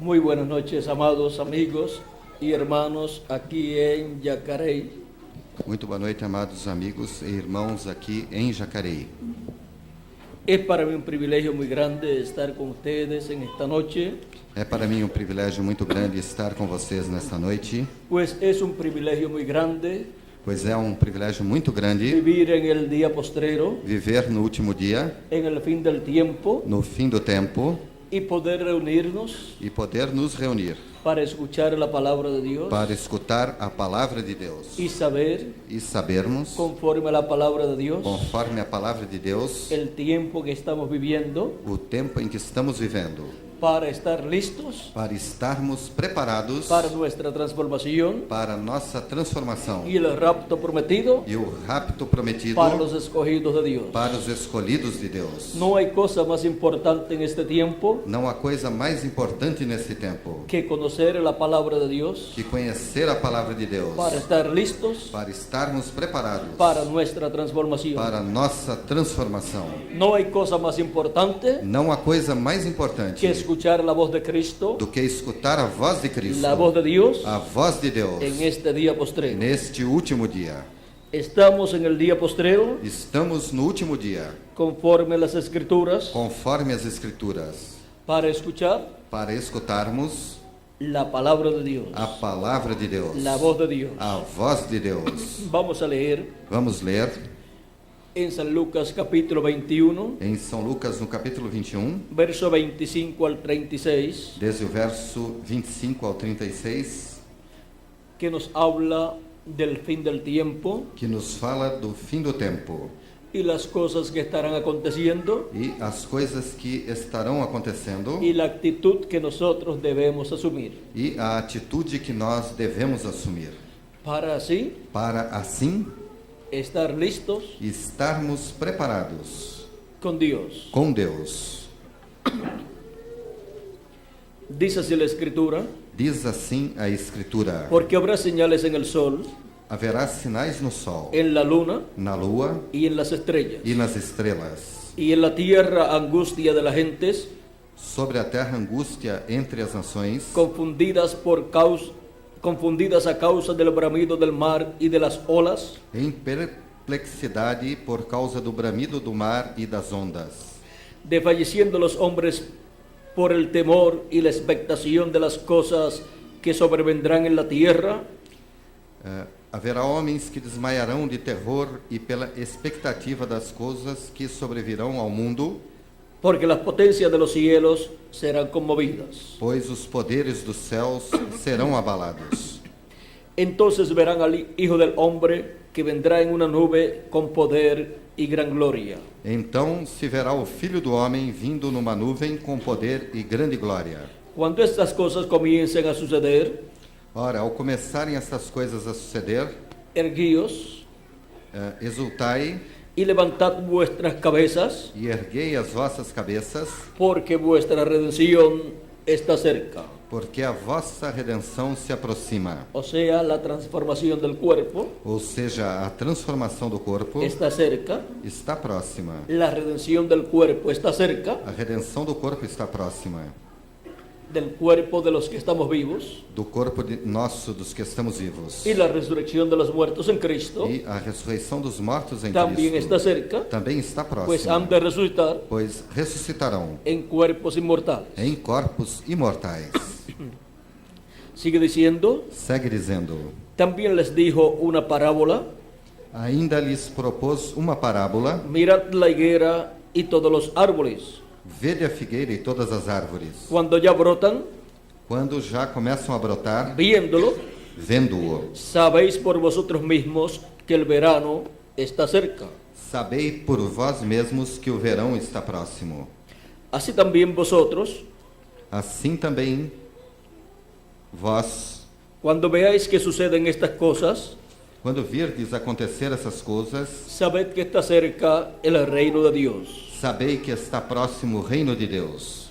Muy buenas noches, amados amigos y hermanos aquí en Yacaré. Muito boa noite, amados amigos e irmãos aqui em Jacareí. Es para mí un privilegio muy grande estar con ustedes en esta noche, É para mim um privilégio muito grande estar com vocês nesta noite, pues es un privilegio muy grande pois é um privilégio muito grande vivir en el día postrero, viver no último dia, en el fin del tiempo, no fim do tempo, y poder reunirnos e poder nos reunir para escuchar la palabra de Dios para escutar a palavra de Deus y saber, e sabermos, conforme a la palabra de Dios, conforme a palavra de Deus, el tiempo que estamos viviendo o tempo em que estamos vivendo, para estar listos para estarmos preparados para nuestra transformación para a nossa transformação y el rapto prometido e o rapto prometido para los escogidos de Dios. para os escolhidos de Deus. No hay cosa más importante en este tiempo Não há coisa mais importante nesse tempo que conocer la palabra de Dios que conhecer a palavra de Deus, para estar listos para estarmos preparados para nuestra transformación. para a nossa transformação. No hay cosa más importante Não há coisa mais importante que escuchar la voz de Cristo, do que escutar a voz de Cristo, la voz de Dios, a voz de Deus, en este día postrero. neste último dia. Estamos en el día postrero Estamos no último dia, conforme a las Escrituras conforme as Escrituras, para escuchar para escutarmos la palabra de Dios, a palavra de Deus, la voz de Dios. a voz de Deus. Vamos a leer Vamos ler en San Lucas capítulo 21, em São Lucas, no capítulo 21, verso 25 al 36, desde o verso 25 ao 36, que nos habla del fin del tiempo que nos fala do fim do tempo y las cosas que estarán aconteciendo e as coisas que estarão acontecendo y la actitud que nosotros debemos asumir e a atitude que nós devemos assumir para así para assim estar listos estarmos preparados con Dios. com Deus. Dice así la Escritura: Diz assim a Escritura: porque habrá señales en el sol, haverá sinais no sol, en la luna na lua y en las estrellas, e nas estrelas, y en la tierra angustia de las gentes, sobre a terra angústia entre as nações, confundidas a causa del bramido del mar y de las olas, em perplexidade por causa do bramido do mar e das ondas, desfalleciendo los hombres por el temor y la expectación de las cosas que sobrevendrán en la tierra, haverá homens que desmaiarão de terror e pela expectativa das coisas que sobrevirão ao mundo, porque las potencias de los cielos serán conmovidas. pois os poderes dos céus serão abalados. Entonces verán al Hijo del Hombre que vendrá en una nube con poder y gran gloria. Então se verá o Filho do Homem vindo numa nuvem com poder e grande glória. Cuando estas cosas comiencen a suceder, Ora, ao começarem essas coisas a suceder, erguíos exultai y levantad vuestras cabezas, e erguei as vossas cabeças, porque vuestra redención está cerca. porque a vossa redenção se aproxima. O sea, la transformación del cuerpo Ou seja, a transformação do corpo está cerca, está próxima. la redención del cuerpo está cerca, A redenção do corpo está próxima. del cuerpo de los que estamos vivos, Do corpo nosso, dos que estamos vivos. y la resurrección de los muertos en Cristo E a ressurreição dos mortos em también está Cristo cerca, também está pues han próxima, de resucitar pois ressuscitarão en cuerpos inmortales. em corpos imortais. Sigue diciendo: Segue dizendo: también les dijo una parábola: ainda lhes propôs uma parábola: mirad la higuera y todos los árboles, vede a figueira e todas as árvores, cuando ya brotan, quando já começam a brotar, viéndolo, vendo-o. sabéis por vosotros mismos que el verano está cerca. Sabei por vós mesmos que o verão está próximo. Así también vosotros, Assim também vós, cuando veáis que suceden estas cosas, quando virdes acontecer essas coisas, sabed que está cerca el reino de Dios. sabei que está próximo o reino de Deus.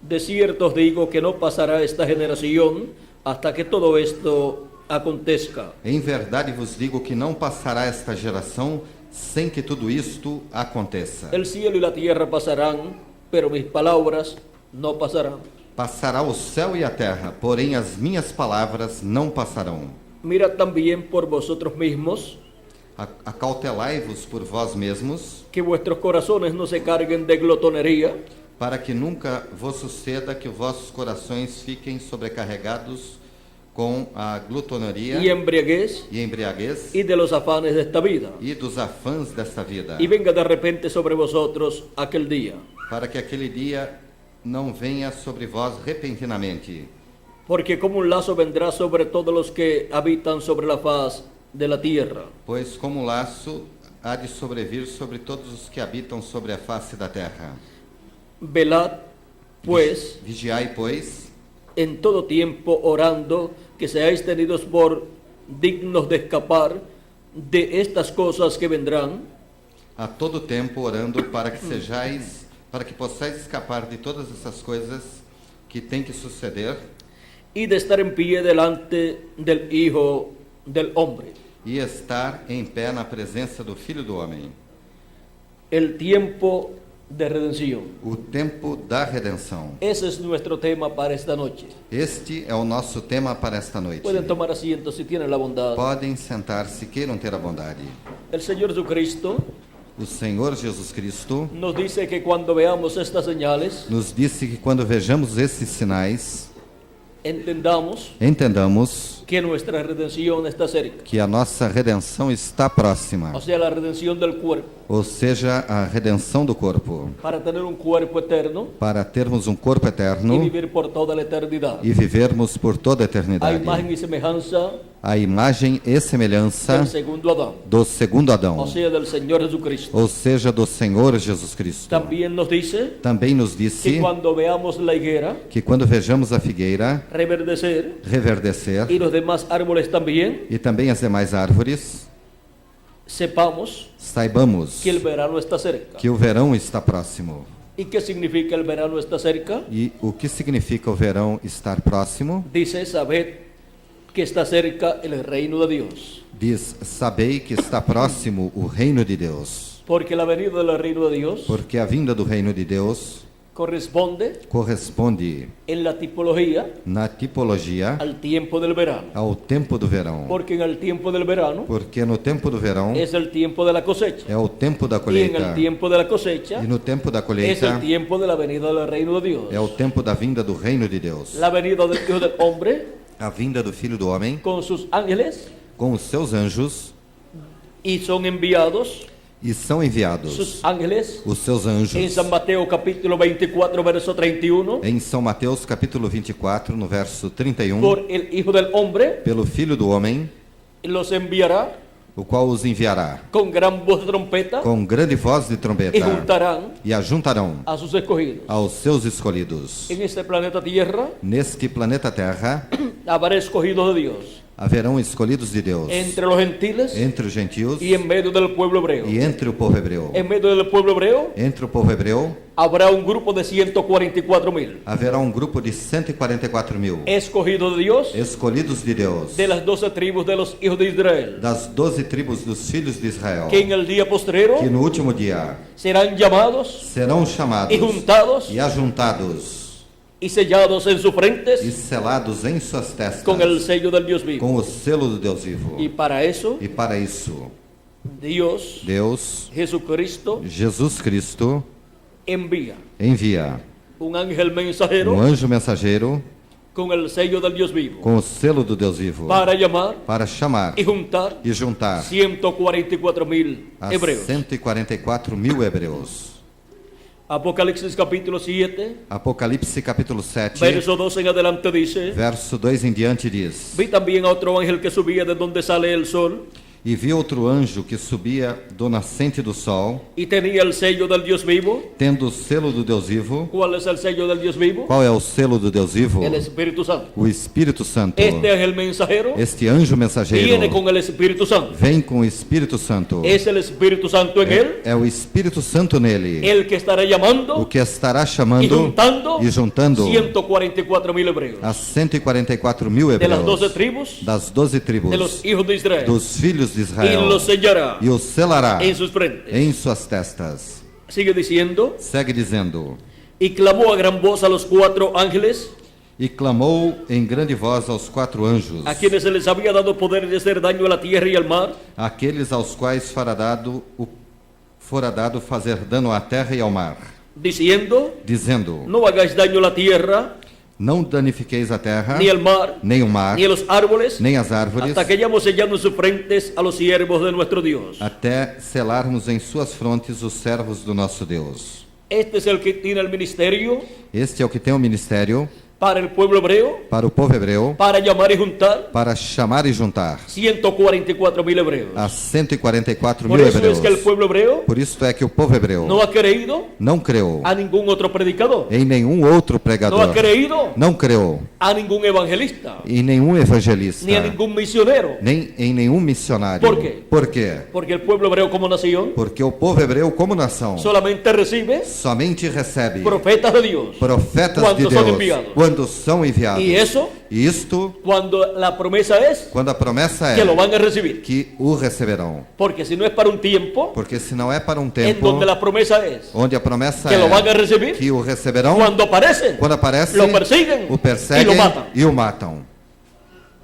De cierto os digo que no pasará esta generación hasta que todo esto acontezca. Em verdade vos digo que não passará esta geração sem que tudo isto aconteça. El cielo y la tierra pasarán, pero mis palabras no pasarán. Passará o céu e a terra, porém as minhas palavras não passarão. Mirad también por vosotros mismos, Acautelai-vos por vós mesmos, que vuestros corazones no se carguen de glotonería para que nunca vos suceda que vossos corações fiquem sobrecarregados com a glutonaria y embriaguez e embriaguez y de los afanes de esta vida. e dos afãs desta vida, Y venga de repente sobre vosotros aquel día, para que aquele dia não venha sobre vós repentinamente. porque como un lazo vendrá sobre todos los que habitan sobre la faz de la tierra. Pois como laço há de sobrevir sobre todos os que habitam sobre a face da terra. Velad, pues, Vigiai, pois, en todo tiempo orando, que seáis tenidos por dignos de escapar de estas cosas que vendrán, a todo tempo orando para que possais escapar de todas essas coisas que têm que suceder y de estar en pie delante del Hijo del Hombre. e estar em pé na presença do Filho do Homem. El tiempo de redención. O tempo da redenção. Ese es nuestro tema para esta noche. Este é o nosso tema para esta noite. Pueden tomar asiento si tienen la bondad. Podem sentar-se, queiram ter a bondade. El Señor Jesucristo O Senhor Jesus Cristo nos dice que cuando veamos estas señales, nos disse que quando vejamos esses sinais, entendamos que nuestra redención está cerca. que a nossa redenção está próxima, O sea, la redención del cuerpo. ou seja, a redenção do corpo, Para tener un cuerpo eterno para termos um corpo y eterno vivir por toda la eternidad. e vivermos por toda a A eternidade. imagen y semejanza A imagem e semelhança del segundo Adán. do segundo Adão, O sea, del Señor Jesucristo. ou seja, do Senhor Jesus Cristo. También nos dice Também nos que disse cuando veamos la higuera que quando vejamos a figueira reverdecer reverdecer y los demás árboles también, e também as demais árvores, sepamos saibamos que el verano está cerca. que o verão está próximo. ¿Y qué significa el verano está cerca? E o que significa o verão estar próximo? Dice, sabed que está cerca el reino de Dios. Diz: sabei que está próximo o reino de Deus, Porque la venida del reino de Dios porque a vinda do reino de Deus corresponde corresponde en la tipología na tipologia al tiempo del verano. ao tempo do verão, Porque en el tiempo del verano porque no tempo do verão es el tiempo de la cosecha. é o tempo da Y en colheita el tiempo de la cosecha e no tempo da es el colheita tiempo de la venida del reino de Dios. é o tempo da vinda do reino de Deus, La venida del Hijo del Hombre a vinda do Filho do Homem con sus ángeles com os seus anjos, y son enviados e são enviados sus ángeles os seus en anjos. San Mateo capítulo 24 verso 31 Em São Mateus capítulo 24, no verso 31, por el Hijo del Hombre, pelo Filho do Homem, los enviará o qual os enviará con gran voz de trompeta com grande voz de y trombeta juntarán e ajuntarão a sus escogidos. aos seus escolhidos. En este planeta Tierra Neste planeta Terra habrá escogidos de Dios haverão escolhidos de Deus entre los gentiles entre os gentios y en medio del pueblo hebreo. e entre o povo hebreu. En medio del pueblo hebreo Entre o povo hebreu habrá un grupo de 144,000 haverá um grupo de 144.000 escogidos de Dios escolhidos de Deus, de las 12 tribus de los hijos de Israel, das 12 tribos dos filhos de Israel, que en el día postrero que no último dia serán llamados serão chamados y juntados e ajuntados y sellados en sus e frentes selados em suas testas con el sello del Dios vivo. com o selo do Deus vivo. Y para eso E para isso, Dios, Deus, Jesucristo, Jesus Cristo, envía envia un ángel mensajero um anjo mensageiro con el sello del Dios vivo com o selo do Deus vivo para llamar para chamar y juntar e juntar 144,000 a hebreos. 144.000 hebreus. Apocalipsis capítulo 7, Apocalipse capítulo 7, verso 2 en adelante dice: verso 2 em diante diz: vi también a otro ángel que subía de donde sale el sol E vi outro anjo que subia do nascente do sol, y tenía el sello del Dios vivo. tendo o selo do Deus vivo. ¿Cuál es el sello del Dios vivo? Qual é o selo do Deus vivo? El Espíritu Santo. O Espírito Santo. Este ángel mensajero Este anjo mensageiro viene con el Espíritu Santo. vem com o Espírito Santo. Es el Espíritu Santo en él É o Espírito Santo nele, el que estará o llamando que estará y chamando juntando e juntando 144,000 hebreos as 144.000 de las 12 hebreus tribus das 12 tribos de los hijos de Israel dos filhos de y Israel los sellará e os selará en sus frentes. em suas testas. Sigue diciendo: Segue dizendo: y clamó a gran voz a los 4 ángeles, e clamou em grande voz aos 4 anjos, a quienes se les había dado poder de hacer daño a la tierra y al mar, aqueles aos quais fora dado fazer dano à terra e ao mar, diciendo, dizendo: no hagáis daño a la tierra, não danifiqueis a terra, ni al mar, nem o mar, ni a los árboles, nem as árvores, hasta que hayamos sellado en sus frentes a los siervos de nuestro Dios. até selarmos em suas frontes os servos do nosso Deus. Este es el que tiene el ministerio Este é o que tem o ministério para el pueblo hebreo, para o povo hebreu, para llamar y juntar para chamar e juntar 144.000 hebreos. a 144 Por mil eso es que el hebreus. pueblo hebreo Por isso é que o povo hebreu no ha creído não creu a ningún otro predicador, em nenhum outro no pregador, ha creído não creu a ningún evangelista, em nenhum evangelista, ni a ningún misionero, nem em nenhum missionário. Por quê? Por quê? porque el pueblo hebreo como nación Porque o povo hebreu, como nação, solamente recibe somente recebe profetas de Dios. profetas de Cuando son Deus enviados. quando são enviados. Y eso E isto, cuando la promesa es quando a promessa é que lo van a recibir. que o receberão. Porque si no es para un tiempo Porque se não é para um en tempo donde la promesa es onde a promessa que lo van a é recibir, que o receberão, cuando aparece, quando aparece, lo persiguen o perseguem y lo matan. e o matam.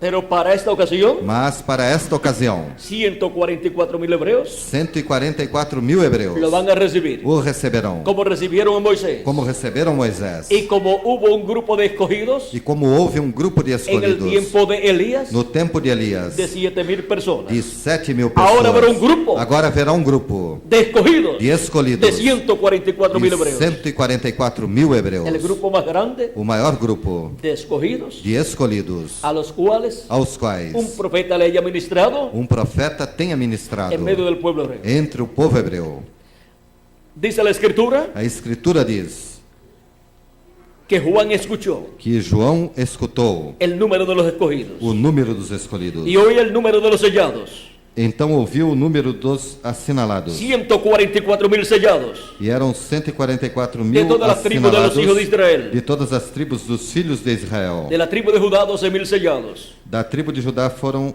Pero para esta ocasión, Mas para esta ocasião, 144.000 hebreos 144 mil hebreus lo van a recibir, o receberão, como recibieron a Moisés. como receberam Moisés. Y como hubo un grupo de escogidos E como houve um grupo de en el escolhidos tiempo de Elías, no tempo de Elias, de 7.000 personas, de 7.000 pessoas, Ahora haverá um grupo agora haverá um grupo de escogidos de escolhidos de 144.000 de hebreos. 144 mil hebreus, El grupo más grande o maior grupo de escogidos, de escolhidos, a los cuales aos quais un profeta le haya ministrado um profeta tenha ministrado en medio del pueblo hebreo. entre o povo hebreu. Dice la escritura A Escritura diz que Juan escuchó que João escutou el número de los escogidos o número dos escolhidos, y oye el número de los sellados. então ouviu o número dos assinalados, 144.000 sellados e eram 144 de mil todas las tribus de los hijos de assinalados Israel. de todas as tribos dos filhos de Israel. De la tribu de Judá, 12.000 sellados. Da tribo de Judá foram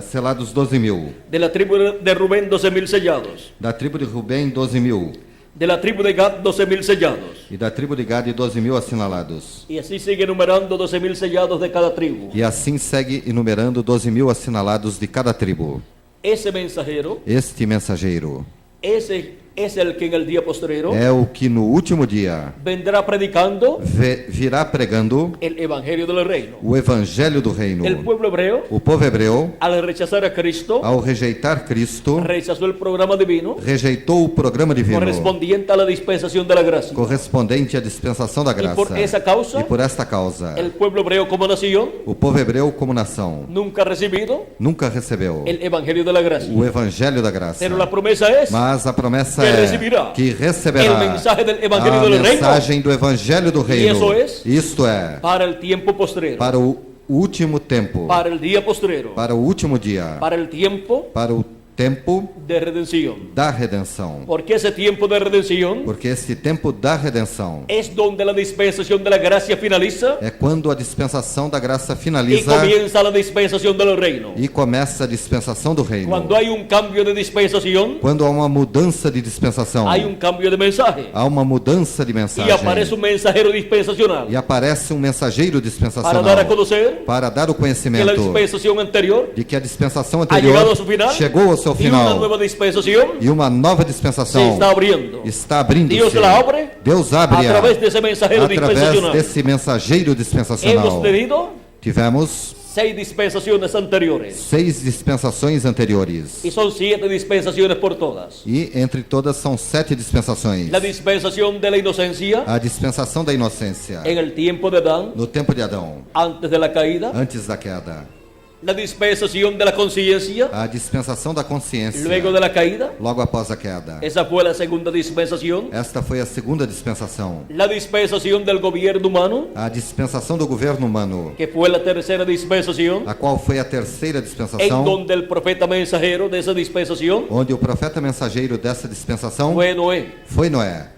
selados 12 mil. De la tribu de Rubén, 12.000 sellados. Da tribo de Rubem, 12 mil. De la tribu de Gad, 12.000 sellados. E da tribo de Gade, 12 mil assinalados. Y así sigue enumerando 12.000 sellados de cada tribu. E assim segue enumerando 12 mil assinalados de cada tribo. Ese mensajero, Este mensageiro ese es el que en el día postrero é o que no último dia vendrá predicando virá pregando el evangelio del reino. o evangelho do reino. El pueblo hebreo, O povo hebreu, al rechazar a Cristo, ao rejeitar Cristo, rechazó el programa divino rejeitou o programa divino correspondiente a la dispensación de la gracia. correspondente à dispensação da graça. por essa causa, E por esta causa, El pueblo hebreo como nación o povo hebreu como nação nunca ha recibido nunca recebeu el evangelio de la gracia. o evangelho da graça. Pero la promesa es Mas a promessa que é recibirá que receberá el mensaje del evangelio a del reino mensagem do evangelho do reino. eso es Isto é, para el tiempo postrero, para o último tempo, para el día postrero, para o último dia, para el tiempo para o tempo de redención. da redenção. Porque ese tiempo de redención Porque esse tempo da redenção es donde la dispensación de la gracia finaliza é quando a dispensação da graça y finaliza comienza la dispensación del reino. e começa a dispensação do reino. Cuando hay un cambio de dispensación, Quando há uma mudança de dispensação, hay un cambio de mensaje há uma mudança de y mensagem. aparece un mensajero dispensacional E aparece um mensageiro para dispensacional dar a conocer para dar o que la conhecimento dispensación anterior de que a dispensação ha llegado anterior a su final chegou ao seu y una final nueva dispensación e uma nova se dispensação está abriendo. está abrindo-se. Dios la abre Deus a abre través de ese mensajero através dispensacional. desse mensageiro Hemos dispensacional. tenido Tivemos 6 dispensaciones anteriores 6 dispensações anteriores y son 7 dispensaciones por todas. e entre todas são 7 dispensações. La dispensación de la inocencia A dispensação da inocência en el tiempo de Adán, no tempo de Adão, antes de la caída. antes da queda. La dispensación de la conciencia A dispensação da consciência luego de la caída. logo após a queda. Esa fue la segunda dispensación. Esta foi a segunda dispensação. La dispensación del gobierno humano, A dispensação do governo humano, que fue la tercera dispensación, a qual foi a terceira en dispensação, donde el profeta mensajero de esa dispensación onde o profeta mensageiro dessa dispensação fue Noé. foi Noé.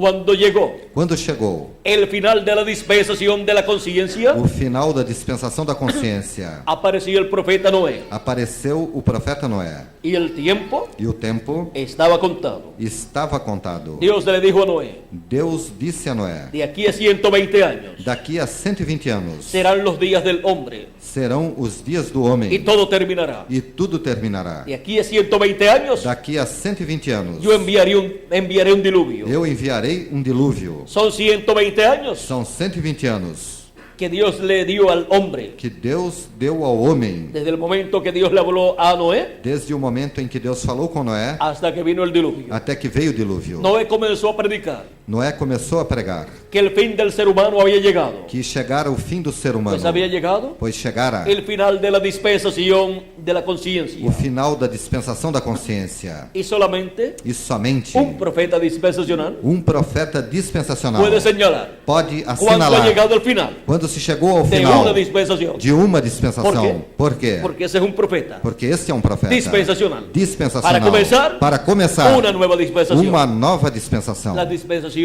Cuando llegó Quando chegou el final de la dispensación de la conciencia, o final da dispensação da consciência, apareció el profeta Noé apareceu o profeta Noé. y el tiempo E o tempo estaba contado. estava contado. Dios le dijo a Noé, Deus disse a Noé: de aquí a 120 años daqui a 120 anos serán los días del hombre serão os dias do y homem todo terminará. e tudo terminará. De aquí a 120 años Daqui a 120 anos yo enviaré un diluvio. eu enviarei um dilúvio. Son 120 años São 120 anos que Dios le dio al hombre. que Deus deu ao homem, Desde el momento que Dios le habló a Noé desde o momento em que Deus falou com Noé hasta que vino el diluvio. até que veio o dilúvio. Noé comenzó a predicar Noé começou a pregar que el fin del ser humano había llegado. que chegara o fim do ser humano, Pues había llegado pois chegara el final de la dispensación de la conciencia. o final da dispensação da consciência. Y solamente E somente un profeta dispensacional um profeta dispensacional puede señalar pode cuándo ha assinalar llegado el final quando se chegou ao de final una dispensación. de uma dispensação. Por quê? Porque ese es un profeta Porque esse é um profeta dispensacional. dispensacional. Para começar, una nueva dispensación. uma nova dispensação. Las dispensaciones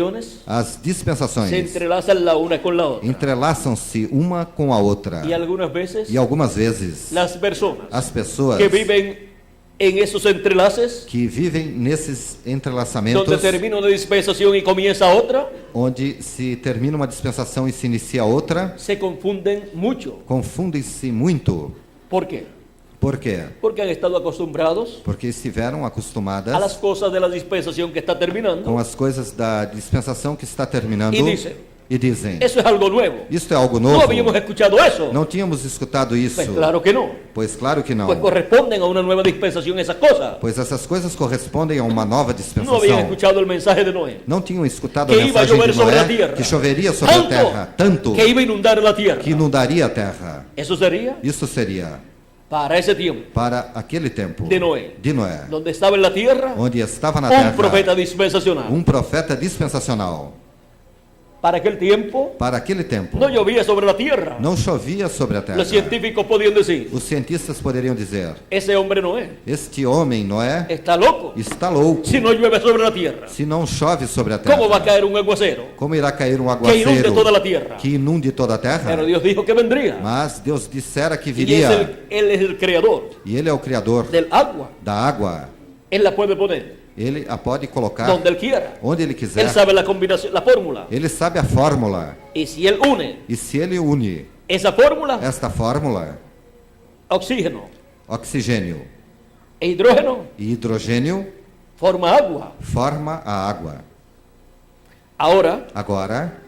As dispensações se entrelazan la una con la otra. entrelaçam-se uma com a outra. Y algunas veces E algumas vezes las personas as pessoas que viven en esos entrelaces, que vivem nesses entrelaçamentos, donde termina una dispensación y comienza otra, onde se termina uma dispensação e se inicia outra, se confunden mucho. confundem-se muito. ¿Por qué? Por quê? Porque han estado acostumbrados Porque estiveram acostumadas a las cosas de la dispensación que está com terminando. as coisas da dispensação que está terminando E dizem, dizem: eso es algo nuevo. isto é algo No novo. habíamos escuchado eso. Não tínhamos escutado isso. Pues claro que no. Pois claro que não. Pues corresponden a una nueva dispensación esas cosas. Pois essas coisas correspondem a uma nova No habían dispensação. escuchado el mensaje de Noé. Não tinham escutado a Que iba a mensagem llover de sobre a Noé tierra. que choveria sobre a terra, tanto que iba a inundar la tierra. que inundaria a terra. Eso sería Isso seria para ese tiempo, para aquele tempo De Noé. Donde estaba en la tierra onde estava na un terra profeta dispensacional. profeta dispensacional. Para aquel tiempo Para aquele tempo no llovía sobre la tierra. não chovia sobre a terra. Los científicos podían decir, Os cientistas poderiam dizer: ese hombre Noé este homem, Noé, está loco. está louco. Si no llueve sobre la tierra, Se não chove sobre a terra, ¿cómo va a caer un aguacero como irá cair um que inunde aguaceiro toda la tierra? que inunde toda a terra? Pero Dios dijo que vendría. Mas Deus dissera que Y viria. Él es el creador E Ele é o Criador del agua. da água. Él la puede poner Ele a pode colocar donde Él quiera. onde Ele quiser. Él sabe la combinación, la fórmula. Ele sabe a fórmula. Y si Él une E se Ele une esa fórmula, esta fórmula, oxígeno oxigênio e hidrógeno, e hidrogênio, forma agua. forma a água. Ahora, Agora,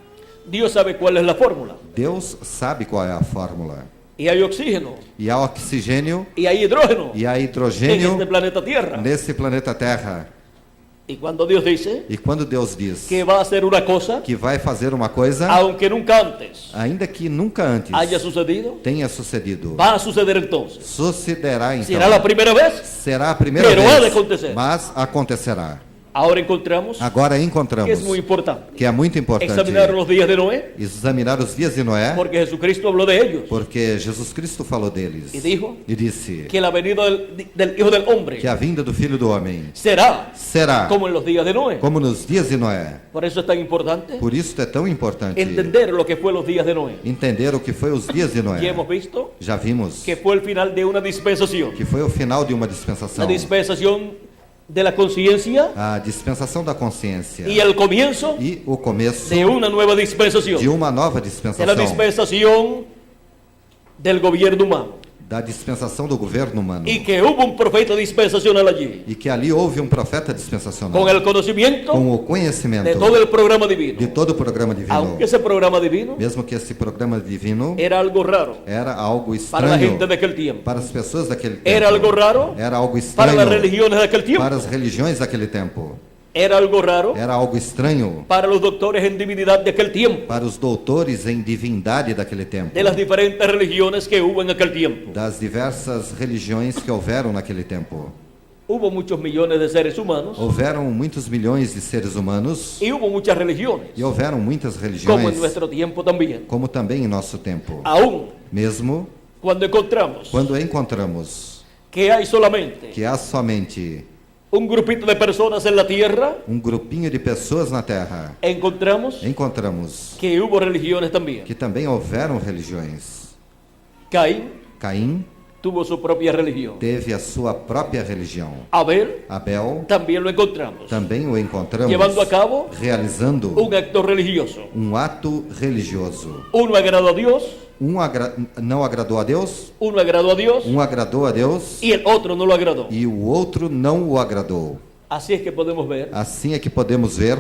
Dios sabe cuál es la fórmula. Deus sabe qual é a fórmula. Y hay oxígeno, E há oxigênio y hay hidrógeno e há en hidrogênio este planeta Tierra. nesse planeta Terra. Y cuando Dios dice E quando Deus diz que va a hacer una cosa, que vai fazer uma coisa, aunque nunca antes ainda que nunca antes haya sucedido, tenha sucedido, va a suceder entonces. sucederá então. Será la primera vez, Será a primeira pero ha de vez, acontecer. mas acontecerá. Ahora encontramos Agora que encontramos es muy importante que é muito importante examinar los días de Noé, examinar os dias de Noé, porque Jesucristo habló de ellos porque Jesus Cristo falou deles y dijo e disse que la venida del Hijo del Hombre que a vinda do Filho do Homem será será como en los días de Noé. como nos dias de Noé. Por eso es tan importante Por isso é tão importante entender lo que fue los días de Noé. entender o que foi os dias de Noé. Y hemos visto Já vimos que fue el final de una dispensación, que foi o final de uma la dispensação, dispensación de la conciencia a dispensação da consciência y el comienzo e o começo de una nueva dispensación, de uma nova de la dispensação, dispensación del gobierno humano. da dispensação do governo humano. Y que hubo un profeta dispensacional allí, E que ali houve um profeta dispensacional con el conocimiento com o conhecimento de todo el programa divino. de todo o programa divino. Aunque ese programa divino Mesmo que esse programa divino era algo raro era algo para la estranho gente de aquel tiempo, para as pessoas daquele tempo. era algo raro Era algo para las estranho religiones de aquel tiempo, para as religiões daquele tempo. era algo raro Era algo estranho para los doctores en divinidad de aquel tiempo, para os doutores em divindade daquele tempo. de las diferentes religiones que hubo en aquel tiempo. Das diversas religiões que houveram naquele tempo. Hubo muchos millones de seres humanos Houveram muitos milhões de seres humanos y hubo muchas religiones, e houveram muitas como en religiões, nuestro tiempo también. como também em nosso tempo. Aún Mesmo cuando encontramos quando encontramos que hay solamente que há somente un grupito de personas en la tierra, um grupinho de pessoas na terra, encontramos que hubo religiones también. que também houveram religiões. Caín Caim tuvo su propia religión. teve a sua própria religião. Abel Abel también lo encontramos, também o encontramos llevando a cabo realizando un acto religioso. um ato religioso. Uno agradó a Dios, Não agradou a Deus, uno agradó a Dios um agradou a Deus y el otro no lo agradó. e o outro não o agradou. Así es que podemos ver Assim é que podemos ver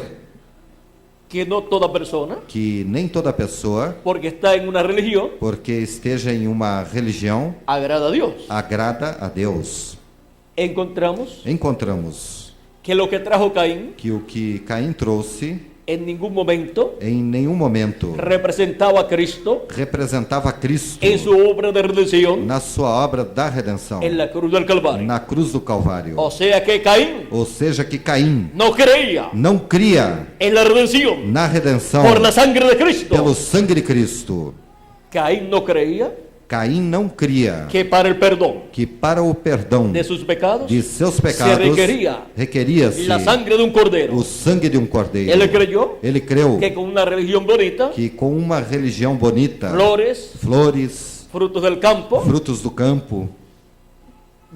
que no toda persona, que nem toda pessoa, porque está en una religión, porque esteja em uma religião, agrada a Dios. agrada a Deus. Encontramos Encontramos que lo que trajo Caín que o que Caim trouxe en ningún momento em nenhum momento representaba a Cristo representava Cristo en su obra de redención na sua obra da redenção, en la cruz del Calvario. na cruz do Calvário. O sea que Caín Ou seja, que Caim no creía não cria en la redención na redenção por la sangre de Cristo. pelo sangue de Cristo. Caín no creía Caim não cria que para el perdón que para o perdão de sus pecados de seus se pecados requeria-se la sangre de un cordero. o sangue de um cordeiro. Él creyó Ele creu que con una religión bonita, que com uma religião bonita, flores, frutos del campo, frutos do campo,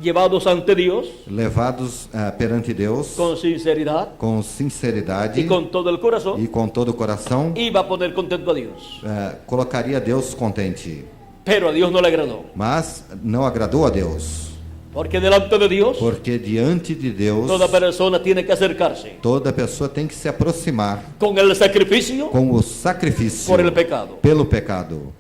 llevados ante Dios levados perante Deus con sinceridad com sinceridade y con todo el corazón, e com todo o coração, iba a poner contento a Dios. colocaria Deus contente. Pero a Dios no le agradó, Mas não agradou a Deus, porque delante de Dios porque diante de Deus toda persona tiene que acercarse toda pessoa tem que se aproximar con el sacrificio com o sacrifício por el pecado. pelo pecado.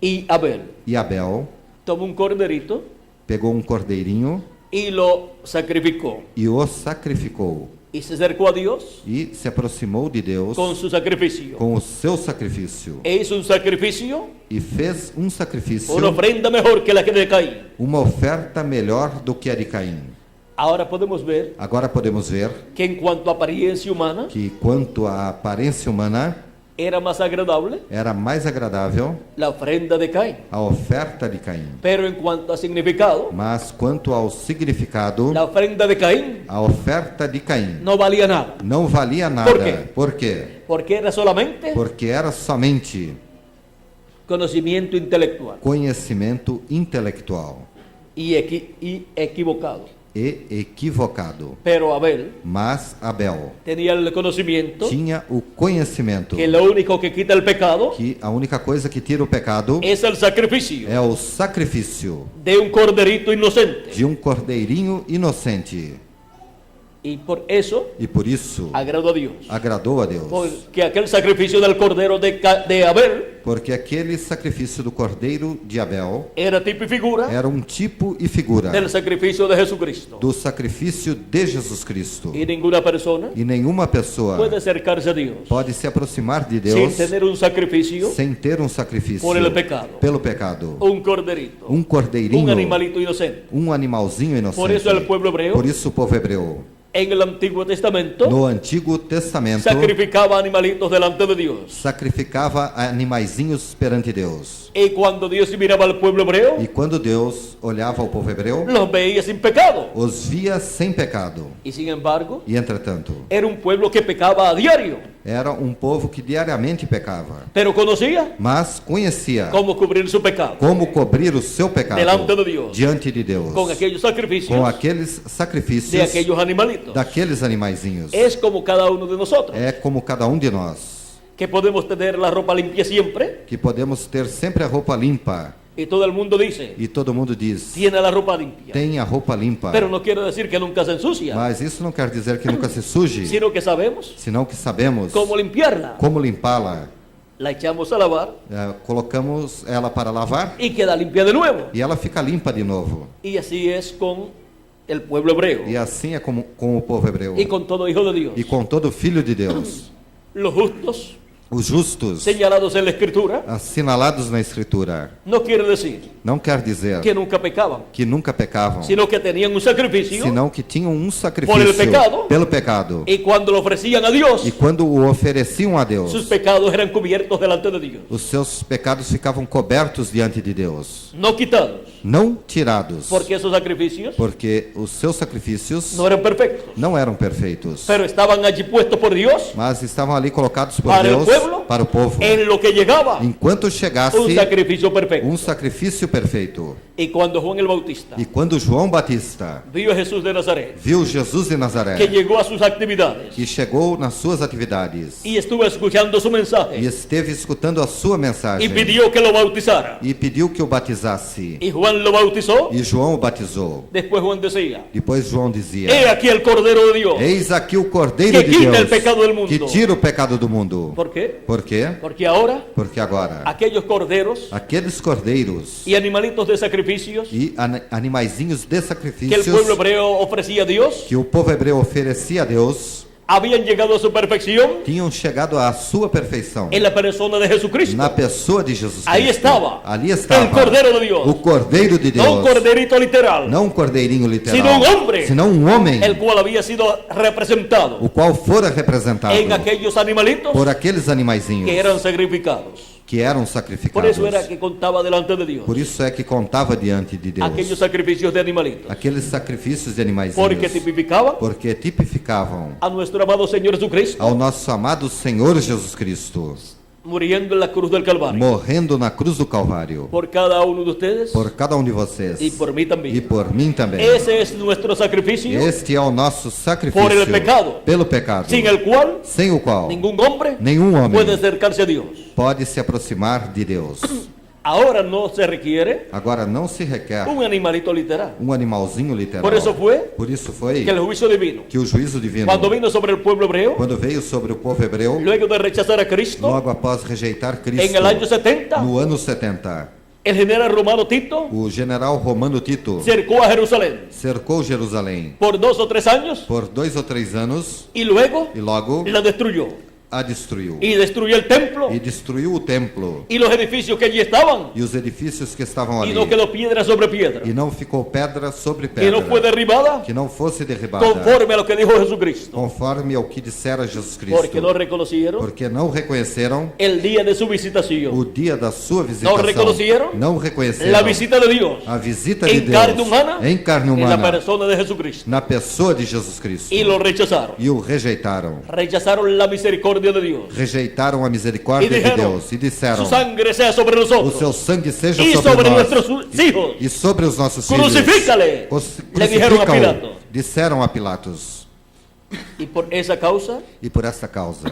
Y Abel E Abel tomó un corderito pegou um cordeirinho y lo sacrificó e o sacrificou y se acercó a Dios e se aproximou de Deus con su sacrificio. com o seu sacrifício E hizo un sacrificio, e fez um sacrifício, una ofrenda mejor que la que de Caín. uma oferta melhor do que a de Caim. Ahora podemos ver Agora podemos ver que en cuanto a apariencia humana que quanto à aparência humana era más agradable era mais agradável la ofrenda de Caín. a oferta de Caim, Pero en cuanto a significado, mas quanto ao significado, la ofrenda de Caín a oferta de Caim no valía nada, não valia nada. Por quê? Por quê? porque era solamente Porque era somente conocimiento intelectual conhecimento intelectual y equivocado. e equivocado. Pero Abel Mas Abel tenía el conocimiento tinha o conhecimento que lo único que quita el pecado que a única coisa que tira o pecado es el sacrificio é o sacrifício de un corderito inocente. de um cordeirinho inocente. Y por eso E por isso agradó a Dios. agradou a Deus. Porque aquel sacrificio del cordero de Abel Porque aquele sacrifício do cordeiro de Abel era tipo y figura era um tipo e figura del sacrificio de Jesucristo. do sacrifício de Jesus Cristo. Y ninguna persona E nenhuma pessoa puede acercarse a Dios pode se aproximar de sin Deus tener un sacrificio, sem ter um sacrifício por el pecado. pelo pecado. un corderito, Um cordeirinho, un animalito inocente. um animalzinho inocente. Por eso el pueblo hebreo, Por isso o povo hebreu, en el Antiguo Testamento, no Antigo Testamento, sacrificaba animalitos delante de Dios. sacrificava animaizinhos perante Deus. Y cuando Dios miraba al pueblo hebreo, E quando Deus olhava ao povo hebreu, los veía sin pecado. os via sem pecado. Y sin embargo, E entretanto, era un pueblo que pecaba a diario, era um povo que diariamente pecava, pero conocía mas conhecia cómo cubrir su pecado como cobrir o seu pecado delante de Dios, diante de Deus, con aquellos sacrificios com aqueles de sacrifícios aquellos animalitos. daqueles animaizinhos. Es como cada uno de nosotros, É como cada um de nós, que podemos tener la ropa limpia siempre, que podemos ter sempre a roupa limpa. y todo el mundo dice, E todo mundo diz, tiene la ropa limpia. tem a roupa limpa. Pero no quiere decir que nunca se ensucia, Mas isso não quer dizer que nunca se suje, sino que sabemos senão que sabemos cómo limpiarla. como limpá-la. La echamos a lavar Colocamos ela para lavar y queda limpia de nuevo. e ela fica limpa de novo. Y así es con el pueblo hebreo E assim é como com o povo hebreu. y con todo hijo de Dios. E com todo filho de Deus. Los justos Os justos, señalados en la Escritura assinalados na Escritura, no quiere decir não quer dizer que nunca pecaban, que nunca pecavam, sino que tenían un sacrificio senão que tinham um Por el sacrifício pecado. pelo pecado. y cuando lo ofrecían a Dios, E quando o ofereciam a Deus, sus pecados eran cubiertos delante de Dios, os seus pecados ficavam cobertos diante de Deus. no quitados, não tirados, porque esos sacrificios porque os seus sacrifícios no eran perfectos, não eram perfeitos, pero estaban allí puestos por Dios mas estavam ali colocados por para el Deus pueblo, para o povo, en lo que llegaba enquanto chegasse un sacrificio perfecto. um sacrifício perfeito. Y cuando Juan el Bautista E quando João Batista vio a Jesús de Nazaret, viu Jesus de Nazaré, que llegó a sus actividades que chegou nas suas atividades y estuvo escuchando su e mensaje esteve escutando a sua y mensagem pidió que lo bautizara, e pediu que o batizasse, y Juan lo bautizó, e João o batizou. después Juan decía: Depois João dizia: he aquí el Cordero de Dios. eis aqui o Cordeiro Que de quita Deus el pecado del mundo. que tira o pecado do mundo. ¿Por qué? Por quê? Porque ahora Porque agora aquellos corderos aqueles cordeiros y animalitos de sacrificios e animaizinhos de que el sacrifícios pueblo hebreo ofrecía a Dios que o povo hebreu oferecia a Deus habían llegado a su perfección tinham chegado à sua perfeição en la persona de Jesucristo. na pessoa de Jesus Cristo. Ahí estaba Ali estava el Cordero de Dios, o Cordeiro de no un Deus, corderito literal, não um cordeirinho literal, Sino um homem. senão um homem, el cual había sido representado o qual fora representado en aquellos animalitos por aqueles animaizinhos que eran sacrificados. que eram Por sacrificados. eso era que contaba delante de Dios Por isso é que contava diante de Deus aquellos sacrificios de animalitos, aqueles sacrifícios de animaizinhos, porque tipificaban porque tipificavam a nuestro amado Señor Jesucristo ao nosso amado Senhor Jesus Cristo, muriendo en la cruz del Calvario morrendo na cruz do Calvário, por cada uno de ustedes por cada um de vocês y por mí e también. por mim também. Ese es nuestro sacrificio, Este é o nosso sacrifício por el pecado, pelo pecado, sin el cual sem o qual ningún hombre nenhum homem puede acercarse a Dios. pode se aproximar de Deus. Ahora no se requiere Agora não se requer un animalito literal. um animalzinho literal. Por eso fue Por isso foi que el juicio divino, que o juízo divino, cuando vino sobre el pueblo hebreo, quando veio sobre o povo hebreu, luego de rechazar a Cristo, logo após rejeitar Cristo, en el año 70, no ano 70, el general romano Tito o general romano Tito cercó a Jerusalén cercou Jerusalém por 2 o 3 años por 2 ou 3 anos y luego e logo la destruyó. a destruiu. Y destruyó el templo E destruiu o templo y los edificios que allí estaban. e os edifícios que estavam Y ali. no quedó piedra sobre piedra. E não ficou pedra sobre Que pedra no fue derribada que não fosse derribada, conforme a lo que dijo Jesucristo. conforme ao que dissera Jesus Cristo. Porque no reconocieron Porque não reconheceram el día de su visitación. o dia da sua visitação. Não reconheceram Não reconheceram La visita de Dios a visita de en Deus carne humana em carne en la humana persona de Jesucristo. na pessoa de Jesus Cristo. Y lo rechazaron. E o rejeitaram. Rechazaron la misericordia de Dios. Rejeitaram a misericórdia Y de dijeron, Deus e disseram: su sangre sea sobre o nosotros seu sangue seja y sobre sobre nós nuestros hijos. e sobre os nossos Crucifícale, filhos. le dijeron a Pilato. Disseram a Pilatos. Y por esa causa, E por esta causa,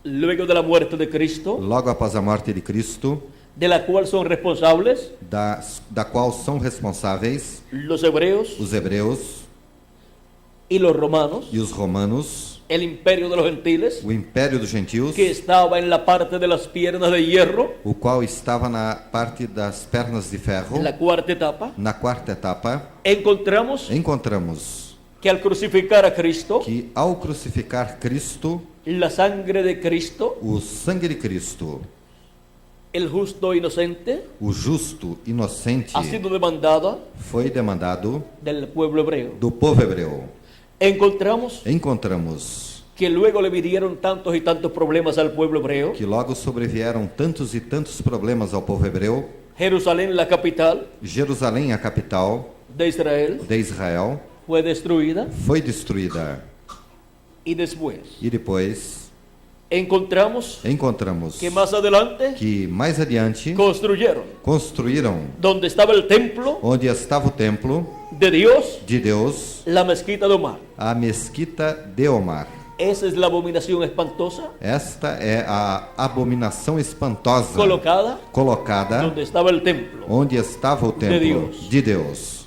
luego de la muerte de Cristo, logo após a morte de Cristo, de la cual son responsables da qual são responsáveis los hebreos os hebreus y los romanos, e os romanos, el imperio de los gentiles, o império dos gentios, que estaba en la parte de las piernas de hierro, o qual estava na parte das pernas de ferro, en la cuarta etapa, na quarta etapa, encontramos encontramos que al crucificar a Cristo, que ao crucificar Cristo, la sangre de Cristo, o sangue de Cristo, el justo inocente, o justo inocente, ha sido demandada foi demandado del pueblo hebreo. do povo hebreu. Encontramos Encontramos que luego le vinieron tantos y tantos problemas al pueblo hebreo. que logo sobrevieram tantos e tantos problemas ao povo hebreu. Jerusalén, la capital Jerusalém, a capital de Israel, de Israel, fue destruida foi destruída. y después E depois encontramos encontramos que más adelante que mais adiante construíram donde estaba el templo onde estava o templo de Dios, de Deus, la mezquita de Omar. a mesquita de Omar. Esa es la abominación espantosa Esta é a abominação espantosa colocada donde estaba el templo. onde estava o templo Deus. de Deus.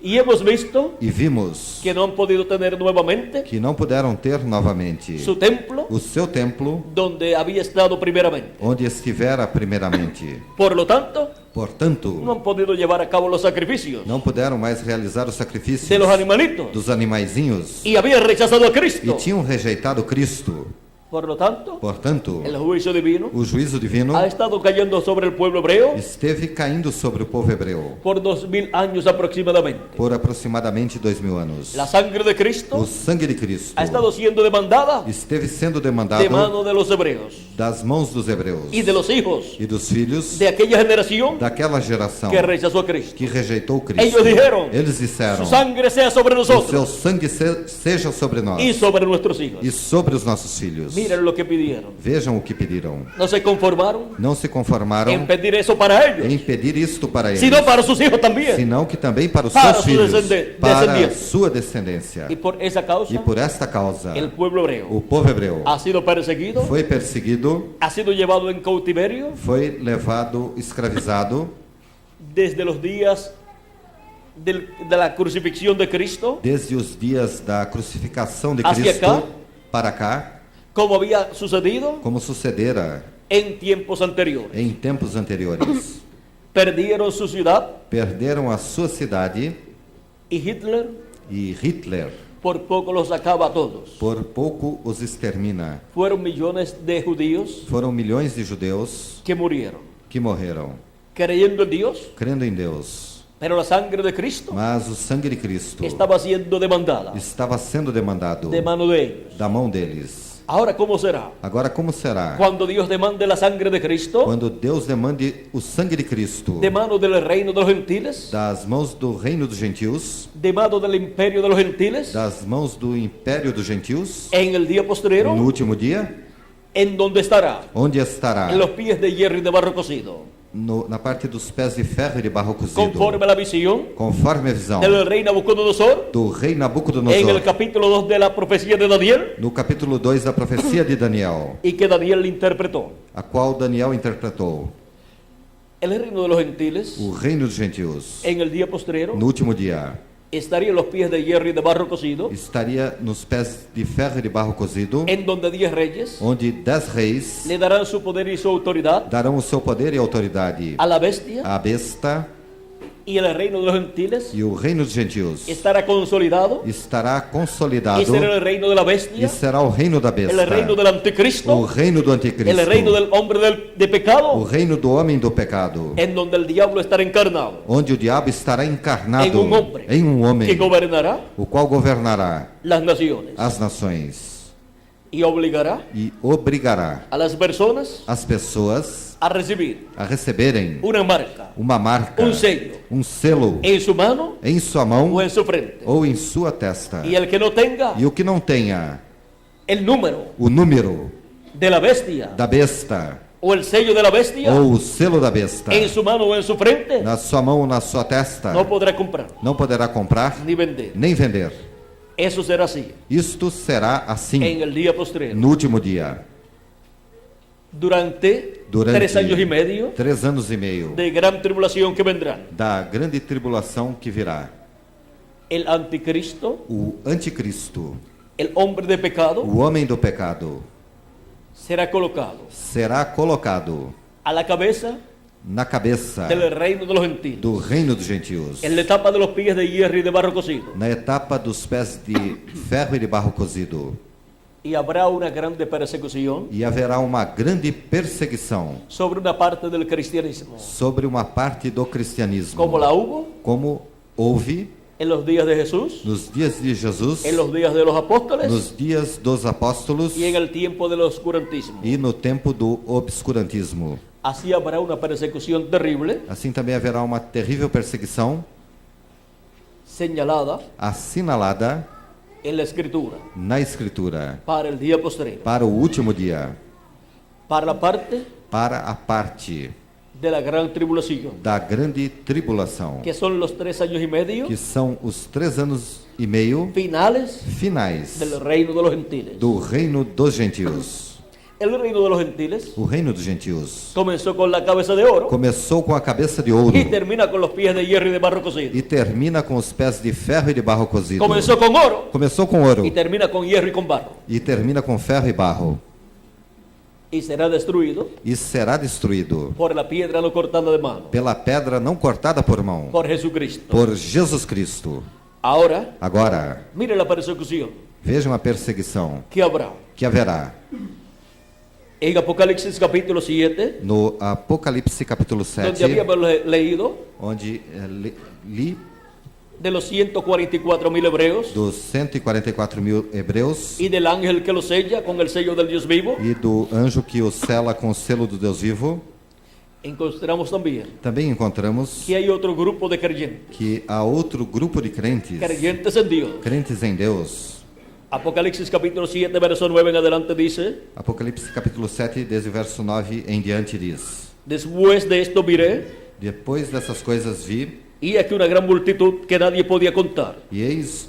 Y hemos visto E vimos que no han podido tener nuevamente que não puderam ter novamente su templo o seu templo donde había estado primeramente. onde estivera primeiramente. Por lo tanto, Portanto, no han podido llevar a cabo los sacrificios não puderam mais realizar os sacrifícios de los animalitos dos animaizinhos y habían rechazado a e Cristo. tinham rejeitado Cristo. Por lo tanto, Portanto, el juicio divino o juízo divino ha estado cayendo sobre el pueblo hebreo esteve caindo sobre o povo hebreu por 2000 años aproximadamente. por aproximadamente 2000 anos. La sangre de O Cristo sangue de Cristo ha estado siendo demandada esteve sendo de demandado mano de los hebreos das mãos dos hebreus y de los hijos e dos filhos de aquella generación daquela geração que rechazó a Cristo. que rejeitou Cristo. Ellos dijeron, Eles disseram: su sangre sea sobre o seu nosotros sangue seja sobre nós y sobre nuestros hijos. e sobre os nossos filhos. Miren lo que pidieron. Vejam o que pediram. No se conformaron Não se conformaram en pedir eso para em ellos, pedir isto para eles, sino para sus hijos también. senão que também para os Para seus su filhos, para a descendientes. sua descendência. Y por esa E causa, por esta causa, el pueblo hebreo o povo hebreu ha sido perseguido, foi perseguido, ha sido llevado en cautiverio foi levado, escravizado, desde los días de la crucifixión de Cristo, desde os dias da crucificação de Hacia Cristo cá. para cá, como había sucedido como sucedera en tiempos anteriores. em tempos anteriores. Perdieron su ciudad Perderam a sua cidade y Hitler e Hitler, por poco los acaba a todos. por pouco, os extermina. Fueron millones de judíos Foram milhões de judeus que murieron que morreram, creyendo en Dios, crendo em Deus. pero la sangre de Cristo Mas o sangue de Cristo estaba siendo demandada estava sendo demandado de mano de ellos. da mão deles. Ahora, ¿cómo será? Agora, como será Cuando Dios demande la sangre de Cristo quando Deus demande o sangue de Cristo de mano del reino de los gentiles, das mãos do reino dos gentios, de mano del imperio de los gentiles, das mãos do império dos gentios, en el día no postrero, último dia? en donde estará, Onde estará? en los pies de hierro y de barro cocido, Na parte dos pés de ferro e de barro cozido, conforme a la visión conforme a visão del rey Nabucodonosor do rei en el Nabucodonosor, capítulo 2 de la profecía de Daniel, no capítulo 2 da profecia de Daniel, y que Daniel interpretó. a qual Daniel interpretou. El reino de los gentiles O reino dos gentios, en el día postrero no último dia, estaría en los pies de hierro y de barro cocido, estaria nos pés de ferro e de barro cozido, en donde 10 reyes onde 10 reis le darán su poder y su autoridad darão o seu poder e autoridade a la bestia, à besta, y el reino de los gentiles e o reino dos gentios estará consolidado estará y consolidado será el reino de la e bestia, será o reino da besta, el reino del o anticristo, reino do anticristo, el reino del hombre de o pecado, reino do homem do pecado, en donde el diablo estará encarnado onde o diabo estará encarnado en un hombre em um homem, que gobernará o qual governará las naciones as nações y obligará e obrigará a las personas as pessoas a recibir a receberem una marca, uma marca, un sello um selo en su mano em sua mão o en su frente. ou em sua testa. Y el que no tenga E o que não tenha el número o número de la bestia da besta o el sello de la bestia ou o selo da besta en su mano o en su frente, na sua mão ou na sua testa, no podrá comprar não poderá comprar ni vender. nem vender. Eso será así Isto será assim en el día postrero. no último dia, Durante durante 3 años y medio 3 anos e meio de gran tribulación que vendrán, da grande tribulação que virá. el anticristo, O anticristo, el hombre de pecado, o homem do pecado, será colocado será colocado a la cabeza na cabeça del reino de los gentiles, do reino dos gentios, en la etapa de los pies de hierro y de barro cocido, na etapa dos pés de ferro e de barro cozido. y habrá una grande persecución E haverá uma grande perseguição sobre una parte del cristianismo, sobre uma parte do cristianismo, como la hubo como houve en los días de Jesús, nos dias de Jesus, en los días de los apóstoles nos dias dos apóstolos y en el tiempo del oscurantismo. e no tempo do obscurantismo. Así habrá una persecución terrible Assim também haverá uma terrível perseguição señalada assinalada en la escritura na Escritura para el día postrero, para o último dia, para la parte para a parte de la gran tribulación, da grande tribulação, que son los 3 años y medio que são os 3 anos e meio finales finais del reino de los gentiles. do reino dos gentios. El reino de los gentiles O reino dos gentios comenzó con la cabeza de oro começou com a cabeça de ouro y termina con los pies de hierro y de barro cocido. e termina com os pés de ferro e de barro cozido. Comenzó con oro Começou com ouro y termina con hierro y con barro. e termina com ferro e barro. Y será destruido E será destruído por la piedra no cortada de mano, pela pedra não cortada por mão, por Jesucristo. por Jesus Cristo. Ahora, Agora, mire la persecución vejam a perseguição que habrá que haverá En Apocalipsis capítulo 7, No Apocalipse capítulo donde 7, habíamos leído onde li de los 144.000 hebreos dos 144.000 hebreus y del ángel que los sella con el sello del Dios vivo, e do anjo que os sela com o selo do Deus vivo, encontramos también também encontramos que hay otro grupo de creyentes, que há outro grupo de crentes creyentes en Dios. em Deus. Apocalipsis capítulo 7, verso 9 en adelante dice: Apocalipse capítulo 7, desde o verso 9 em diante diz: Después de esto miré, Depois dessas coisas vi, y aquí una gran multitud que nadie podía contar, e eis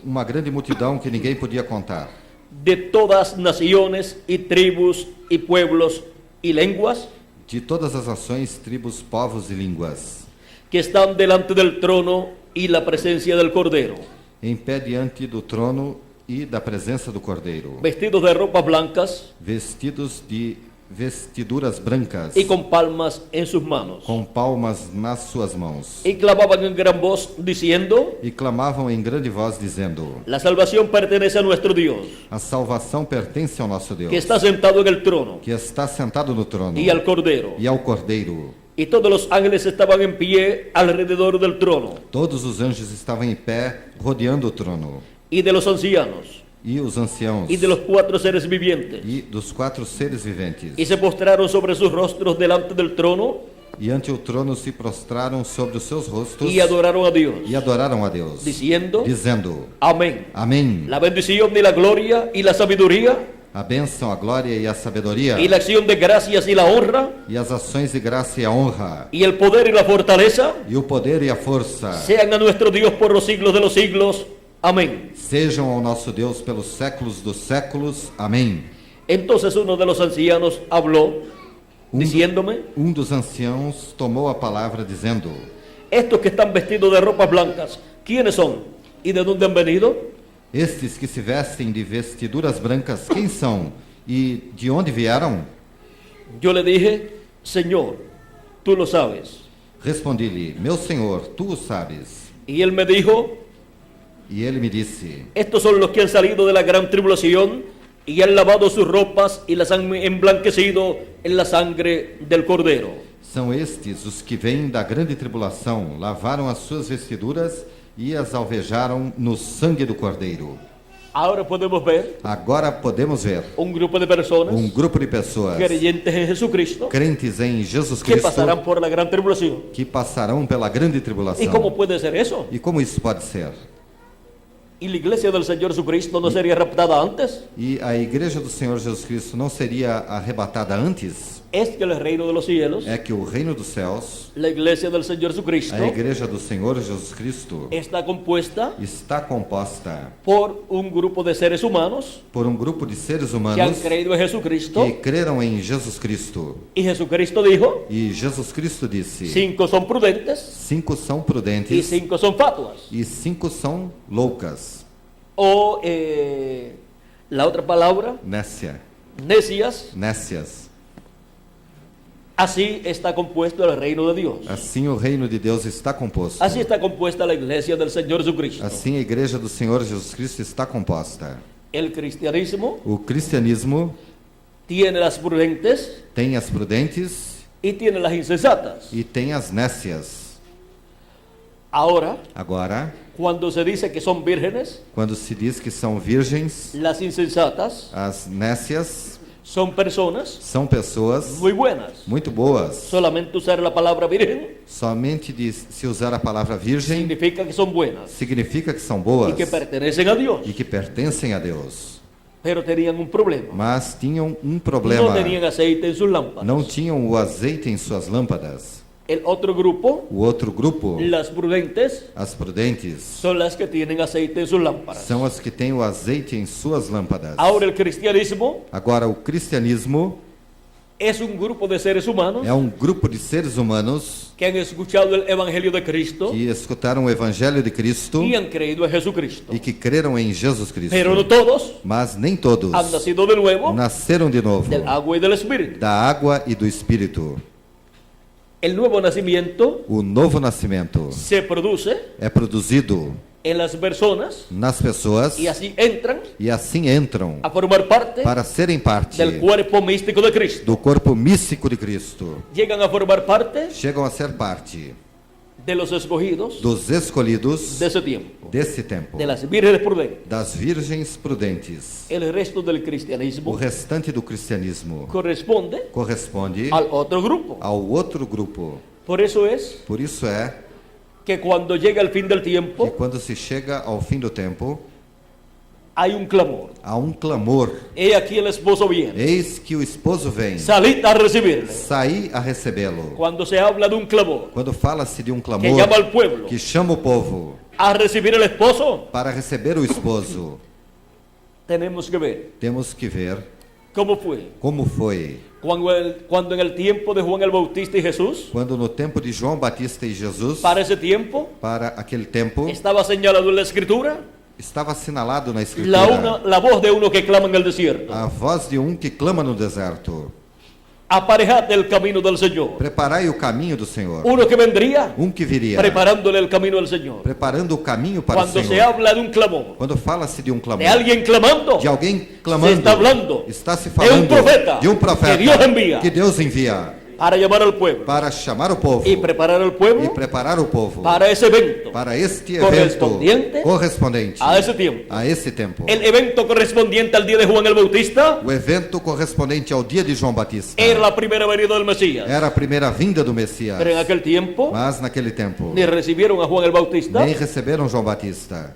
uma grande multidão que ninguém podia contar, de todas naciones y tribus y pueblos y lenguas, de todas as nações, tribos, povos e línguas, que están delante del trono y la presencia del Cordero, em pé diante do trono e da presença do Cordeiro, vestidos de ropas blancas vestidos de vestiduras brancas, y con palmas en sus manos, com palmas nas suas mãos, y clamaban en gran voz diciendo: e clamavam em grande voz, dizendo: La salvación pertenece a nuestro Dios, A salvação pertence ao nosso Deus, que está sentado en el trono, que está sentado no trono, y al Cordero. e ao Cordeiro. Y todos los ángeles estaban en pie alrededor del trono, Todos os anjos estavam em pé, rodeando o trono, y de los ancianos, e os anciãos, y de los 4 seres vivientes, e dos 4 seres viventes, y se postraron sobre sus rostros delante del trono, e ante o trono se prostraram sobre os seus rostos y adoraron a Dios, e adoraram a Deus, diciendo: dizendo: Amén. Amém. La bendición y la gloria y la sabiduría A bênção, a glória e a sabedoria, y la acción de gracias y la honra e as ações de graça e a honra, y el poder y la fortaleza e o poder e a força, sean a nuestro Dios por los siglos de los siglos. Amén. sejam ao nosso Deus pelos séculos dos séculos. Amém. Entonces uno de los ancianos habló diciéndome: Dos anciãos tomou a palavra dizendo: estos que están vestidos de ropas blancas, ¿quiénes son? ¿Y de dónde han venido? Estes que se vestem de vestiduras brancas, quem são e de onde vieram? Yo le dije: Señor, tú lo sabes. Respondi-lhe: Meu Senhor, tu o sabes. Y él me dijo: E ele me disse: estos son los que han salido de la gran tribulación y han lavado sus ropas y las han emblanquecido en la sangre del Cordero. São estes os que vêm da grande tribulação, lavaram as suas vestiduras e as alvejaram no sangue do Cordeiro. Ahora podemos ver Agora podemos ver un grupo de personas grupo de pessoas creyentes en Jesucristo crentes em Jesus que Cristo pasarán por la gran tribulación. que passarão pela grande ¿Y tribulação. cómo puede ser eso? E como isso pode ser? ¿Y la iglesia del Señor Jesucristo no sería raptada antes? E a igreja do Senhor Jesus Cristo não seria arrebatada antes? Es que el reino de los cielos, É que o reino dos céus, la iglesia del Señor Jesucristo, a igreja do Senhor Jesus Cristo, está compuesta está composta por un grupo de seres humanos por grupo de seres que han humanos creído en Jesucristo. que creram em Jesus Cristo. Y Jesucristo dijo: E Jesus Cristo disse: 5 son prudentes 5 são y prudentes 5 son fatuas. e 5 são loucas. O la otra palabra, necias. Nécias. Así está compuesto el reino de Dios. Assim o reino de Deus está composto. Así está compuesta la iglesia del Señor Jesucristo. Assim a igreja do Senhor Jesus Cristo está composta. El cristianismo O cristianismo tiene las prudentes tem as prudentes y tiene las insensatas. e tem as nécias. Ahora, Agora, cuando se dice que son vírgenes, quando se diz que são virgens, las insensatas as nécias son personas são pessoas muy buenas. muito boas. Solamente usar la palabra virgen Somente de se usar a palavra virgem significa que son buenas significa que são y boas que pertenecen a Dios. e que pertencem a Deus. Pero tenían un problema. Mas tinham No problema. tenían aceite en sus lámparas. Não tinham o azeite em suas lâmpadas. El otro grupo, O outro grupo, las prudentes, as prudentes, son las que tienen aceite en sus lámparas. são as que têm o azeite em suas lâmpadas. Ahora el cristianismo Agora, o cristianismo es un grupo de seres humanos é grupo de seres humanos que han escuchado el evangelio de Cristo que escutaram o evangelho de Cristo y han creído en Jesucristo. e que creram em Jesus Cristo. Pero no todos Mas nem todos han nacido de nuevo nasceram de novo del agua y del Espíritu. da água e do Espírito. El nuevo nacimiento O novo nascimento se produce é produzido en las personas nas pessoas y así entran e assim entram a formar parte para serem parte del cuerpo místico de Cristo. do corpo místico de Cristo. Llegan a formar parte Chegam a ser parte de los escogidos dos escolhidos de ese tiempo, desse tempo, de las vírgenes prudentes. das virgens prudentes. El resto del O cristianismo restante do cristianismo corresponde corresponde al otro grupo. ao outro grupo. Por eso es Por isso é que cuando llega el fin del que tiempo quando se chega ao fim do tempo, hay un clamor. há um clamor. He aquí el esposo viene. Eis que o esposo vem, Salid a recibirle. saí a recebê-lo. Cuando se habla de un clamor Quando fala-se de um que clamor llama al pueblo que chama o povo a recibir el esposo, para receber o esposo, tenemos que ver temos que ver cómo fue. como foi Cuando en el tiempo de Juan el Bautista y Jesús, quando no tempo de João Batista e Jesus, para ese tiempo, para aquele tempo, estaba señalado en la escritura estava assinalado na escritura la voz de uno que clama en el desierto. a voz de um que clama no deserto: Aparejad el camino del Señor. preparai o caminho do Senhor. Uno que vendría Que viria preparándole el camino al Señor. preparando o caminho para Cuando o se Senhor. habla de un clamor, Quando fala-se de um clamor, de alguien clamando, de alguém se clamando, está hablando está se de falando un profeta de um profeta que Dios envía que Deus envia para llamar al pueblo para chamar o povo y preparar al e pueblo preparar o povo para ese evento, para este correspondiente evento correspondente a ese tiempo. a esse tempo. El evento correspondiente al día de Juan el Bautista O evento correspondente ao dia de João Batista era la primera venida del Mesías. era a primeira vinda do Messias. Pero en aquel tiempo Mas naquele tempo ni recibieron a Juan el Bautista, nem receberam João Batista,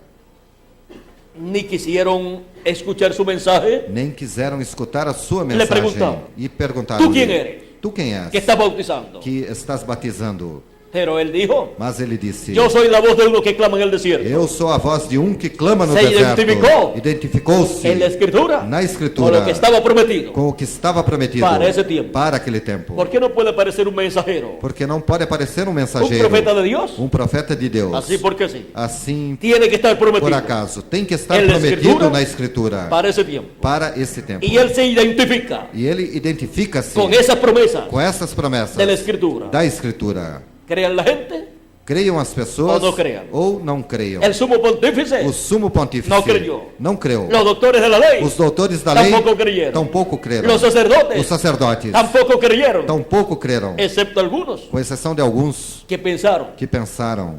ni quisieron escuchar su mensaje, nem quiseram escutar a sua Le mensagem perguntaram: e perguntaram: ¿Tú quién eres? Tu quem és? que está bautizando. Que estás batizando? Pero él dijo: Mas ele disse: yo soy la voz de uno que clama en el desierto. Eu sou a voz de um que clama no Se deserto. identificou Identificou-se En la escritura, na con escritura lo que estaba prometido. com o que estava prometido Para esse tempo. para aquele tempo. ¿Por qué no puede aparecer un mensajero, Porque não pode aparecer um un mensageiro, profeta de Dios? um profeta de Deus, Así porque sí. assim Tiene que estar por prometido acaso. Tem que estar En la prometido escritura, na escritura para ese tiempo. para esse tempo. Y él se identifica E ele identifica-se con esas promesas com essas promessas de la escritura. da escritura. Crean la gente, Creiam as pessoas Ou não creiam. ou não creiam. el sumo pontífice, O sumo pontífice Não creu. não creu. los doctores de la ley, Os doutores da lei tampoco creyeron. tampouco creram. los sacerdotes, Os sacerdotes tampoco creyeron, tampouco creram. excepto algunos Com exceção de alguns que pensaron, que pensaram,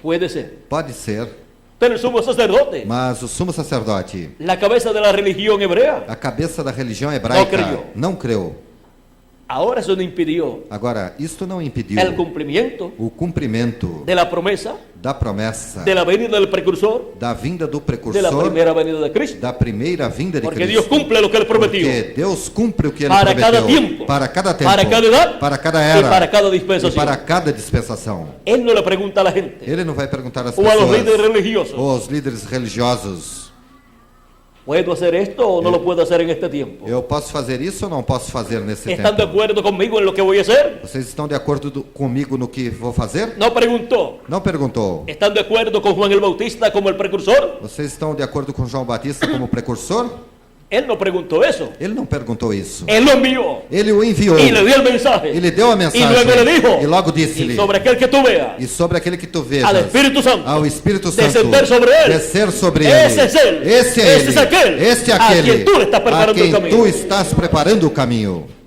puede ser. pode ser, Pero el sumo sacerdote, mas o sumo sacerdote, la cabeza de la religión hebrea, a cabeça da religião hebraica, creu. não creu. ahora eso no impidió Agora, isto não impediu el cumplimiento o cumprimento de la promesa da promessa de la venida del precursor, da vinda do de la precursor, primera venida de Cristo. da primeira vinda de Porque Dios Cristo. cumple lo que él prometió Porque Deus cumpre o que ele para cada prometeu tiempo, para cada tempo, para cada edad para cada y era para cada e dispensación. para cada dispensação. Él no le pregunta a la gente Ele não vai perguntar às o a los líderes pessoas religiosos, ou aos líderes religiosos: ¿puedo hacer esto o no lo puedo hacer en este tiempo? eu posso fazer isso ou não posso fazer nesse ¿Están de tempo? acuerdo conmigo en lo que voy a hacer? Vocês estão de acordo comigo no que vou fazer? No preguntó. Não perguntou. ¿Están de acuerdo con Juan el Bautista como el precursor? Vocês estão de acordo com João Batista como precursor? Él no preguntó eso. Ele não perguntou isso. Él lo envió Ele o enviou. y le dio el mensaje. Ele deu a Y mensagem. luego le dijo, E logo y disse-lhe: sobre aquel que tú veas, e sobre aquele que tu al vejas, Espíritu Santo, ao Espírito Santo, descender sobre él. descer sobre Ese ele. es él. Esse é Esse ele. es aquel. Este é A aquele. quien tú le estás preparando a quem o caminho. tu estás preparando o caminho.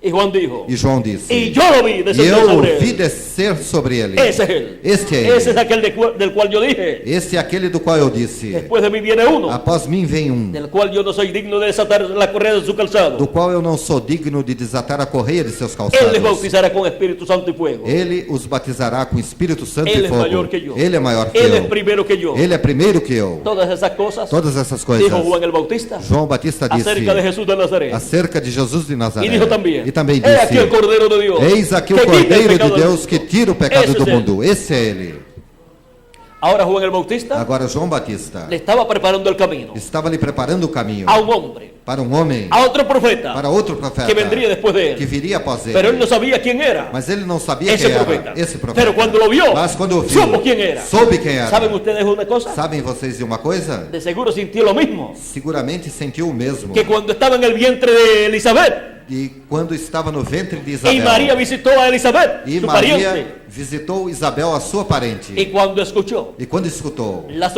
Y Juan dijo, E João disse: y yo lo vi e descender eu sobre o vi él. descer sobre ele. Ese es él. Este é Ese es ele. aquel del cual yo dije, Esse é aquele do qual eu disse: después de mí viene uno, após mim vem um, del cual yo no soy digno de desatar la correa de su calzado. do qual eu não sou digno de desatar a correia de seus Él calçados. les bautizará con Espíritu Santo y fuego. Ele os batizará com Espírito Santo Él e es fogo. mayor que yo. Ele é maior que Él es eu. primero que yo. Ele é primeiro que eu. Todas esas cosas Todas essas coisas. dijo Juan el Bautista João Batista disse acerca de Jesús de Nazaret. acerca de Jesus de Nazaré. Y dijo también, E também he aquí el disse: Cordero de Dios, eis aqui o que quita el Cordeiro de pecado del Deus mundo. que tira o pecado Esse do es él. mundo. Esse é ele. Ahora Juan el Bautista Agora João Batista le estaba preparando el camino estava lhe preparando o caminho a un hombre, para um homem, a otro profeta para outro profeta que vendría después de que él. viria após ele. Pero él no sabía quién era Mas ele não sabia ese quem era profeta. esse profeta. Pero cuando lo vio, Mas quando o viu, supo quién era. soube quem era. ¿Saben ustedes una cosa? Sabem vocês de uma coisa? De seguro sintió lo mismo Seguramente sentiu o mesmo. que cuando estaba en el vientre de Elizabeth. e quando estava no ventre de Y Isabel. María visitó a Elizabeth, E su pariente. Maria visitou Isabel, a sua parente. Y cuando escuchó E quando escutou la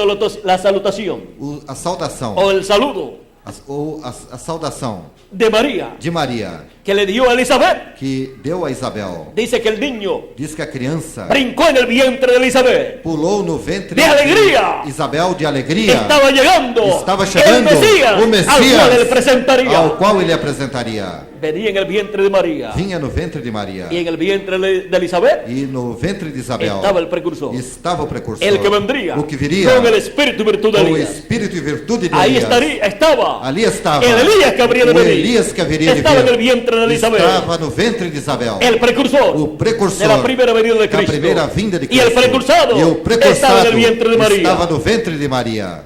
salutación a saudação, o el saludo a saudação de María de Maria, que le dio a Elizabeth, que deu a Isabel, dice que el niño diz que a criança brincó en el vientre de Elizabeth. pulou no ventre De alegria. Isabel de alegria. Estaba llegando Estava el chegando Mesías, o al Messias, cual él presentaría. ao qual ele apresentaria. Venía en el vientre de María Vinha no ventre de Maria. y en el vientre de Elizabeth E no ventre de Isabel estaba el precursor, estava o precursor, el que vendría o que viria con el espíritu y virtud de com o Elías. espírito e virtude de Ahí Elias. estaba Ali estava el Elías que habría de o venir. Elias que haveria de Estaba en el vir. vientre de Elizabeth, Estava no ventre de Isabel. el precursor O precursor de la primera venida de da Cristo. primeira vinda de Y el Cristo. precursado E o precursado estaba en el vientre de María. estava no ventre de Maria.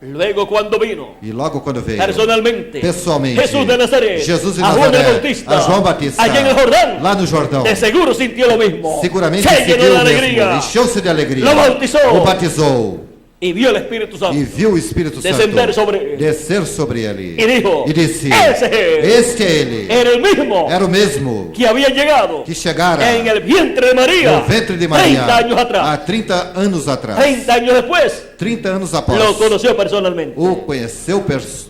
Luego cuando vino E logo quando veio, personalmente pessoalmente, Jesús de Nazaret Jesus de a Juan el Nazaré, Bautista, a João Batista, allá en el Jordán, lá no Jordão, de seguro sintió lo mismo. seguramente Se seguiu llenó de mesmo, alegría encheu-se de alegria, Lo bautizou. o batizou y vio el Espíritu Santo. e viu o Espírito Descender Santo sobre ele. descer sobre ele Y dijo, e disse: "Ese es este é ele, Era el mismo era o mesmo que había llegado que chegara en el vientre de María no ventre de Maria 30 años atrás. há 30 anos atrás. 30 años después 30 anos após, lo conoció personalmente. o conheceu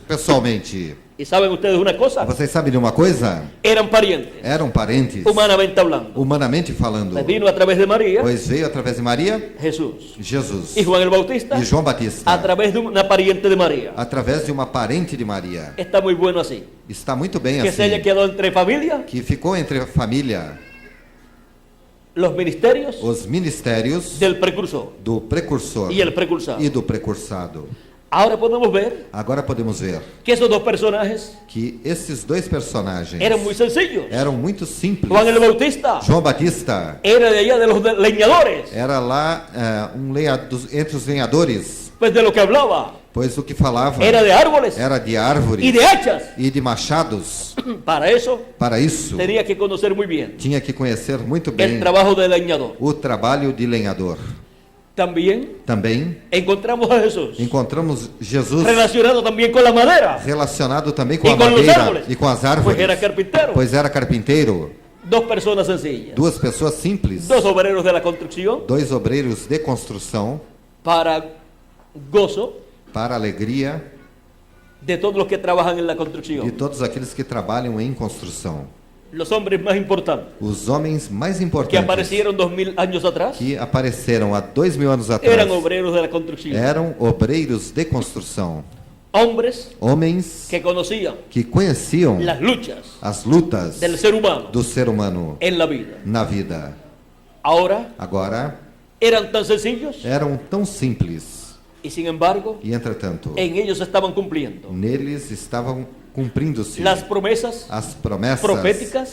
pessoalmente. ¿Y saben ustedes una cosa? Vocês sabem de uma coisa? Eran parientes, Eram parentes, humanamente hablando. humanamente falando, Pues vino a través de María, pois veio através de Maria, Jesús. Jesus, Y Juan el Bautista, e João Batista, a través de una pariente de María. através de uma parente de Maria. Está muy bueno así. Está muito bem Que se haya assim, quedado entre familia, que ficou entre a família, los ministerios os ministérios del precursor do precursor y el precursado. e do precursado. Ahora podemos ver Agora podemos ver que esos dos personajes que esses dois personagens eran muy sencillos. eram muito simples. Juan el Bautista João Batista era de allá de los leñadores, era lá entre os lenhadores, pues de lo que hablaba pois o que falava era de árboles era de árvores y de hachas. e de machados. Para eso Para isso, tenía que conocer muy bien tinha que conhecer muito el bem trabajo del leñador. o trabalho de lenhador. También Também encontramos a Jesús encontramos Jesus relacionado también con la madera, relacionado também com E a com os madeira árvores. e com as pues árvores, era carpintero. pois era carpinteiro. Dos personas sencillas, Duas pessoas simples, dos obreros de la construcción dois obreiros de construção para gozo para a alegria de todos los que trabajan en la de construcción. todos aqueles que trabalham em construção. Los hombres más importantes Os homens mais que importantes aparecieron 2000 años atrás que apareceram há 2000 anos atrás eran obreros de la construcción. eram obreiros de construção. Hombres Homens que conocían que conheciam las luchas as lutas del ser humano do ser humano en la vida. na vida. Ahora Agora, eran tan sencillos eram tão simples y sin embargo e, entretanto, en ellos estaban cumpliendo neles estavam cumprindo-se las promesas as promessas proféticas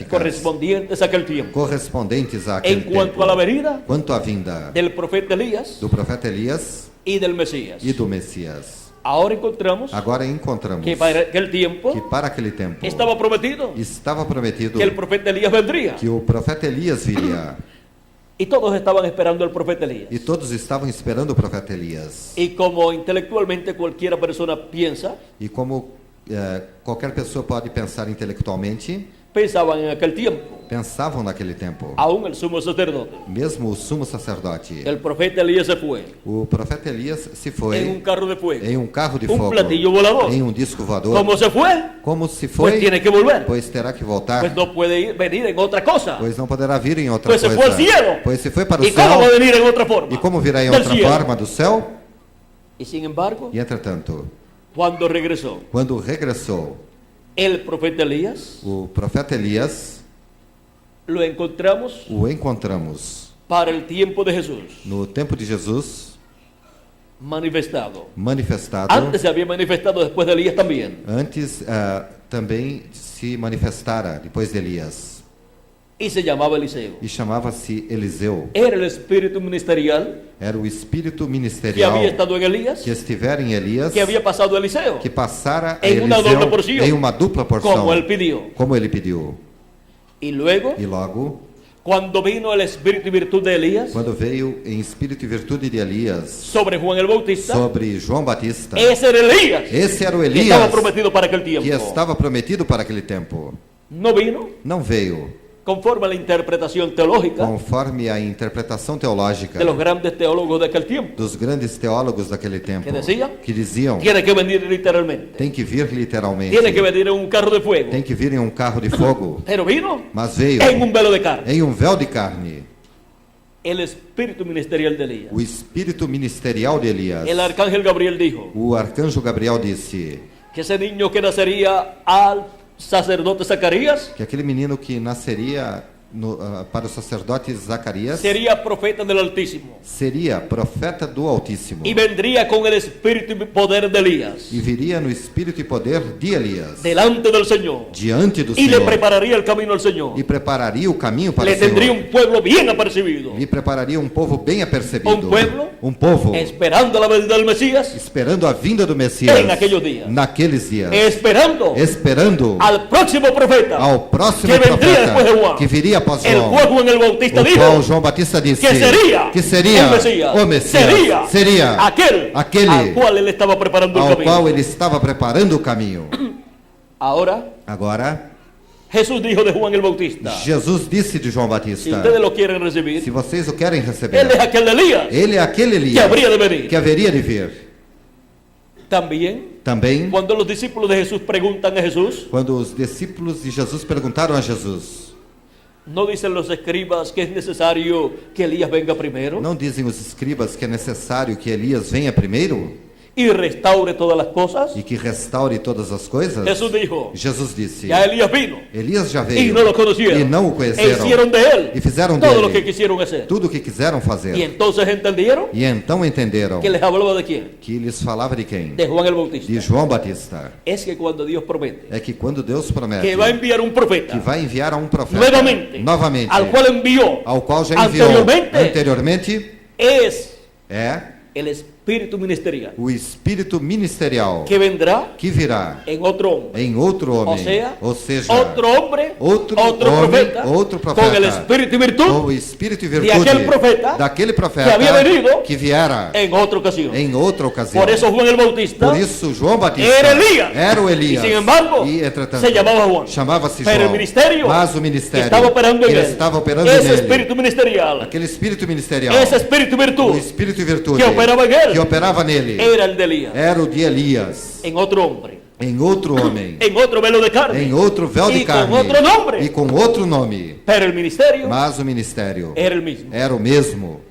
correspondientes a aquel tiempo. correspondentes En àquele cuanto tempo. a la venida Quanto à vinda del profeta Elías do profeta Elias y del Mesías. e do Messias. Ahora encontramos Agora encontramos que para aquel tiempo que para aquele tempo estaba prometido estava prometido que el profeta Elías vendría. que o profeta Elias viria. Y todos estaban esperando al profeta Elías. E todos estavam esperando o profeta Elias. Y como intelectualmente cualquier persona piensa, E como qualquer pessoa pode pensar intelectualmente, pensaban en aquel tiempo, pensavam naquele tempo. aún el sumo sacerdote. Mesmo o sumo sacerdote. El profeta Elías se fue O profeta Elias se en un foi carro de fuego. em um carro de Um fogo, platillo volador. em um disco voador. Como se fue, Como se pues foi, tiene que volver. pois terá que voltar, Pues no puede venir en otra cosa. pois não poderá vir em outra Pues se coisa. fue al cielo. Pois se foi para o ¿Y cómo céu, va a venir en otra forma? e como virá em Del outra cielo. forma do céu? Y sin embargo, E entretanto, cuando regresó quando regressou el profeta Elías, o profeta Elias, lo encontramos o encontramos para el tiempo de Jesús, no tempo de Jesus, manifestado. manifestado. Antes se había manifestado después de Elías también. Antes também se manifestara depois de Elias. Y se llamaba Eliseo. E chamava-se Eliseu. Era el espíritu ministerial Era o espírito que ministerial había estado en Elías, que estivera em Elias, que había pasado a Eliseo, que passara a em uma Eliseu dupla porção, em uma dupla porção, como él pidió. como ele pediu. Y luego, E logo, cuando vino el espíritu y virtud de Elías quando veio em espírito e virtude de Elias sobre Juan el Bautista, sobre João Batista, ese era Elías esse era o que Elias estaba prometido para aquel que tiempo. estava prometido para aquele tempo. no vino não veio conforme a la interpretación teológica conforme a interpretação teológica de los grandes teólogos de aquel tiempo, dos grandes teólogos daquele tempo, Que que diziam, tiene que venir literalmente, tem que vir literalmente, tiene que venir en un carro de fuego, tem que vir em um carro de fogo, pero vino mas veio en un velo de carne. em um véu de carne. El espíritu ministerial de Elías. O espírito ministerial de Elias. El arcángel Gabriel dijo O arcanjo Gabriel disse que ese niño que nacería al sacerdote Zacarías que aquele menino que nasceria para o sacerdote Zacarias sería profeta del Altísimo seria profeta do Altíssimo y vendría con el espíritu y poder de Elías e viria no espírito e poder de Elias delante del Señor diante do y le Senhor prepararía el camino al Señor. e prepararia o caminho para Le o Senhor. tendría un pueblo bien apercibido, E prepararia um povo bem apercebido. Um Um povo esperando la venida del Mesías, esperando a vinda do Messias En aquellos días. naqueles dias. esperando Esperando al próximo profeta ao próximo que vendría después de profeta Juan. que viria após el João. cual Juan el Bautista O dijo qual João Batista disse que sería o Messias, seria aquel al cual él estaba preparando el ao camino. qual ele estava preparando o caminho. Ahora, Agora, Jesús dijo de Juan el Bautista, Jesus disse de João si Batista, ustedes lo quieren se recibir, vocês o querem él receber, es aquel de Elías ele é aquele que Elias habría de venir. que haveria de vir. También, cuando los discípulos de Jesús preguntan a Jesús, Quando os discípulos de Jesus perguntaram a Jesus, ¿no dicen los escribas que es necesario que Elías venga primero não dizem os escribas que é necessário que Elias venha primeiro y restaure todas las cosas? e que restaure todas as coisas? Jesús dijo, Jesus disse, ya Elías vino Elias já y veio no lo conocieron, e não o e conheceram hicieron de él e fizeram todo lo que dele quisieron hacer. tudo o que quiseram fazer. Y entonces entendieron E então entenderam que les hablaba de quién, que lhes falava de quem? de Juan el Bautista. De João Batista. Es que cuando Dios promete É que quando Deus promete que va a enviar un profeta que vai enviar a um profeta novamente, al cual envió ao qual já enviou anteriormente, es é el espíritu ministerial o espírito ministerial que vendrá que virá en otro hombre, em outro homem, ou seja, outro profeta, con el espíritu y virtud com o espírito e de virtude aquel profeta daquele profeta que havia venido que viera en otra ocasión. em outra ocasião. Por eso Juan el Bautista Por isso João Batista era Elías, era o Elias, y sin embargo e entretanto se llamaba Juan. chamava-se Pero João, el ministerio mas o que ministério estaba operando que en él, estava operando ese nele, espíritu ministerial, aquele espírito ministerial, ese espíritu y o virtud espírito e virtude que operava en él, que operava nele, era el de Elías, era o de Elias, en otro hombre, em outro homem, en otro velo de carne, em outro véu de y carne con otro nombre. e com outro nome, Pero el ministerio mas o ministério era el mismo. era o mesmo.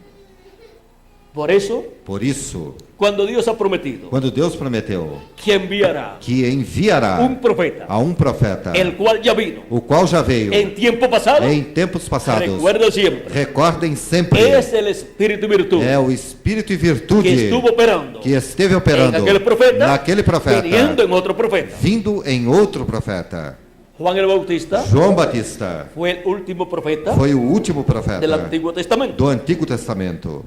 Por eso, Por isso, cuando Dios ha prometido quando Deus prometeu que enviará que enviará un profeta, a um profeta, el cual ya vino o qual já veio en tiempo pasado, em tempos passados, recuerda siempre, recordem sempre, es el espíritu y virtud é o espírito e que virtude estuvo operando que esteve en operando aquel profeta, naquele profeta, viniendo en otro profeta. vindo em outro profeta. Juan el Bautista João Batista fue el último profeta foi o último profeta del Antiguo Testamento. do Antigo Testamento.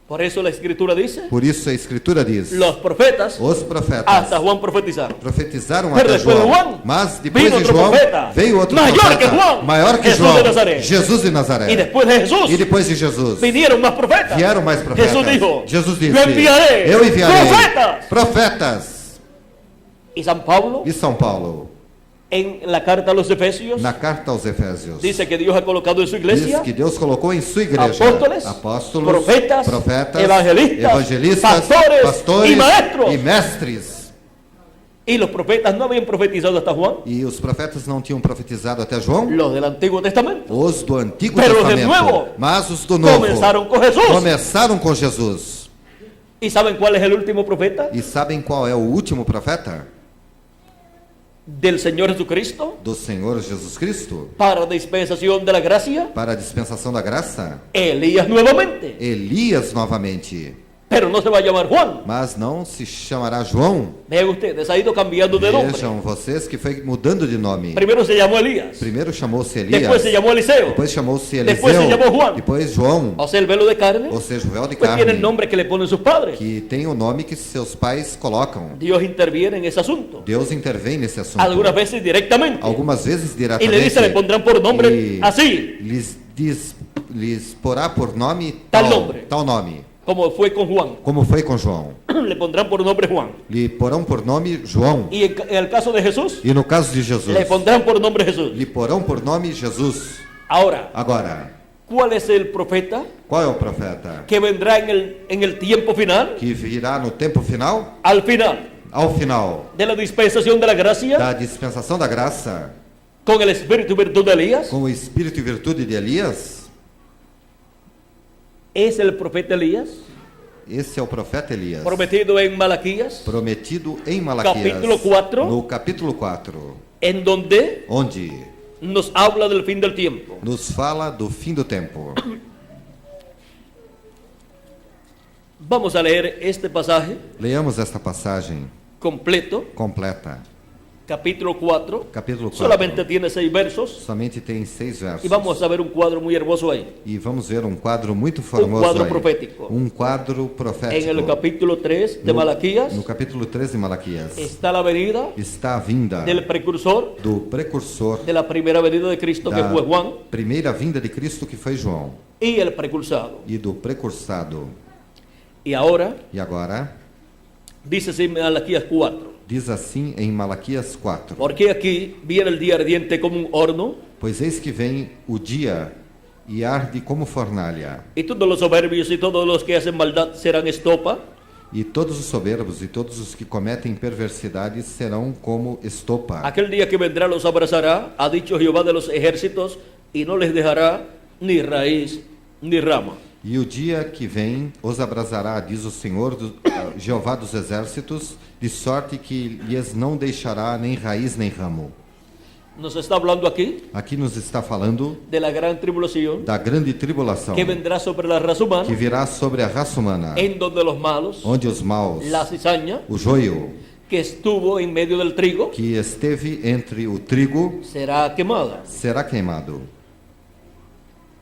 Por eso la Escritura dice, Por isso a Escritura diz, los profetas os profetas hasta Juan profetizaron. profetizaram Pero até después de João, Juan, mas depois vino de outro João profeta, veio outro maior profeta, que João, maior que Jesus João, de Nazaré. Jesus de Nazaré. Y después de Jesús, E depois de Jesus vinieron más profetas. vieram mais profetas. Jesús dijo, Jesus disse, yo enviaré eu enviarei profetas. profetas. Y San Pablo, E São Paulo, en la carta a los Efesios, na carta aos Efésios, dice que Dios ha colocado en su diz iglesia que Deus colocou em sua igreja apóstoles, profetas, profetas, evangelistas, pastores y mestres. Y los profetas no habían profetizado hasta Juan, E os profetas não tinham profetizado até João? los del Antiguo Testamento. Os do Antigo Pero os de Testamento. Nuevo Mas os do Novo Comenzaron con Jesús. começaram com Jesus. ¿Y saben cuál es el último profeta? E sabem qual é o último profeta? Del Señor Jesucristo Do Senhor Jesus Cristo? para dispensación de la gracia, Para a dispensação da graça? Elías nuevamente. Elias novamente. Pero no se va a llamar Juan. Mas não se chamará João. Vean ustedes, ha ido cambiando de nombre. Vejam vocês que foi mudando de nome. Primero se llamó Elías, Primeiro chamou-se Elias. después se llamó Eliseo, Depois chamou-se Eliseu. Depois se chamou João. Depois João. o sea, el velo de carne, Ou seja, o véu de pues tiene carne. el nombre que le ponen sus padres. Que tem o nome que seus pais colocam. Dios interviene en esse asunto, Deus intervém nesse assunto. algunas veces directamente, Algumas vezes y diretamente. le dice, le pondrán por nombre E así. lhes porá por nome Tal nome. Tal nome. como fue con Juan. como foi com João. Le pondrán por nombre Juan. Lhe porão por nome João. Y en el caso de Jesús, E no caso de Jesus, le pondrán por nombre Jesús. lhe porão por nome Jesus. Ahora, Agora, ¿cuál es el profeta qual é o profeta que vendrá en el tiempo final? que virá no tempo final? Al final Ao final de la dispensación de la gracia, da dispensação da graça, con el espíritu y virtud de Elías, com o espírito e virtude de Elias, es el profeta Elías, esse é o profeta Elias, prometido en Malaquías, prometido em Malaquias, Capítulo 4. no capítulo 4, en donde onde nos habla del fin del tiempo. nos fala do fim do tempo. Vamos a leer este pasaje Leamos esta passagem completo, completa. capítulo 4. Capítulo 4. Solamente tiene 6 versos Somente tem 6 versos. y vamos a ver un cuadro muy hermoso ahí. E vamos ver um quadro muito formoso quadro aí. profético. Um quadro profético. En el capítulo 3 de Malaquías No capítulo 3 de Malaquias está la venida está a vinda del precursor do precursor de la primera venida de Cristo, que da fue Juan, primeira vinda de Cristo, que foi João, y el precursado. e do precursado. Y ahora E agora, dice así en Malaquías 4. diz assim em Malaquias 4: Porque aquí viene el día ardiente como un horno, Pois eis que vem o dia e arde como fornalha, y todos los soberbios y todos los que hacen maldad serán estopa, e todos os soberbos e todos os que cometem perversidades serão como estopa. aquel día que vendrá los abrazará, ha dicho Jehová de los ejércitos, y no les dejará ni raíz ni rama. E o dia que vem os abrasará, diz o Senhor, Jeová dos exércitos, de sorte que lhes não deixará nem raiz nem ramo. Nos está hablando aquí Aqui nos está falando de la gran tribulación da grande tribulação que vendrá sobre la raza humana, que virá sobre a raça humana, en donde los malos, onde os maus, la cizaña o joio, que estuvo en medio del trigo, que esteve entre o trigo, será quemada. será queimado.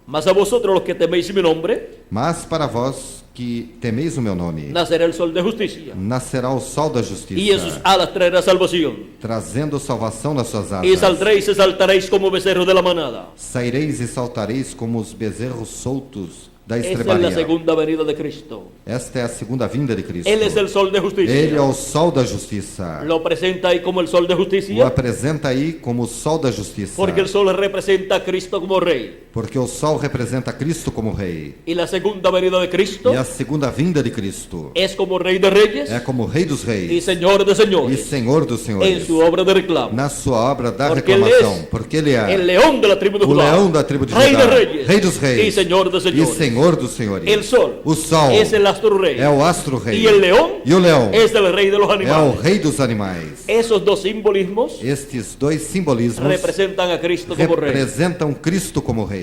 Mas a vosotros los que teméis mi nombre, Mas para vós que temeis o meu nome, nacerá el sol de justicia, nascerá o sol da y en sus justiça, alas traerá salvación. trazendo salvação nas suas Y asas. saldréis y saltaréis como becerros de la manada. Saireis e saltareis como os bezerros soltos da Esa es la estrebaria. segunda venida de Cristo. Esta é a segunda vinda de Cristo. Él es el sol de Ele é justicia. o sol da justiça. Lo presenta ahí como el sol de O justicia, apresenta aí como o sol da justiça. porque el sol representa a Cristo como rey. Porque o sol representa Cristo como rei. Y la segunda venida de Cristo E a segunda vinda de Cristo es como rey de reyes é como rei dos y reis señor de e señores senhor dos en senhores. su obra de reclamo. Na sua obra da Porque ele reclamação. é Porque ele é El león de la tribu de o Judá, leão da tribo de rey Judá, de reyes rei dos reis y señor de e señores. senhor dos senhores. El sol O sol es el astro rey é o astro rei. y el león E o leão es el rey de los é o animales. rei dos animais. Esos dos simbolismos Estes dois simbolismos representan a Cristo como rey. representam Cristo como rei.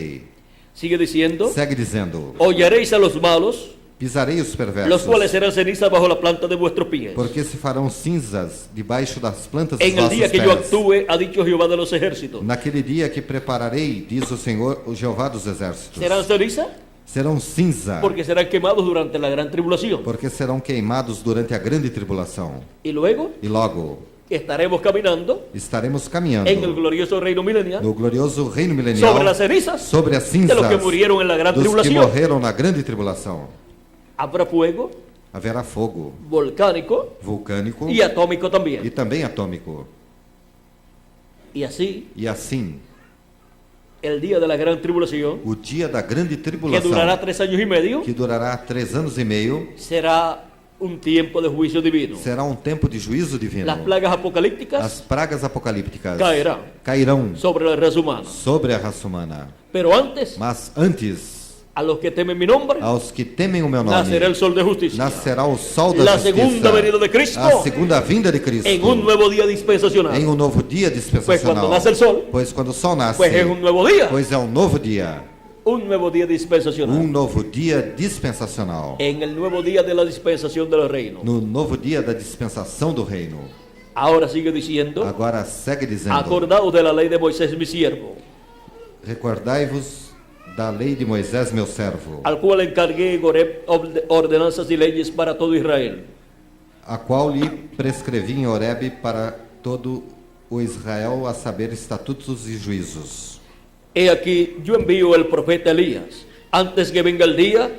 Sigue diciendo, Segue dizendo: hollaréis a los malos, pisarei os los perversos, cuales serán cenizas bajo la planta de vuestros pies. porque se farão cinzas debaixo das plantas dos En el vossos día que yo pés. actúe, ha dicho Jehová de los ejércitos, Naquele dia que prepararei, diz o Senhor, o Jeová dos exércitos, serán ceniza serão cinza, porque serán quemados durante la gran tribulación. porque serão queimados durante a grande tribulação. Y luego E logo estaremos caminando estaremos caminhando en el glorioso reino milenial no glorioso reino milenial sobre las cenizas sobre as de cinzas los que murieron en la gran dos que tribulación. morreram na grande tribulação. Habrá fuego Haverá fogo volcánico vulcânico y atómico e también. também atômico. Y así, E assim, el día de la gran tribulación, o dia da grande que tribulação, durará 3 años y medio, que durará 3 anos e meio, será un tiempo de juicio divino. será um tempo de juízo divino. Las plagas apocalípticas As pragas apocalípticas caerán cairão sobre la raza humana. sobre a raça humana. Pero antes, Mas antes, a los que temen mi nombre, aos que temem o meu nome, nacerá el sol de justicia. nascerá o sol da La justiça. segunda venida de Cristo A segunda vinda de Cristo. en un nuevo día dispensacional. Em um novo dia Pues dispensacional. cuando nace el sol, Pois quando o sol nasce, pues es un nuevo día. pois é um novo dia. Un nuevo día dispensacional. Um novo dia dispensacional. En el nuevo día de la dispensación del reino. No novo dia da dispensação do reino. Ahora sigue diciendo, Agora segue dizendo: acordaos de la ley de Moisés mi siervo, recordai-vos da lei de Moisés, meu servo, al cual encargué en Horeb ordenanzas y leyes para todo Israel. a qual lhe prescrevi em Horebe para todo o Israel, a saber, estatutos e juízos. He aquí, yo envío el profeta Elías, antes que venga el día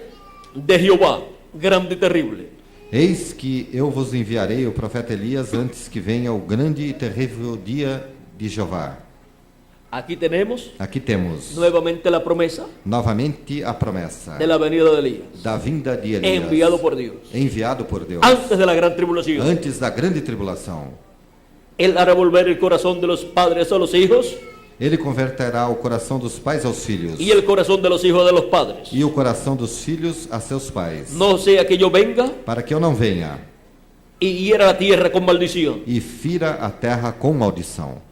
de Jehová, grande y terrible. Eis que eu vos enviarei o profeta Elias antes que venha o grande e terrível dia de Jeová. Aquí tenemos Aqui temos nuevamente la promesa novamente a promessa de la venida de Elías, da vinda de Elias, enviado por Dios, enviado por Deus, antes de la gran tribulación. antes da grande tribulação. Él hará volver el corazón de los padres a los hijos Ele converterá o coração dos pais aos filhos y el corazón de los hijos de los padres. e o coração dos filhos a seus pais, No sea que yo venga para que eu não venha y hiera la tierra con maldición. e fira a terra com maldição.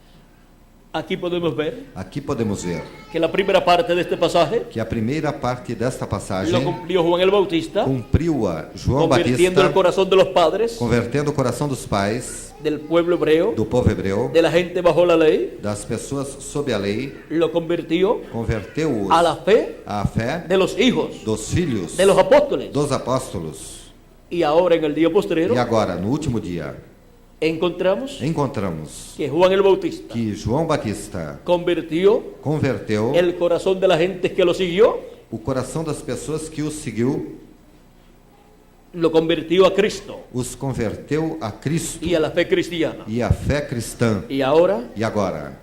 Aquí podemos ver Aqui podemos ver que la primera parte de este pasaje que a primeira parte desta lo passagem cumplió Juan el Bautista, cumpriu-a João convirtiendo el Batista, corazón de los padres, convertendo o coração dos pais, del pueblo hebreo, do povo hebreu, de la gente bajo la ley, das pessoas sob a lei, lo convirtió converteu-os a la fe à fé de los hijos, dos filhos, de los apóstoles. dos apóstolos. Y ahora en el día postrero E agora, no último dia, encontramos encontramos que Juan el Bautista que João Batista convirtió converteu el corazón de la gente que lo siguió, o coração das pessoas que o seguiu, lo convirtió a Cristo os converteu a Cristo y a la fe cristiana. e à fé cristã. Y ahora, E agora,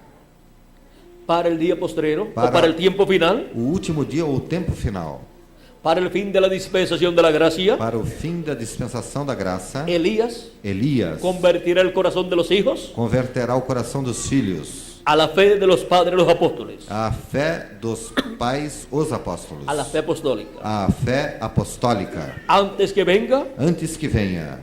para el día postrero, Para- o para el tiempo final, o último dia ou o tempo final, para el fin de la dispensación de la gracia, para o fim da dispensação da graça, Elías Elias convertirá el corazón de los hijos converterá o coração dos filhos a la fe de los padres, los apóstoles, à fé dos pais, os apóstolos, a la fe apostólica. à fé apostólica, Antes que venga antes que venha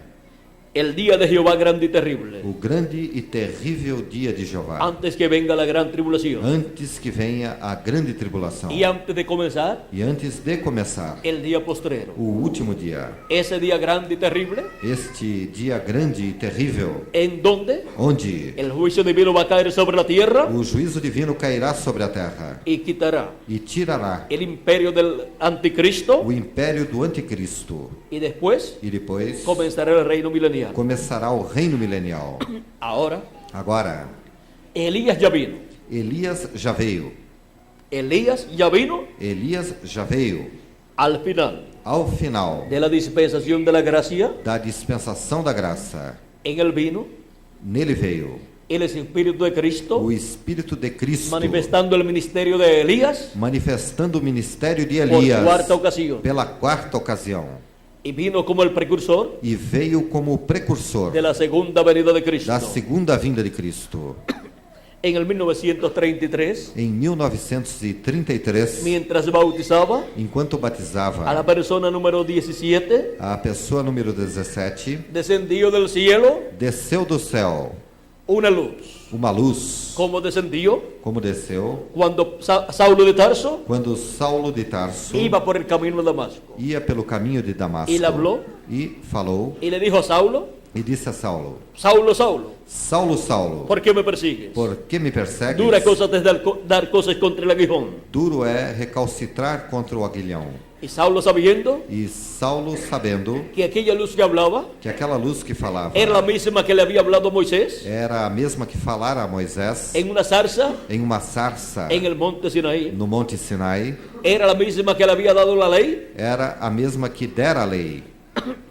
el día de Jehová grande y terrible, o grande e terrível dia de Jeová, antes que venga la gran tribulación, antes que venha a grande tribulação, y antes de comenzar e antes de começar el día postrero. o último dia, Ese día grande y terrible, este dia grande e terrível, en donde onde el juicio divino va a caer sobre la tierra o juízo divino cairá sobre a terra y quitará e tirará el imperio del anticristo, o império do anticristo, y después e depois comenzará el reino milenial. começará o reino milenial. Ahora, Agora, Elías ya vino. Elias já veio. Elías ya vino Elias já veio al final ao final de la dispensación de la gracia. da dispensação da graça. En él vino Nele veio el Espíritu de Cristo, o Espírito de Cristo, manifestando el ministerio de Elías manifestando o ministério de por Elias cuarta ocasión. pela quarta ocasião. Y vino como el precursor E veio como precursor de la segunda venida de Cristo. da segunda vinda de Cristo. En el 1933, Em 1933, mientras bautizaba enquanto a la batizava persona número 17, a pessoa número 17, descendió del cielo desceu do céu una luz. uma luz, Como descendió como desceu cuando Saulo de Tarso quando Saulo de Tarso iba por el camino de Damasco. ia pelo caminho de Damasco. Ele falou? E falou Y le dijo a Saulo: e disse a Saulo: Saulo, Saulo, Saulo, Saulo, ¿por qué me persigues? por que me persegues? Dura cosa es dar cosas contra el aguijón. Duro é recalcitrar contra o aguilhão. Y Saulo, sabiendo E Saulo, sabendo que aquella luz que hablaba que aquela luz que falava era la misma que le había hablado a Moisés era a mesma que falara a Moisés en una zarza em uma sarça en el monte Sinaí, no Monte Sinai, era la misma que le había dado la ley era a mesma que dera a lei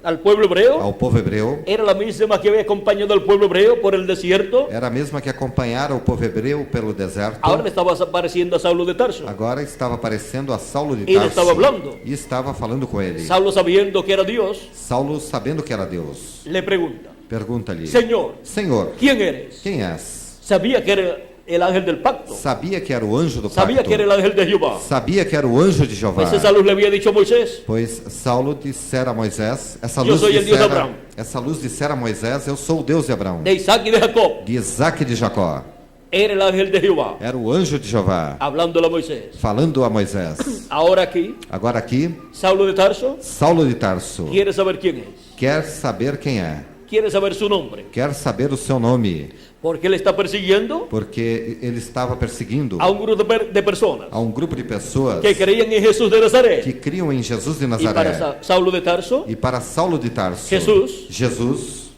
al pueblo hebreo, ao povo hebreu, era la misma que había acompañado al pueblo hebreo por el desierto. era a mesma que acompanhara o povo hebreu pelo deserto. Ahora le estaba apareciendo a Saulo de Tarso. Agora estava aparecendo a Saulo de Ele estava Tarso falando. e estava falando com ele. Saulo, sabiendo que era Dios, Saulo, sabendo que era Deus, le pregunta: pergunta-lhe: Señor, Senhor, ¿quién eres? quem és? Sabía que era el ángel del pacto, Sabia que era o anjo do sabía que era el pacto. ángel de Jehová. Sabia que era o anjo de Jeová. Pues esa luz le había dicho a Moisés: Pois Saulo dissera a Moisés, essa Eu luz sou o Deus de Abraão. essa luz dissera a Moisés, eu sou o Deus de Abraão, de Isaac y de Jacob. de Isaac e de Jacó. Era el ángel de Jehová, Era o anjo de Jeová, hablándole a Moisés. falando a Moisés. Ahora aquí, Agora aqui, Saulo de Tarso Saulo de Tarso quiere saber quién es, quer saber quem é, quiere saber su nombre, quer saber o seu nome, porque él está persiguiendo porque ele estava perseguindo a un grupo de personas a um grupo de pessoas que creían en Jesús de Nazaret. que criam em Jesus de Y para Nazaré. Saulo de Tarso E para Saulo de Tarso, Jesus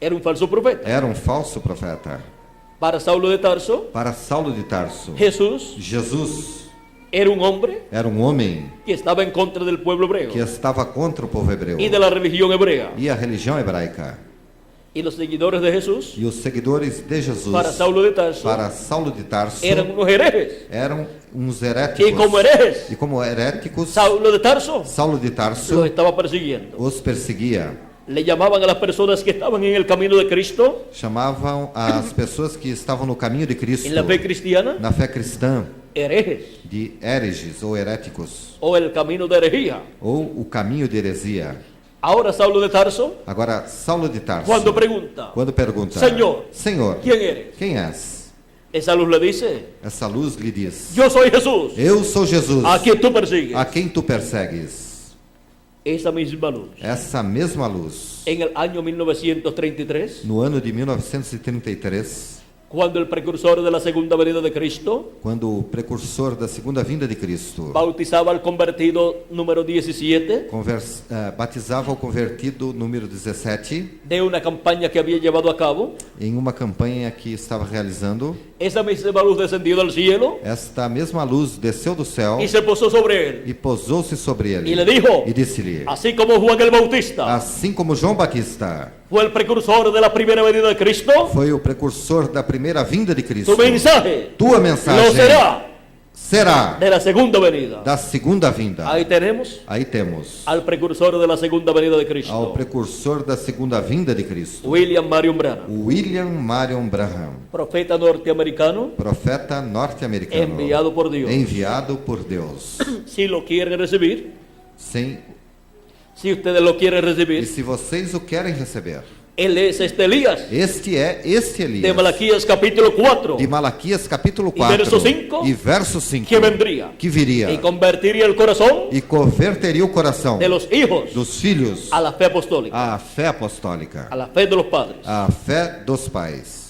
era un falso profeta. era um falso profeta. Para Saulo de Tarso, Para Saulo de Tarso, Jesús Jesus Era un hombre era um homem que estaba en contra del pueblo hebreo que estava contra o povo hebreu y de la religión hebrea. e a religião hebraica. Y los seguidores de Jesús, E os seguidores de Jesus, para Saulo de Tarso, para Saulo de Tarso, eran unos herejes. eram uns Y heréticos. como herejes, E como heréticos, Saulo de Tarso Saulo de los Tarso estaba persiguiendo. os perseguia. Le llamaban a las personas que estaban en el camino de Cristo, Chamavam as pessoas que estavam no caminho de Cristo, en la fe cristiana, na fé cristã, herejes, de hereges ou heréticos, o el camino de herejía. ou o caminho de heresia. Ahora Saulo de Tarso, Agora, Saulo de Tarso, cuando pregunta, quando pergunta, Senhor, Senhor, ¿quién eres? quem és? Esa luz le dice, Essa luz lhe diz, yo soy Jesús, eu sou Jesus, a quien tú persigues. a quem tu persegues. Esa misma luz. Essa mesma luz, En el año 1933, no ano de 1933, cuando el precursor de la segunda venida de Cristo quando o precursor da segunda vinda de Cristo bautizaba al convertido número 17 batizava o convertido número 17 de una campaña que había llevado a cabo, em uma campanha que estava realizando. esa misma luz descendió del cielo Esta mesma luz desceu do céu y se posó sobre él e posou-se sobre ele y le dijo, e disse-lhe, así como Juan el Bautista assim como João Batista fue el precursor de la primera venida de Cristo, foi o precursor da primeira vinda de Cristo, tu mensaje tua lo mensagem será de la segunda venida. da segunda vinda. Ahí tenemos Aí temos al precursor de la segunda venida de ao Cristo, precursor da segunda vinda de Cristo, William Marion Branham, William Marion Branham, profeta norteamericano profeta norte-americano, enviado por Dios. enviado por Deus. Si lo quieren recibir, Sim, si ustedes lo quieren e recibir, se vocês o querem receber, él es este Elías este é este de Elias, Malaquías capítulo 4, de Malaquias capítulo E 4 verso 5, e verso 5, que vendría que viria y convertiría el corazón e converteria o coração de los hijos dos filhos a la fe apostólica, à fé apostólica, a la fe de los padres. à fé dos pais.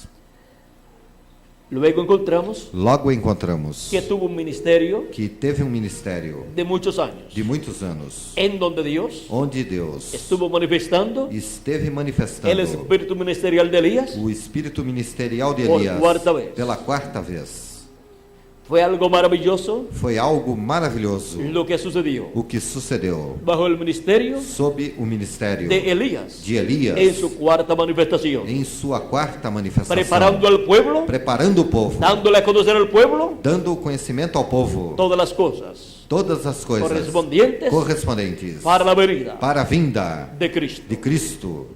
Luego encontramos Logo encontramos que tuvo un ministerio que teve um ministério de muchos años, de muitos anos, en donde Dios onde Deus estuvo manifestando esteve el manifestando espíritu ministerial de Elías. o espírito ministerial de Por Elias quarta vez. pela quarta vez. Fue algo maravilloso Foi algo maravilhoso lo que sucedió o que sucedeu bajo el ministerio sob o ministério de Elías de Elias en su cuarta manifestación, em sua quarta manifestação, preparando al pueblo, preparando o povo, dándole a conocer al pueblo dando conhecimento ao povo, todas las cosas todas as coisas correspondentes para la venida para a vinda de Cristo. de Cristo.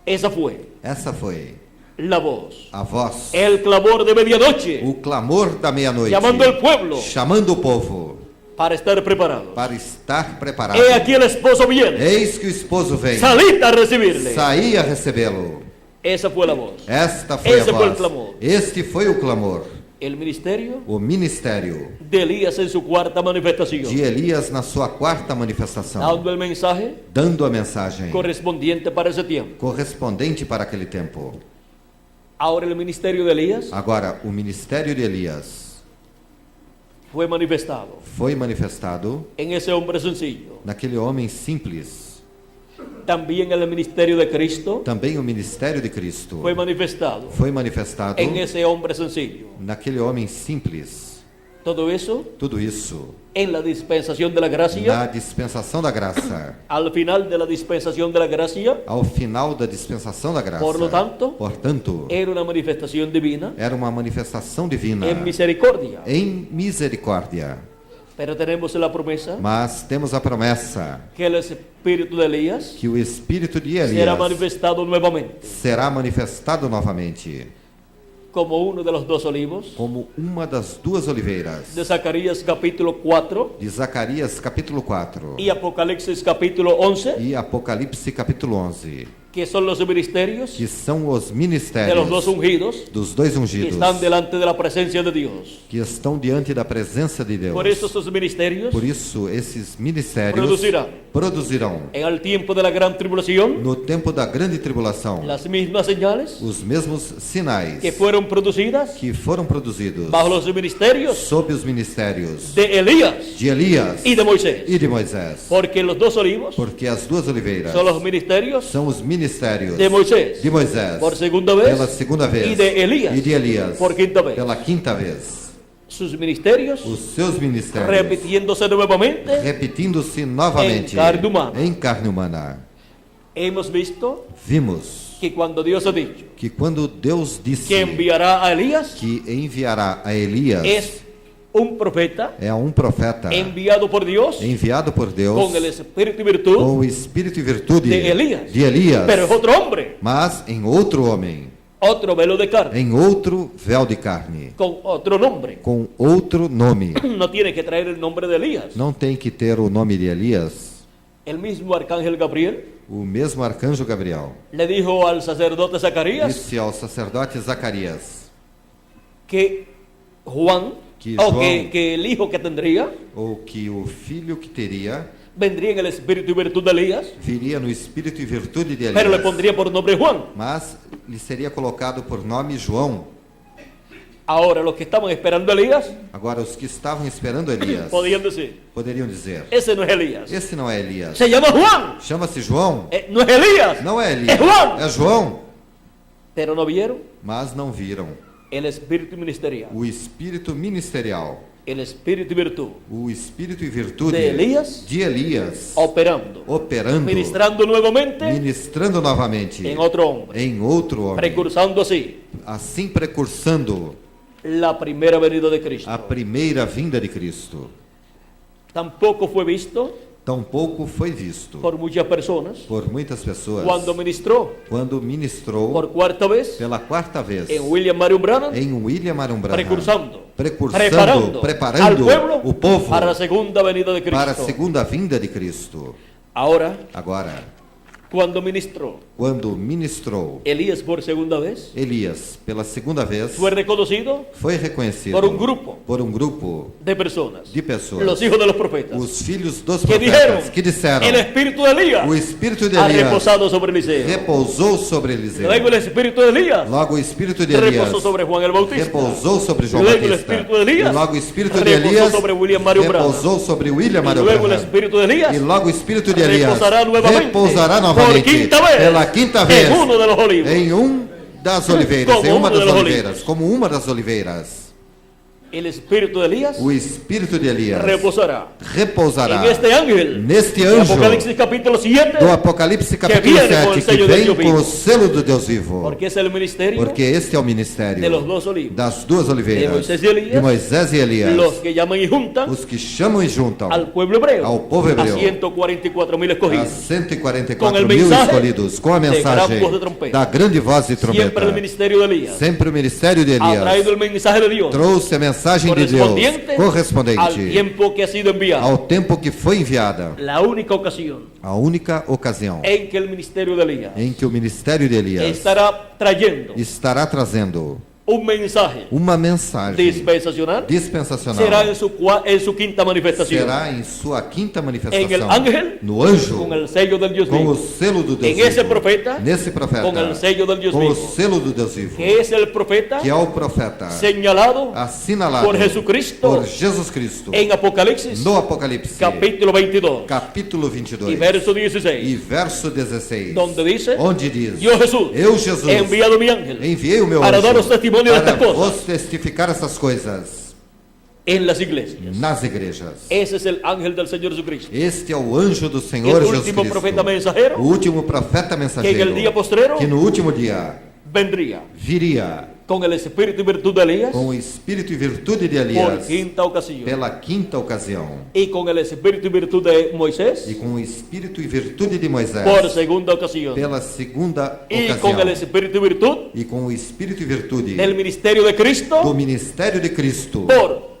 Esa fue Essa foi la voz, a voz, el clamor de medianoche, o clamor da meia-noite, llamando al pueblo chamando o povo para estar preparados. para estar preparado. He aquí el esposo viene, Eis que o esposo vem, salid a recibirle. saí a recebê-lo. Esa fue la voz. Esta foi Esse a foi o voz. clamor. Este foi o clamor. El ministerio O ministério de Elías en su cuarta manifestación, de Elias na sua quarta manifestação, dando el mensaje dando a mensagem correspondiente para ese tiempo. correspondente para aquele tempo. Ahora el ministerio de Elías Agora, o ministério de Elias fue manifestado foi manifestado en ese hombre sencillo. naquele homem simples. También el ministerio de Cristo Também o ministério de Cristo fue manifestado foi manifestado en ese hombre sencillo. naquele homem simples. Todo eso Tudo isso en la dispensación de la gracia. na dispensação da graça. Al final de la dispensación de la gracia Ao final da dispensação da graça. Por lo tanto, Portanto, era una manifestación divina era uma manifestação divina en misericordia. em misericórdia. Pero tenemos la promesa Mas temos a promessa que el espíritu de Elías que o espírito de será Elias manifestado nuevamente será manifestado novamente como uno de los dos olivos como uma das duas oliveiras de Zacarías capítulo 4 de Zacarias capítulo 4 y Apocalipsis capítulo 11, e Apocalipse capítulo 11, que son los ministerios que são os de los dos ministérios ungidos dos dois que ungidos están delante de la presencia de Dios. que estão diante da presença de Deus. Por eso estos ministerios Por isso, esses ministérios produzirão produzirão en el tiempo de la gran tribulación no tempo da grande tribulação las mismas señales os mesmos sinais que fueron producidas que foram produzidos bajo los ministerios sob os ministérios de Elías de Elias y de Moisés. e de Moisés. Porque los dos olivos Porque as duas oliveiras son los ministerios são os ministérios de Moisés de Moisés por segunda vez pela segunda vez y de Elías e de Elias por quinta vez. pela quinta vez. sus ministerios os seus ministérios, repitiéndose nuevamente. repetindo-se novamente Em carne humana. em carne humana. Hemos visto Vimos que cuando Dios ha dicho que quando Deus disse que enviará a Elías, que enviará a Elias, es un profeta é um profeta enviado por Dios enviado por Deus con el espíritu y virtud, com o espírito e virtude de Elias. de Elias, pero es otro hombre, mas em outro homem, otro velo de carne, em outro véu de carne, con otro nombre. com outro nome. No tiene que traer el nombre de Elías. Não tem que ter o nome de Elias. El mismo arcángel Gabriel O mesmo arcanjo Gabriel le dijo al sacerdote Zacarías disse ao sacerdote Zacarias que Juan, Que o João- que el hijo que tendría, ou que o filho que teria vendría en el espíritu y virtud de Elías, viria no espírito e virtude de pero le Elias, pondría por nombre Juan. mas lhe seria colocado por nome João. Ahora, los que estaban esperando a Elías Agora, os que estavam esperando Elias podían decir: poderiam dizer: ese no es Elías, esse não é Elias, se llama Juan. chama-se João. No es Elías, Não é es Elias, Juan. é João. Pero no vieron Mas não viram el espíritu ministerial, o espírito ministerial, el espíritu y virtud o espírito e virtude de Elias de Elias operando, operando, ministrando nuevamente ministrando novamente en otro hombre, em outro homem, precursando así assim precursando la primera venida de Cristo. a primeira vinda de Cristo. Tampoco fue visto Tampouco foi visto por muchas personas por muitas pessoas cuando ministró quando ministrou por cuarta vez pela quarta vez en William Marion Branham, em William Marion Branham, precursando, preparando al pueblo o povo para la segunda venida de Cristo. para a segunda vinda de Cristo. Ahora, Agora, cuando ministró quando ministrou Elías por segunda vez, Elias pela segunda vez, fue reconocido foi reconhecido por um grupo de personas, pessoas, los hijos de los profetas, os filhos dos que profetas, que disseram: el espíritu de Elías o espírito de ha Elias reposado sobre Eliseo. repousou sobre Eliseu. Luego el espíritu de Elías Logo o espírito de Elias reposó sobre Juan el Bautista. repousou sobre João Luego el Batista. espíritu de Elías E logo o espírito de reposó Elias sobre William Marion Branham. repousou sobre William Y Marion luego el Branham. espíritu de Elías E logo o espírito de Elias reposará nuevamente, repousará por novamente quinta vez, pela quinta vez en uno de los olivos. em das oliveiras, Como em uma uno de das los oliveiras, olivos. como uma das oliveiras. El espíritu de Elías O espírito de Elias reposará repousará en este ángel neste de anjo Apocalipsis capítulo 7, do Apocalipse capítulo viene com o 7, que sello de vem Deus com o vivo. selo do Deus vivo. porque es el ministerio Porque este é o ministério de los dos olivos, das duas oliveiras, de Moisés e Elias, de Moisés e Elias, los que llaman y juntan os que chamam e juntam al pueblo hebreo, ao povo hebreu, a 144.000 a escogidos, 144 com el mil mensaje escolhidos, com a de mensagem gran voz de trompeta. da grande voz de siempre el trombeta. ministerio de Elías Sempre o ministério de ha Elias traído el mensaje de Dios trouxe a mensagem de Deus correspondiente al correspondente tiempo que ha sido enviado. ao tempo que foi enviada, La única ocasión a única ocasião en que el ministerio de Elías em que o ministério de Elias estará trayendo estará trazendo un mensaje uma mensagem dispensacional dispensacional. será en su quinta manifestación, Será em sua quinta en el manifestação, ángel no anjo, con el sello del Dios com o vivo, selo do Deus en ese vivo, profeta nesse profeta, con el sello del Dios com o vivo, selo do Deus vivo, que es el profeta que é o profeta señalado assinalado por Jesucristo por Jesus Cristo en Apocalipsis no Apocalipse capítulo 22 capítulo y 22 verso 16, e verso 16, donde dice: onde diz: Yo Jesús Eu, Jesus, he enviado mi ángel enviei o meu para anjo daros testimonio de estas para cosas vos testificar essas coisas en las iglesias. nas igrejas. Ese es el ángel del Señor Jesucristo, Este é o anjo do Senhor el Jesus último Cristo, profeta mensajero o último profeta que en mensageiro, el día postrero que no último dia vendría viria con el espíritu y virtud de Elías com o espírito e virtude de por Elias quinta ocasión, pela quinta ocasião y con el espíritu y virtud de e Moisés com o espírito e virtude de Moisés por segunda ocasión, pela segunda y con el ocasião espíritu y virtud e com o espírito e virtude del ministerio de do Cristo ministério de Cristo por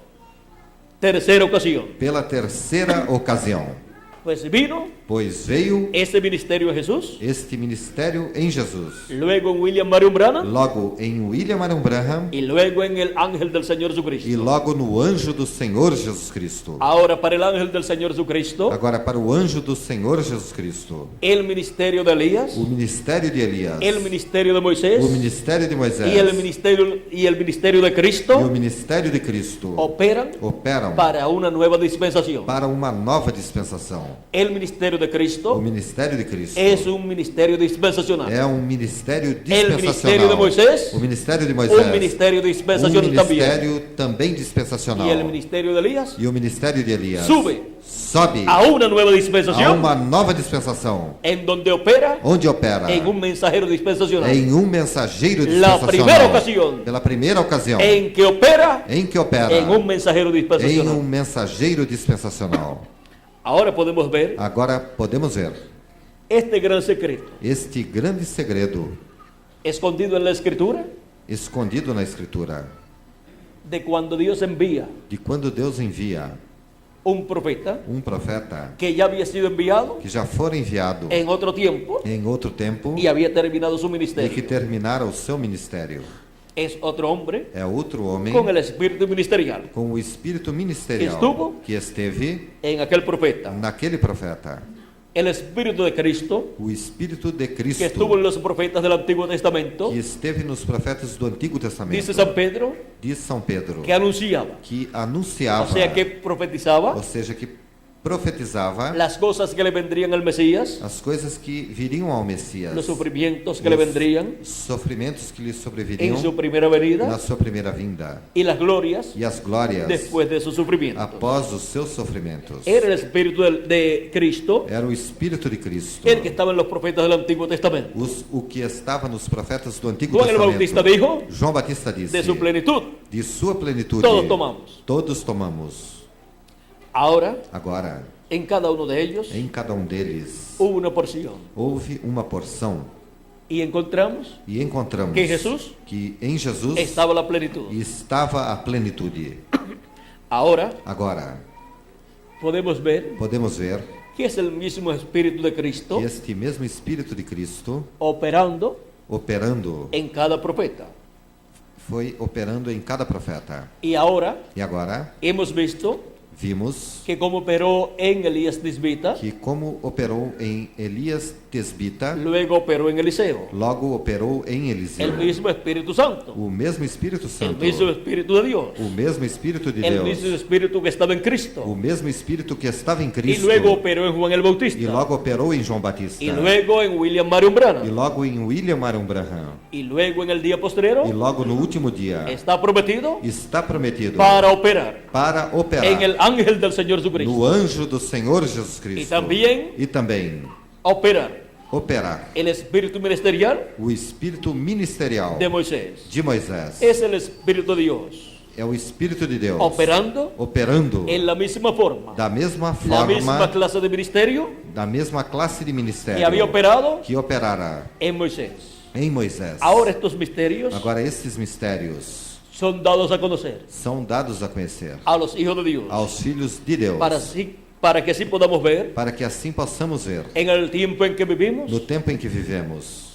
tercera ocasión. pela terceira ocasião. Pues vino Pois veio ese ministerio de Jesús, este ministério em Jesus, luego en William Marion Branham logo em William Marion Branham y luego en el ángel del Señor e Jesucristo. logo no anjo do Senhor Jesus Cristo. Ahora, para el ángel del Señor Jesucristo, Agora, para o anjo do Senhor Jesus Cristo, el ministerio de Elías, o ministério de Elias, el ministerio de Moisés o ministério de Moisés y el ministerio de e o Cristo ministério de Cristo operan operam para una nueva dispensación. para uma nova dispensação. El ministerio de O Cristo ministério de Cristo es un ministerio dispensacional. é um ministério El ministerio de dispensacional. Moisés, O ministério de Moisés, un ministerio um dispensacional también. ministério também dispensacional. Y el ministerio de Elías E o ministério de Elias sobe sobe a una nueva a dispensación uma nova dispensação, en donde opera onde opera en un mensajero dispensacional, em um mensageiro La primera dispensacional. ocasión Pela primeira ocasião en que opera em que opera en un mensajero em dispensacional. um mensageiro dispensacional. Ahora podemos ver Agora podemos ver este gran secreto este grande segredo escondido en la Escritura escondido na Escritura de cuando Dios envía de quando Deus envia un profeta um profeta que ya había sido enviado que já for enviado en otro tiempo em outro tempo y había terminado su e que ministerio. terminara o seu ministério. Es otro hombre É outro homem con el espíritu ministerial com o espírito ministerial Estuvo que esteve en aquel profeta. naquele profeta. El espíritu de Cristo O espírito de que Cristo estuvo en los profetas del Antiguo Testamento, que esteve nos profetas do Antigo Testamento. dice San Pedro, Diz São Pedro que anunciaba, que o anunciava, sea que profetizaba ou seja, que profetizava las cosas que le vendrían al Mesías, as coisas que viriam ao Messias, los sufrimientos que le vendrían os sofrimentos que lhe en sobreviriam su primera na venida sua primeira vinda y las glorias e as glórias después de su sufrimiento. após os seus sofrimentos. Era el espíritu de Cristo, Era o Espírito de Cristo, el que estaba en los profetas del Antiguo Testamento. o que estava nos profetas do Antigo Juan el Testamento. Bautista dijo, João Batista disse, de su plenitud, de sua plenitude, todos tomamos. todos tomamos. Ahora, Agora, en cada uno de ellos em cada um deles, hubo una porción. houve uma porção Y encontramos e encontramos que Jesús que em Jesus estaba la plenitud. estava a plenitude. Ahora Agora, podemos ver podemos ver que es el mismo Espíritu de Cristo que este mesmo Espírito de Cristo operando operando, en cada profeta. foi operando em cada profeta. Y ahora E agora, hemos visto vimos que como operó en Elías Tisbita, que como operou em Elias Tesbita, luego operó en Eliseo. logo operou em Eliseu. El mismo Espíritu Santo, O mesmo Espírito el Santo, mismo Espíritu de Dios, o mesmo Espírito de el mismo Deus, Espíritu que estaba en o Cristo. mesmo Espírito que estava em Y Cristo, luego operó en Juan el e Bautista. logo operou em João Batista, Y luego en William Marion e Branham. logo em William Marion Branham, Y luego en el día postrero e logo no último dia, está prometido está prometido para operar para en operar el ángel del Señor Jesucristo. no anjo do Senhor Jesus Cristo, E também operar el espíritu ministerial o espírito ministerial de Moisés. de Moisés. Es el Espíritu de Dios É o Espírito de Deus operando operando en la misma forma, da mesma la misma forma, clase de ministerio da mesma classe de que ministério había operado que operara en Moisés. em Moisés. Ahora estos misterios Agora esses mistérios son dados a conocer são dados a conhecer a los hijos de Dios aos filhos de Deus, para que así podamos ver para que assim possamos ver en el tiempo en que vivimos no tempo em que vivemos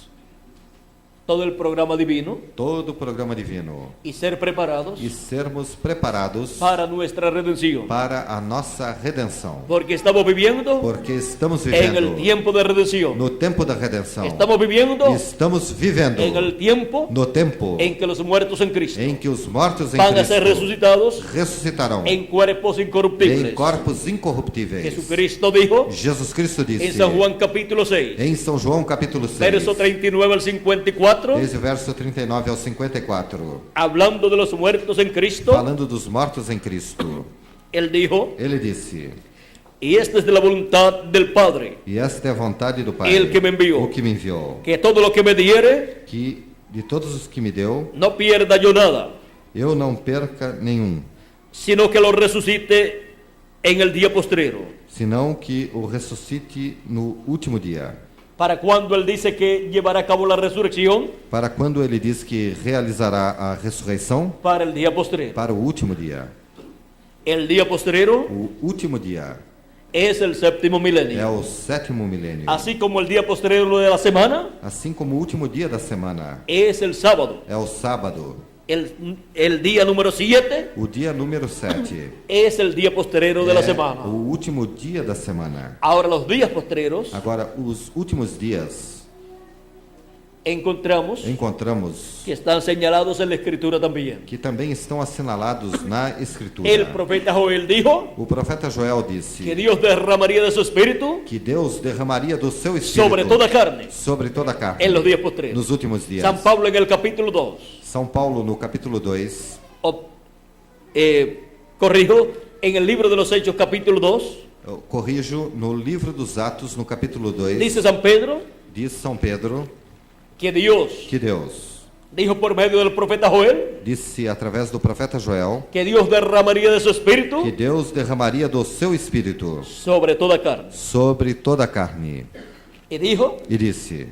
todo el programa divino todo o programa divino y ser preparados e sermos preparados para nuestra redención. para a nossa redenção, Porque estamos viviendo porque estamos en el vivendo tiempo de redención. no tempo da redenção, Estamos viviendo estamos vivendo en el tiempo no tempo en que los muertos en Cristo em que os mortos em van a ser Cristo resucitados ressuscitarão en cuerpos em incorruptibles. corpos incorruptíveis. Jesucristo dijo Jesus Cristo disse en San Juan capítulo 6, em São João capítulo 6, verso 39 al 54, desde o verso 39 ao 54, hablando de los muertos en Cristo, falando dos mortos em Cristo, él dijo, ele disse: y esta es de la voluntad del Padre, e esta é a vontade do Pai, Ele que me enviou. o que me enviou, que todo lo que me diere, que de todos os que me deu, no pierda yo nada, eu não perca nenhum, sino que lo resucite en el día postrero. senão que o ressuscite no último dia. Para cuando él dice que llevará a cabo la resurrección, Para quando ele diz que realizará a ressurreição, para el día postrero. para o último dia. El día postrero O último dia es el séptimo é milenio. o sétimo milênio. Así como el día postrero de la semana Assim como o último dia da semana es el sábado. é o sábado, El día número 7 o dia número 7 es el día postrero de la é semana. o último dia da semana. Ahora los días postreros Agora, os últimos dias encontramos encontramos que están señalados en la Escritura también. que também estão assinalados na Escritura. El profeta Joel dijo O profeta Joel disse que Dios derramaría de su espíritu que Deus derramaria do seu Espírito sobre toda carne sobre toda a carne en los días postreros. nos últimos dias. San Pablo en el capítulo 2, São Paulo, no capítulo 2, corrijo, en el libro de los Hechos capítulo 2, eu corrijo, no livro dos Atos, no capítulo 2, dice San Pedro diz São Pedro que Dios que Deus dijo por medio del profeta Joel disse através do profeta Joel que Dios derramaría de su espíritu que Deus derramaria do seu Espírito sobre toda carne. sobre toda a carne. Y dijo, E disse: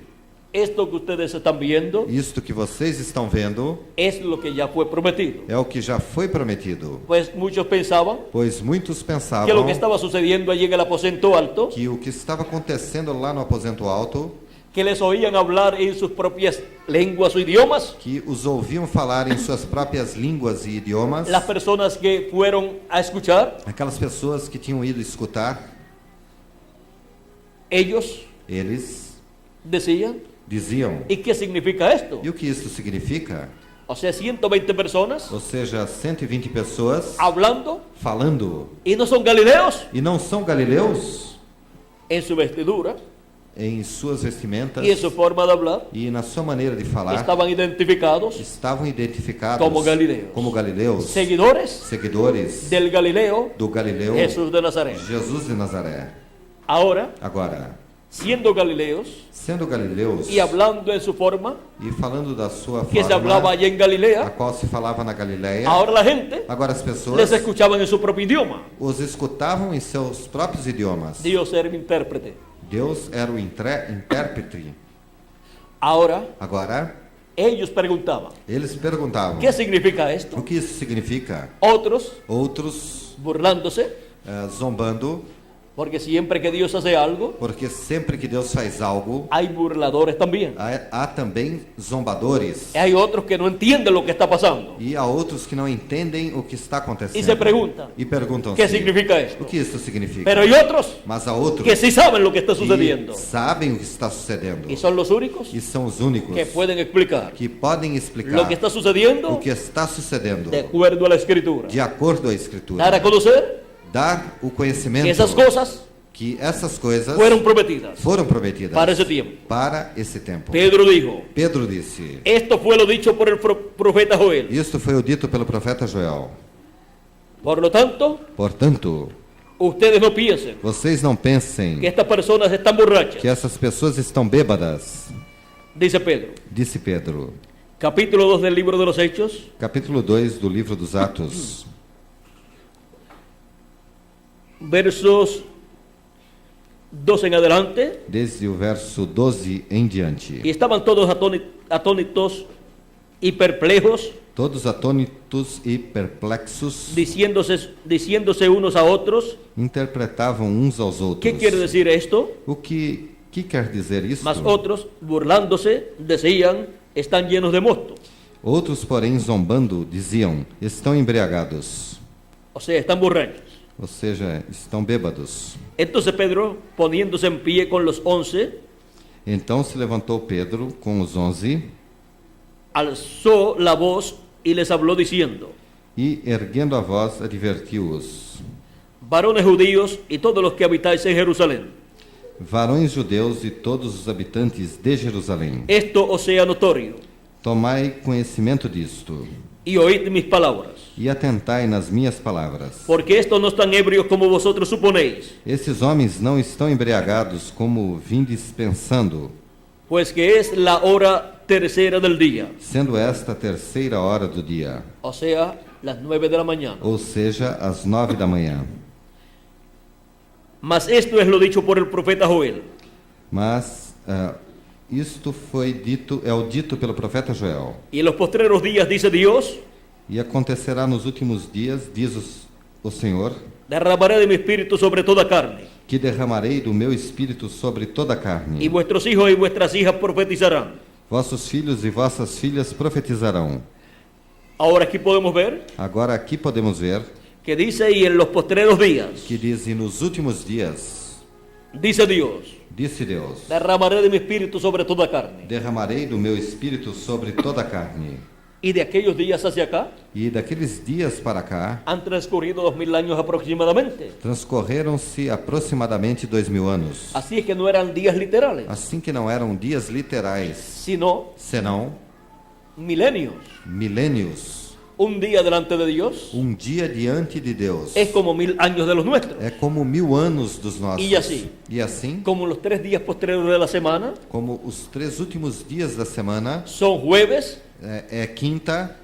esto que ustedes están viendo isto que vocês estão vendo es lo que ya fue prometido. é o que já foi prometido. Pues muchos pensaban Pois muitos que lo pensavam que estaba sucediendo allí en el aposento alto, que o que estava acontecendo lá no aposento alto, que les oían hablar en sus propias lenguas o idiomas, que os ouviam falar em suas próprias línguas e idiomas, las personas que fueron a escuchar, aquelas pessoas que tinham ido escutar, ellos eles decían, diziam: ¿y qué significa esto? e o que isso significa? O sea, 120 personas Ou seja, 120 pessoas hablando falando y no son galileos e não são galileus en su vestidura em suas vestimentas y en su forma de hablar, e na sua maneira de falar, estaban identificados estavam identificados como galileus, seguidores seguidores del Galileo do Galileu Jesús de Nazaret. Jesus de Nazaré. Ahora, Agora, siendo galileos sendo galileus y hablando en su forma e falando da sua que se hablaba forma, allá en a Galilea, qual se falava na Galileia, ahora la gente agora as pessoas les escuchaban en su propio idioma. os escutavam em seus próprios idiomas. Dios era el intérprete. Deus era o intérprete. Ahora, Agora, ellos preguntaban, eles perguntavam: ¿qué significa o esto? que isso significa? Otros, Outros burlándose, zombando, porque siempre que Dios hace algo, porque sempre que Deus faz algo, hay burladores también. há também zombadores. Hay otros que no entienden lo que está pasando E há outros que não entendem o que está acontecendo. y se preguntan, E perguntam-se: ¿qué significa o esto? que isso significa? Pero hay otros Mas há outros que sí saben lo que está que sucediendo sabem o que está sucedendo. y son los únicos E são os únicos que pueden explicar que podem explicar lo que está o sucediendo que está sucedendo de acuerdo a la Escritura. de acordo à Dar a Escritura. conocer Dar o conhecimento que esas cosas que essas coisas fueron prometidas foram prometidas para ese tiempo. para esse tempo. Pedro dijo, Pedro disse: esto fue lo dicho por el profeta Joel. isto foi o dito pelo profeta Joel. Por lo tanto, Portanto, ustedes no piensen vocês não pensem que estas personas están borrachas, que essas pessoas estão bêbadas, dice Pedro. disse Pedro. Capítulo 2 del libro de los Hechos, Capítulo 2 do livro dos Atos, versos 12 en adelante. desde o verso 12 em diante. Y estaban todos atónitos y perplejos, Todos atônitos e perplexos, diciéndose unos a otros, interpretavam uns aos outros. ¿qué quiere decir esto? O que quer dizer isso? Mas otros, burlándose, decían, están llenos de mosto. Outros, porém, zombando, diziam: estão embriagados, O sea, están borrachos. ou seja, estão bêbados. Entonces Pedro, poniéndose en pie con los 11, Então se levantou Pedro com os 11 alzó la voz y les habló diciendo, e, erguendo a voz, advertiu-os: varones judíos y todos los que habitáis en Jerusalén, varões judeus e todos os habitantes de Jerusalém, esto os sea notorio, tomai conhecimento disto y oíd mis palabras, e atentai nas minhas palavras. porque estos no están ebrios como vosotros suponéis, Esses homens não estão embriagados como vindes pensando, pues que es la hora tercera del día, sendo esta a terceira hora do dia, o sea, las 9 de la mañana. ou seja, às 9 da manhã. Mas esto es lo dicho por el profeta Joel. Mas isto foi dito, é o dito pelo profeta Joel. Y en los postreros días, dice Dios, E acontecerá nos últimos dias, diz o Senhor, derramaré de mi espíritu sobre toda carne, que derramarei do meu espírito sobre toda a carne. y vuestros hijos y vuestras hijas profetizarán. Vossos filhos e vossas filhas profetizarão. Ahora aquí podemos ver Agora aqui podemos ver que dice, y en los postreros días, que diz: e nos últimos dias, Dice Dios, Disse Deus: derramaré de mi espíritu sobre toda carne. derramarei do meu espírito sobre toda a carne. Y de aquellos días hacia acá E daqueles dias para cá, han transcurrido 2000 años aproximadamente. transcorreram-se aproximadamente 2000 anos. Así es que no eran días literales, Assim que não eram dias literais, sino senão milenios. milênios. Un día delante de Dios Dia diante de Deus es como 1000 años de los nuestros. é como 1000 anos dos nossos. E assim? E assim, Como los 3 días posteriores de la semana como os 3 últimos dias da semana, son jueves, é quinta,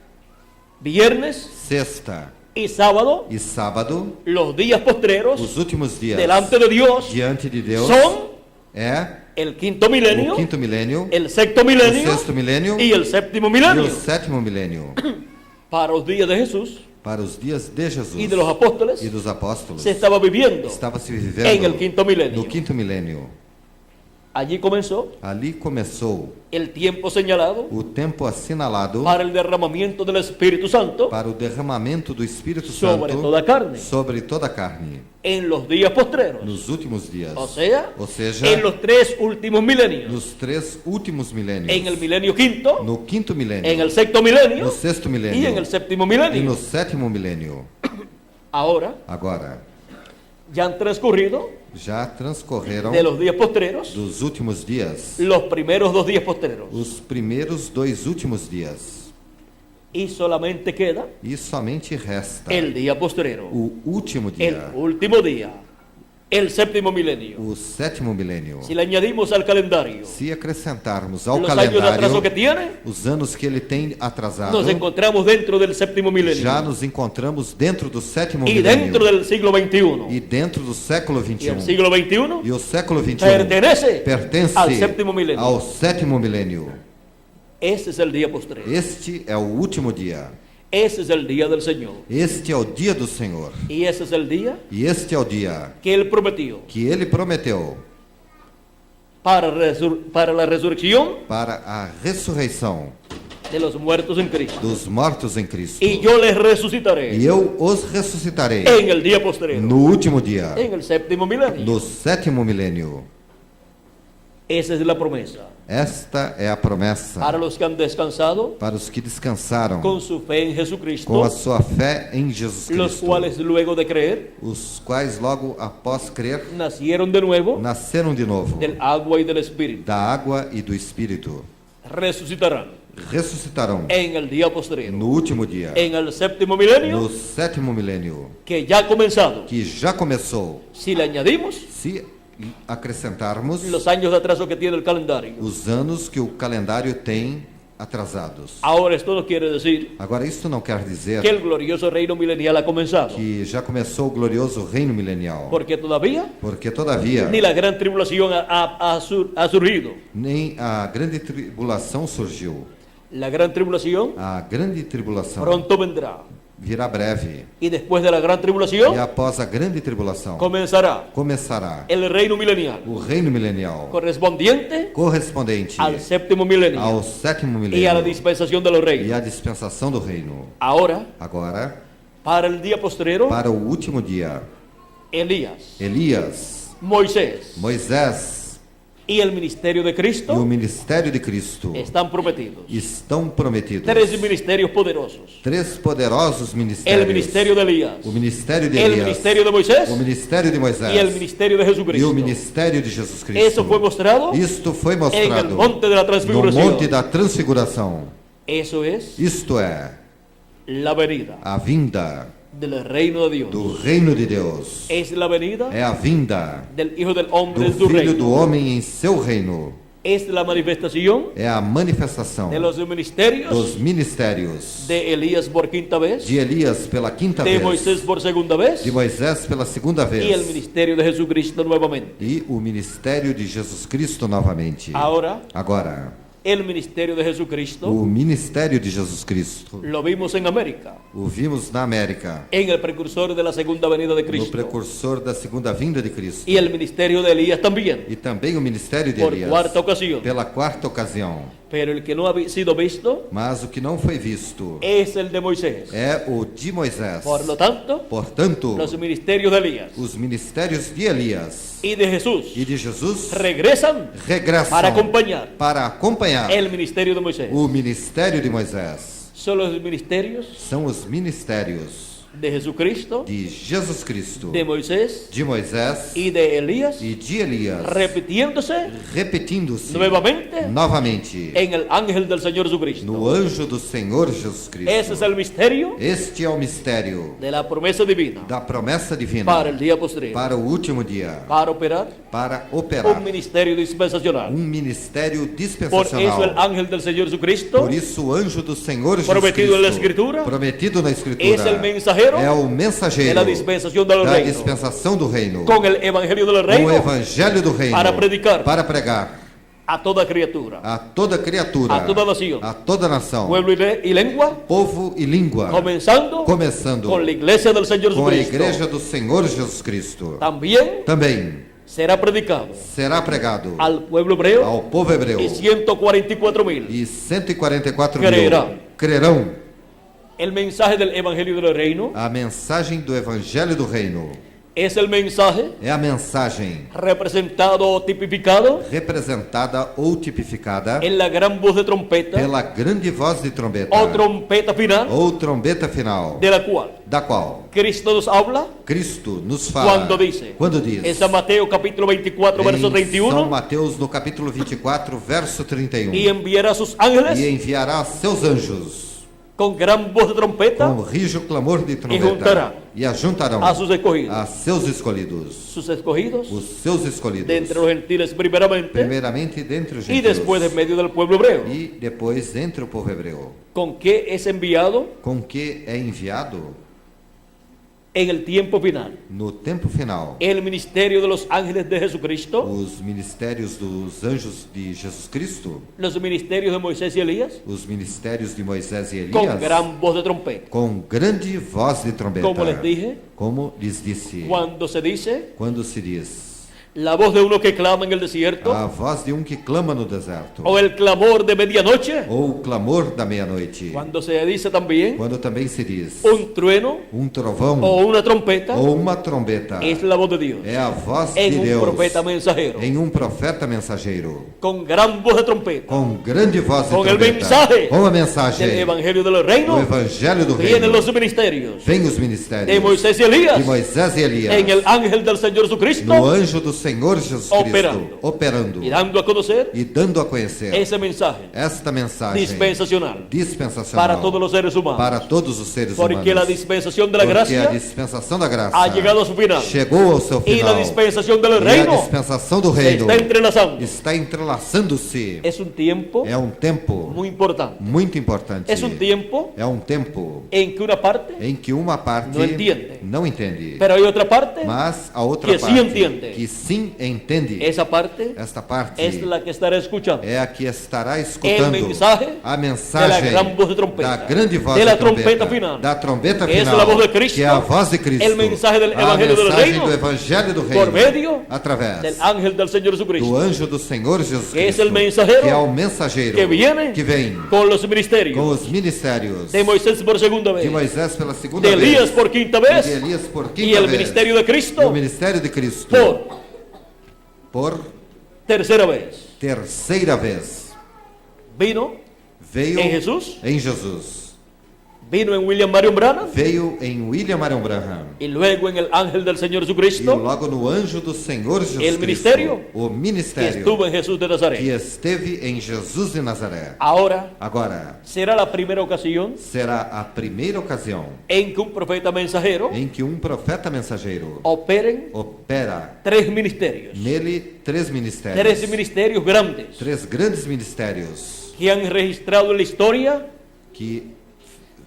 viernes sexta y sábado, e sábado, los días postreros os últimos dias delante de Dios diante de Deus son é el quinto o milenio, quinto milênio, el sexto o milenio sexto milênio y el séptimo e milenio. o sétimo milênio. Para los días de Jesús Para os dias de Jesus y de los apóstoles e dos apóstolos, se estaba viviendo estava se en vivendo el quinto milenio. no quinto milênio. Allí comenzó Ali começou el tiempo señalado o tempo assinalado para el derramamiento del Espíritu Santo para o derramamento do Espírito sobre Santo toda carne sobre toda a carne en los días postreros, nos últimos dias. o sea, Ou seja, en los 3 últimos milenios, nos 3 últimos milênios. en el milenio quinto, No quinto milênio, en el sexto milenio no sexto y milênio en el séptimo e milenio. no sétimo milênio. Ahora Agora, ya han transcurrido já transcorreram de los días postreros dos últimos dias los primeros 2 días postreros os primeiros 2 últimos dias y solamente queda e somente resta el día postrero, o último el dia, último día, el séptimo milenio. o sétimo milênio. Si le añadimos al calendario Se acrescentarmos ao los años de atraso que calendário tiene, os anos que ele tem atrasado, nos encontramos dentro del séptimo milenio já nos encontramos dentro do sétimo y dentro milênio del siglo XXI. e dentro do século Y el 21. siglo XXI E o século 21 pertenece pertence al séptimo milenio. ao sétimo milênio. Ese es el día postrero. Este é o último dia. Ese es el día del Señor. Este é o dia do Senhor. Y ese es el día E este é o dia que Él prometió que ele prometeu para la resurrección para a ressurreição de los muertos en Cristo. dos mortos em Cristo. Y yo les resucitaré E eu os ressuscitarei en el día postrero, no último dia, en el séptimo milenio. no sétimo milênio. Esa es la promesa Esta é a promessa para los que han descansado para os que descansaram con su fe en com a Jesucristo, sua fé em Jesus los Cristo, cuales luego de creer os quais logo após crer nacieron de nuevo nasceram de novo del agua y del Espíritu. da água e do Espírito. Resucitarán Ressuscitarão en el día postrero, no último dia, en el séptimo milenio no sétimo milênio, que ya ha comenzado. que já começou. Si le añadimos Se acrescentarmos los años de atraso que tiene el calendario. os anos que o calendário tem atrasados. Ahora esto no quiere decir Agora, isso não quer dizer que el glorioso reino milenial ha comenzado, que já começou o glorioso reino milenial, porque todavía porque todavía ni la gran tribulación ha surgido. nem a grande tribulação surgiu. La gran tribulación A grande tribulação pronto vendrá. virá breve, Y después de la gran e tribulación após a grande tribulação comenzará começará el reino milenial o reino milenial correspondiente correspondente al séptimo milenio ao sétimo y a la milênio dispensación de los e reinos. a dispensação do reino. Ahora, Agora, para el día postrero, para o último dia, Elías, Elias, Moisés Moisés y el ministerio de e o Cristo ministério de Cristo están prometidos. estão prometidos. 3 ministerios poderosos. 3 poderosos El ministérios. ministerio de Elías, O ministério de el Elias, ministerio de Moisés o ministério de Moisés y el ministerio de e o Jesucristo. ministério de Jesus Cristo. Eso fue mostrado Isto foi en mostrado el monte de la no transfiguración. Monte da Transfiguração. Eso es Isto é la venida a vinda del reino de Dios. do reino de Deus. Es la venida É a vinda del Hijo del Hombre do en su Filho do reino. Homem em seu reino. Es la manifestación É a manifestação de los ministerios dos ministérios de Elías por quinta vez, de Elias pela quinta de vez, Moisés por segunda vez de Moisés pela segunda y el vez ministerio de Jesucristo nuevamente. e o ministério de Jesus Cristo novamente. Ahora, Agora, el ministerio de Jesucristo o ministério de Jesus Cristo lo vimos en América, o vimos na América, en el precursor de la segunda venida de no Cristo, precursor da segunda vinda de Cristo, y el ministerio de Elías también, e também o ministério de por Elias cuarta ocasión. pela quarta ocasião. Pero el que no ha sido visto Mas o que não foi visto es el de Moisés. é o de Moisés. Por lo tanto, Portanto, los ministerios de Elías os ministérios de Elias y de Jesús e de Jesus regresan regressam para acompanhar el ministerio de Moisés. o ministério de Moisés. Son los ministerios São os ministérios de Jesucristo, de Jesus Cristo, de Moisés de Moisés y de Elías, e de Elias, repitiéndose repetindo-se nuevamente novamente en el ángel del Señor Jesucristo. no anjo do Senhor Jesus Cristo. Ese es el misterio Este é o mistério de la promesa divina da promessa divina para el día posterior, para o último dia, para operar para operar un ministerio dispensacional. ministério Por eso el dispensacional. ángel del Señor Jesucristo Por isso o anjo do Senhor Jesus prometido en la Cristo, Escritura, prometido na Escritura, es el mensajero é o de mensageiro la dispensación del da reino, dispensação do reino, con el evangelio del com o reino evangelho do reino, para predicar para pregar a toda criatura, a toda criatura, a toda nación, a toda nação, pueblo y lengua, povo e língua, comenzando começando con la iglesia del Señor com a Jesucristo. igreja do Senhor Jesus Cristo. También Também será predicado será pregado al pueblo hebreo ao povo hebreu y 144,000 e 144 Crerão. mil crerão El mensaje del evangelio del reino a mensagem do evangelho do reino. es el mensaje É a mensagem representado o tipificado representada ou tipificada en la gran voz de trompeta pela grande voz de trombeta o trompeta final, ou trombeta final, de la cual da qual Cristo nos habla Cristo nos fala quando diz en San Mateo capítulo 24 verso em São 31, Mateus no capítulo 24 verso 31, y enviará sus e ángeles enviará seus anjos con gran voz de trompeta com rijo clamor de juntará trombeta e ajuntarão a sus escogidos, a seus escolhidos, sus escogidos os seus escolhidos, de entre los gentiles primeramente primeiramente dentre os y gentios después en medio del pueblo hebreo. e depois entre o povo hebreu. ¿Con qué es enviado Com que é enviado en el tiempo final? no tempo final El ministerio de los ángeles de Jesucristo, os ministérios dos anjos de Jesus Cristo, los ministerios de Moisés y Elías, os ministérios de Moisés e con Elias, gran voz de trompeta. com grande voz de trombeta. Como les dije, Como lhes disse, cuando se dice quando se diz la voz de uno que clama en el desierto, a voz de que clama no deserto, o el clamor de medianoche, ou o clamor da meia-noite, cuando se dice también quando também se diz trueno trovão o una trompeta, ou uma trombeta, es la voz de Dios é a voz en de un Deus profeta mensajero, em profeta mensageiro, con gran voz de trompeta, com grande voz de con el trombeta, mensaje com a mensagem del evangelio del do reino. evangelho do Vienen reino. los ministerios Vem os ministérios de Moisés y Elías de Moisés e Elias en el ángel del Señor Jesucristo, no anjo do Senhor Jesus Cristo, operando y dando a conocer e dando a conhecer ese mensaje esta mensagem dispensacional dispensacional para todos los seres humanos, para todos os seres porque humanos. la dispensación de la Porque a gracia dispensação da graça ha llegado a su final chegou ao seu y final. la dispensación del E a reino dispensação do se reino está entrelazando. está entrelaçando-se. Es un tiempo É um tempo muy importante. muito importante. Es un tiempo É um tempo en que una parte, em que uma parte Não entende. não entende, pero hay otra parte, mas a outra que sí parte entiende. que sim entende. esa parte Esta parte es la que estará escuchando. é a que estará escutando El mensaje a de mensagem la gran voz de trompeta, da grande voz de la de trombeta, trompeta final. da trombeta Es final, la voz de Cristo, que é a voz de Cristo, el mensaje del a evangelio del mensagem reino, do evangelho do reino, por medio através del ángel del Señor do Jesucristo, anjo do Senhor Jesus que es Cristo, el mensajero que é o mensageiro que viene que vem con los com ministerios os ministérios de Moisés por segunda de vez, Moisés pela segunda de Elías vez, por quinta e vez, de Elias por y quinta el vez, ministerio de e o Cristo ministério de Cristo por por tercera vez. terceira vez. Vino Veio em Jesus, em Jesus. vino en William Marion Branham Veio em William Marion Branham. y luego en el ángel del Señor E Jesucristo, logo no anjo do Senhor Jesus El Cristo, ministerio o que ministério estuvo en Jesús de que Nazaret. esteve em Jesus de Nazaré. Ahora Agora, será la primera ocasión será a primeira ocasião en que un profeta mensajero em que Oh. mensageiro operen opera tres ministerios, nele três ministérios. tres ministerios grandes Três grandes ministérios que han registrado en la historia, que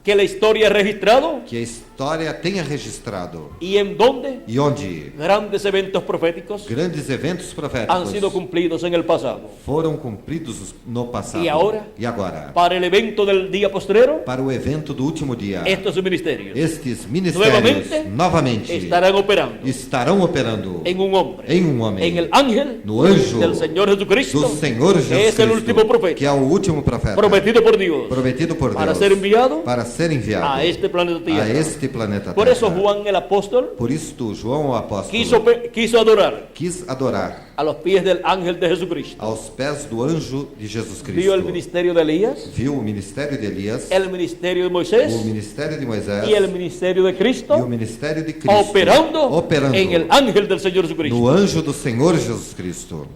que la historia ha registrado a história tenha registrado. y en donde E onde grandes eventos proféticos grandes eventos han sido proféticos cumplidos en el pasado. foram cumpridos no passado. E agora? E agora? Para el evento del día postrero, Para o evento do último dia, estos ministerios estes ministérios novamente estarán operando estarão operando en un hombre, em um homem, en el ángel no anjo del Señor Jesucristo, do Senhor que Jesus es el último Cristo, profeta, que é o último profeta prometido por Dios prometido por para Deus ser enviado para ser enviado a este planeta a Tierra. este planeta Por eso Terra. Juan el apóstol Por isto, João o apóstolo quiso adorar quis adorar a los pies del ángel de Jesucristo. aos pés do anjo de Jesus Vio el Cristo. ministerio de Elías, Viu o ministério de Elias, el ministerio de o Moisés ministério de Moisés y el ministerio de e o Cristo ministério de Cristo operando en el ángel del Señor Jesucristo. no anjo do Senhor Jesus Cristo.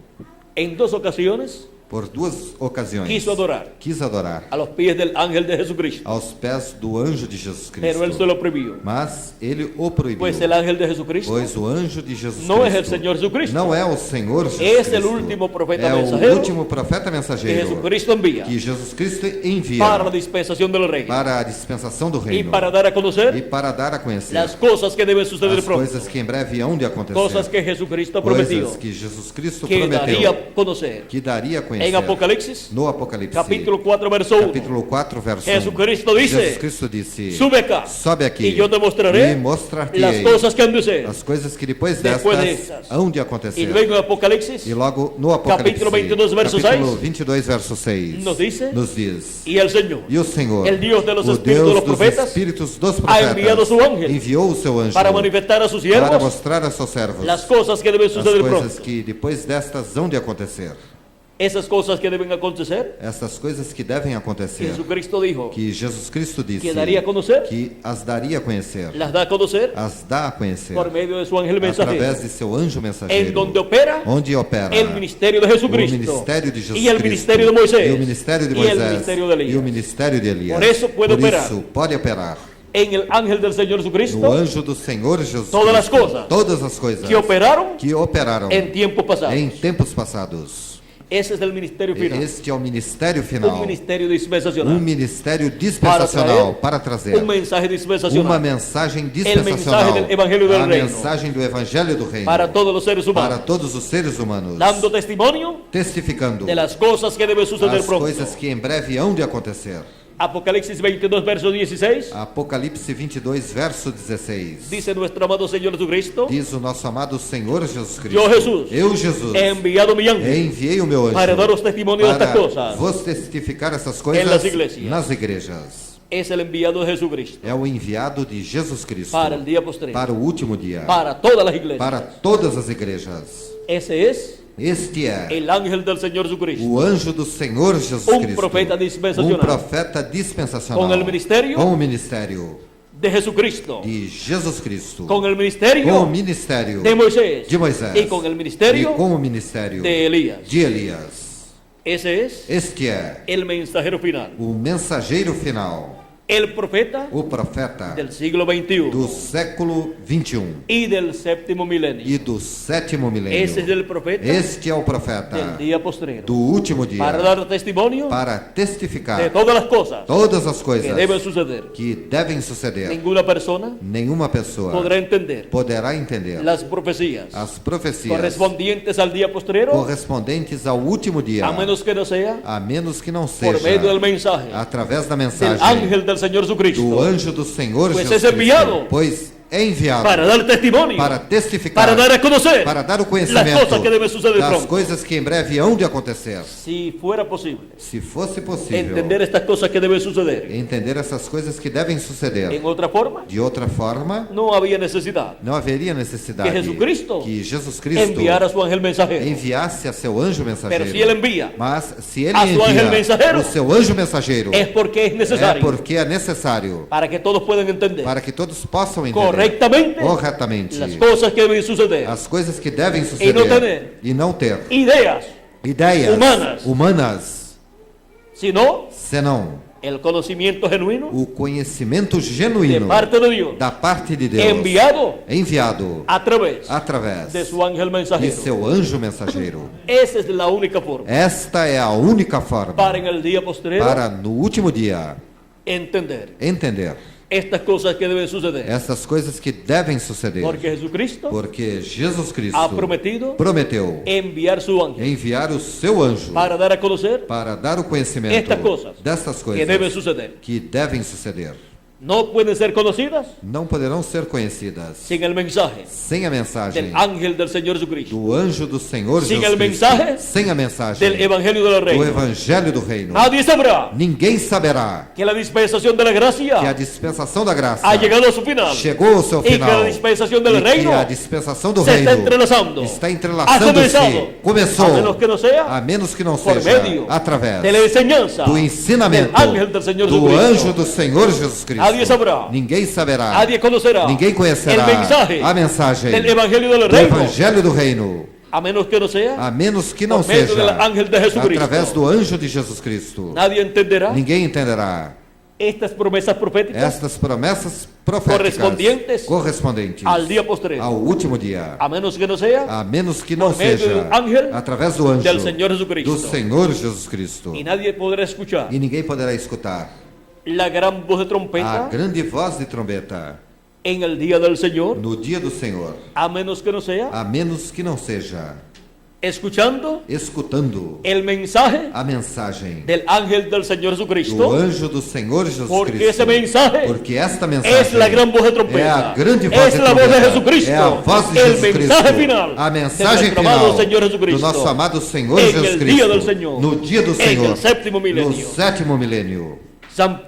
En dos ocasiones Por duas ocasiões quiso adorar quis adorar a los pies del ángel de Jesucristo, aos pés do anjo de Jesus pero él se Cristo, lo prohibió. mas ele o proibiu, Pues el ángel de Jesucristo pois o anjo de Jesus no es el Cristo Señor Jesucristo, não é o Senhor Jesus es el Cristo, último profeta é o mensajero último profeta que mensageiro Jesucristo envía que Jesus Cristo envia para la dispensación del reino para a dispensação do y reino para dar a e conocer para dar a conhecer las cosas que deben suceder as pronto, coisas que em breve hão de acontecer, cosas que Jesucristo prometió, coisas que Jesus Cristo que daría prometeu, a conocer. que daria a En conhecer Apocalipsis, no Apocalipse, capítulo 4, verso 1, capítulo 4, verso 1. Jesucristo dice, Jesus Cristo disse: sube acá sobe aqui y yo te mostraré e mostrar-te las cosas que han de ser. as coisas que depois Después de destas estas. hão de Y acontecer. luego en Apocalipsis, E logo no Apocalipse, capítulo 22, verso capítulo 6, 22, verso 6, nos diz: y el Señor, E o Senhor, el Dios de los o espíritus de Deus los dos profetas, espíritos dos ha enviado profetas, su ángel enviou o seu anjo para manifestar a sus para siervos mostrar a seus servos las cosas que deben as suceder coisas pronto. que depois destas hão de acontecer. Esas cosas que deben acontecer, Essas coisas que devem acontecer, Jesucristo dijo que Jesus Cristo disse que daria a conocer, que as daria a conhecer, las da a conocer as dá a conhecer por medio de su ángel mensajero, através de seu anjo en mensageiro, donde opera onde opera el ministerio de o Jesucristo ministério de Jesus y el Cristo, ministerio de Moisés e o ministério de y el Moisés ministerio de Elías. e o ministério de Elias. Por eso puede Por operar isso pode operar en el ángel del Señor no Jesucristo anjo do Senhor Jesus todas as Cristo, coisas todas as coisas que operaron que operaram en tiempos pasados. em tempos passados. Ese es el ministerio final, Este é o ministério un final, ministerio dispensacional, ministério dispensacional para trazer un mensaje uma dispensacional mensagem mensaje dispensacional, del Evangelio del a Reino. mensagem do Evangelho do Reino para todos los seres para humanos, todos os seres humanos, dando testimonio testificando de las cosas que deben suceder as pronto. coisas que em breve hão de acontecer. Apocalipsis 22, verso 16, Apocalipse 22, verso 16. dice nuestro amado Señor Jesucristo, Diz o nosso amado Senhor Jesus Cristo: Yo, Jesús, eu, Jesus, he enviado mi ángel enviei o meu anjo para daros testimonio de estas para cosas. vos testificar essas coisas En las iglesias. nas igrejas. Es el enviado de Jesucristo É o enviado de Jesus Cristo para el día postrero, para o último dia, para todas las iglesias. para todas as igrejas. Ese es Este é el ángel del Señor Jesucristo, o anjo do Senhor Jesus Um Cristo, profeta dispensacional. profeta dispensacional, Com o ministério com o ministério de Jesucristo, de Jesus Cristo, con el com o ministerio ministério de Moisés de Moisés y con el e ministerio com o ministério de Elías. de Elias. Ese es Este é el mensajero final, o mensageiro final, el profeta o profeta del siglo XXI do século 21 y del séptimo milenio. e do sétimo Ese es milênio. el profeta Este é o del profeta día postrero, do último dia para dar testimonio para de testificar todas las cosas todas as que coisas deben suceder. que devem suceder. Ninguna persona Nenhuma pessoa podrá entender poderá entender las profecías as profecias correspondientes al día postrero correspondentes ao último dia, a menos que no sea a menos que não por medio del seja mensaje através da del mensagem ángel del Señor do Jesucristo anjo do Senhor Pois Jesus é enviado Cristo, pois é enviado para dar testimonio, para testificar, para dar a conocer para dar o las conhecimento cosas que deben suceder das pronto. coisas que em breve hão de acontecer. Si fuera posible Se fosse possível entender estas cosas que deben suceder entender essas coisas que devem suceder en otra forma, de outra forma, no había necesidad não haveria necessidade que Jesucristo que Jesus Cristo enviara a su ángel mensajero. enviasse a seu anjo mensageiro. Pero si él envía, Mas se ele a su ángel envia mensageiro, o seu anjo mensageiro, es porque es é necesario porque é necessário para que todos puedan entender para que todos possam entender correctamente corretamente las cosas que deben suceder. as coisas que devem suceder e não ter ideias Ideas humanas, sino senão el conocimiento genuino o conhecimento de genuíno parte de Dios da parte de Deus enviado a través através de su ángel de mensajero. seu anjo mensageiro. Esa es la única forma Esta é a única forma para en el día postrero para no último dia entender entender estas cosas que deben suceder. essas coisas que devem suceder. Porque Jesucristo Porque Jesus Cristo ha prometido prometeu enviar su ángel enviar o seu anjo para dar a conocer para dar o conhecimento estas cosas dessas que coisas deben suceder. que devem suceder. No pueden ser conocidas Não poderão ser conhecidas sin el mensaje sem a mensagem del ángel del Señor Jesucristo, do anjo do Senhor Sin Jesus el Cristo, mensaje sem a mensagem del evangelio del do reino. Evangelho do Reino. Nadie sabrá Ninguém saberá que la dispensación de la que a gracia dispensação da graça ha llegado a su final chegou ao seu y que final la dispensación del e que reino a dispensação do se está Reino entrelazando. está Ha entrelaçando-se. comenzado, Começou, a menos que no sea a menos que não por seja medio através de la enseñanza do del ensinamento ángel del Señor do Jesucristo. anjo do Senhor Jesus Cristo. Nadie sabrá. Ninguém saberá. Nadie conocerá Ninguém conhecerá el mensaje a mensagem del evangelio del do reino, Evangelho do Reino, a menos que no sea a menos que não por medio seja del ángel de Jesucristo. através do anjo de Jesus Cristo. Nadie entenderá Ninguém entenderá estas promesas proféticas estas promessas proféticas correspondentes al día postrero, ao último dia, a menos que no sea a menos que não por medio seja do ángel através do anjo del Señor Jesucristo. do Senhor Jesus Cristo. y nadie podrá escuchar E ninguém poderá escutar la gran voz de a trompeta grande voz de trombeta en el día del Señor, no dia do Senhor, a menos que no sea a menos que não seja escuchando escutando el mensaje a mensagem del ángel del Señor do Jesucristo, anjo do Senhor Jesus porque Cristo. ese mensaje Porque esta mensagem es la gran voz de trompeta, é a grande voz es de la voz de trombeta, Jesucristo, é a voz de el Jesus mensaje Cristo, final a de mensagem nuestro final amado Señor do Jesucristo nosso amado Senhor en Jesus el Cristo, día del Señor, no dia do en Senhor, el séptimo no milenio. sétimo milênio. San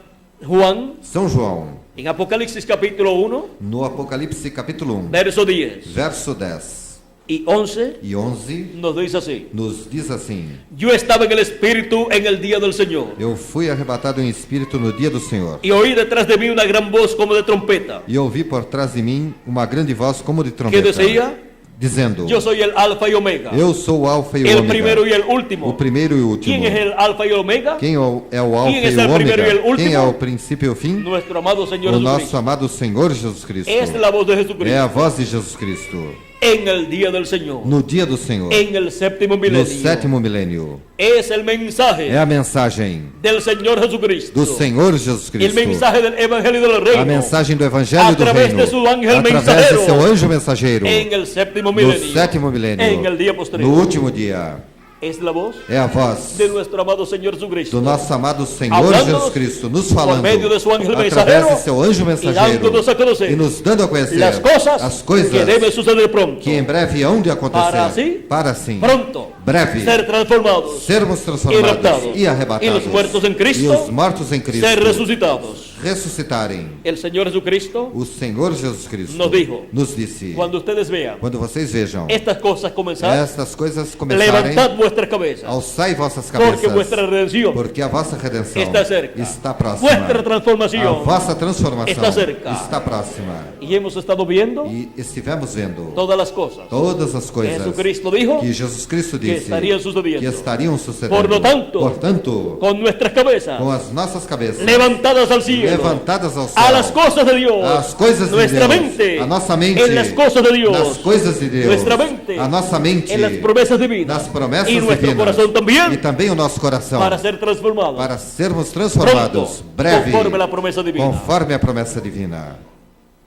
Juan, São João, en Apocalipsis capítulo 1, no Apocalipse capítulo 1, verso 10 verso 10 y 11, e 11, nos dice así: nos diz assim: yo estaba en el Espíritu en el día del Señor, Eu fui arrebatado em espírito no dia do Senhor, y oí detrás de mí una gran voz como de trompeta, e ouvi por trás de mim uma grande voz como de que trombeta, decía: dizendo: yo soy el Alfa y Omega, Eu sou o Alfa e o el Ômega, primero y el o último. primeiro e o último. ¿Quién es el Alfa y el Omega? Quem é o Alfa Quem é e o o primeiro e o Ômega? último? Quem é o princípio e o fim? Nuestro amado Señor O nosso Jesucristo. amado Senhor Jesus Cristo. Es la voz de É a Jesucristo voz de Jesus Cristo. en el día del Señor, No dia do Senhor, en el séptimo no milenio. sétimo milênio. Es el mensaje É a mensagem del Señor Jesucristo, do Senhor Jesus el Cristo. mensaje del Evangelio del A Reino mensagem do Evangelho do Através Reino. de seu ángel Através mensageiro. de seu anjo mensageiro. en el séptimo No milenio, sétimo milênio. en el día postrero. No último dia. Es la voz É a voz de nuestro amado Señor Jesucristo, do nosso amado Senhor Hablándonos Jesus Cristo, nos por falando medio de su ángel através mensageiro de seu anjo mensageiro dándonos a conocer e nos dando a conhecer las cosas as coisas que deben suceder pronto, que em breve hão de acontecer, Para assim, pronto breve, ser transformados sermos y transformados raptados, e arrebatados, y los muertos en Cristo e os mortos em Cristo ser resucitados. ressuscitarem. El Señor Jesucristo O Senhor Jesus Cristo nos dijo, nos disse, cuando ustedes vean quando vocês vejam estas cosas comenzar, estas coisas começarem, levantad vuestras cabezas, alçai vossas porque cabeças, vuestra redención porque a vossa redenção está cerca, está próxima. vuestra A transformación vossa transformação está cerca. está próxima. Y hemos estado viendo E estivemos vendo todas las cosas todas as que coisas Jesucristo dijo que Jesus Cristo que disse estarían sucediendo. que estariam sucedendo. Por lo tanto, Portanto, con nuestras cabezas com as nossas cabeças levantadas al cielo, levantadas ao céu, a las cosas de Dios, as coisas de nuestra Deus, mente, a nossa mente, en las cosas de Dios, nas coisas de Deus, nuestra mente, a nossa mente, en las promesas divinas, nas promessas y nuestro divinas, corazón e también, também o nosso coração, para ser transformados para sermos transformados pronto, breve, conforme la promesa divina. conforme a promessa divina.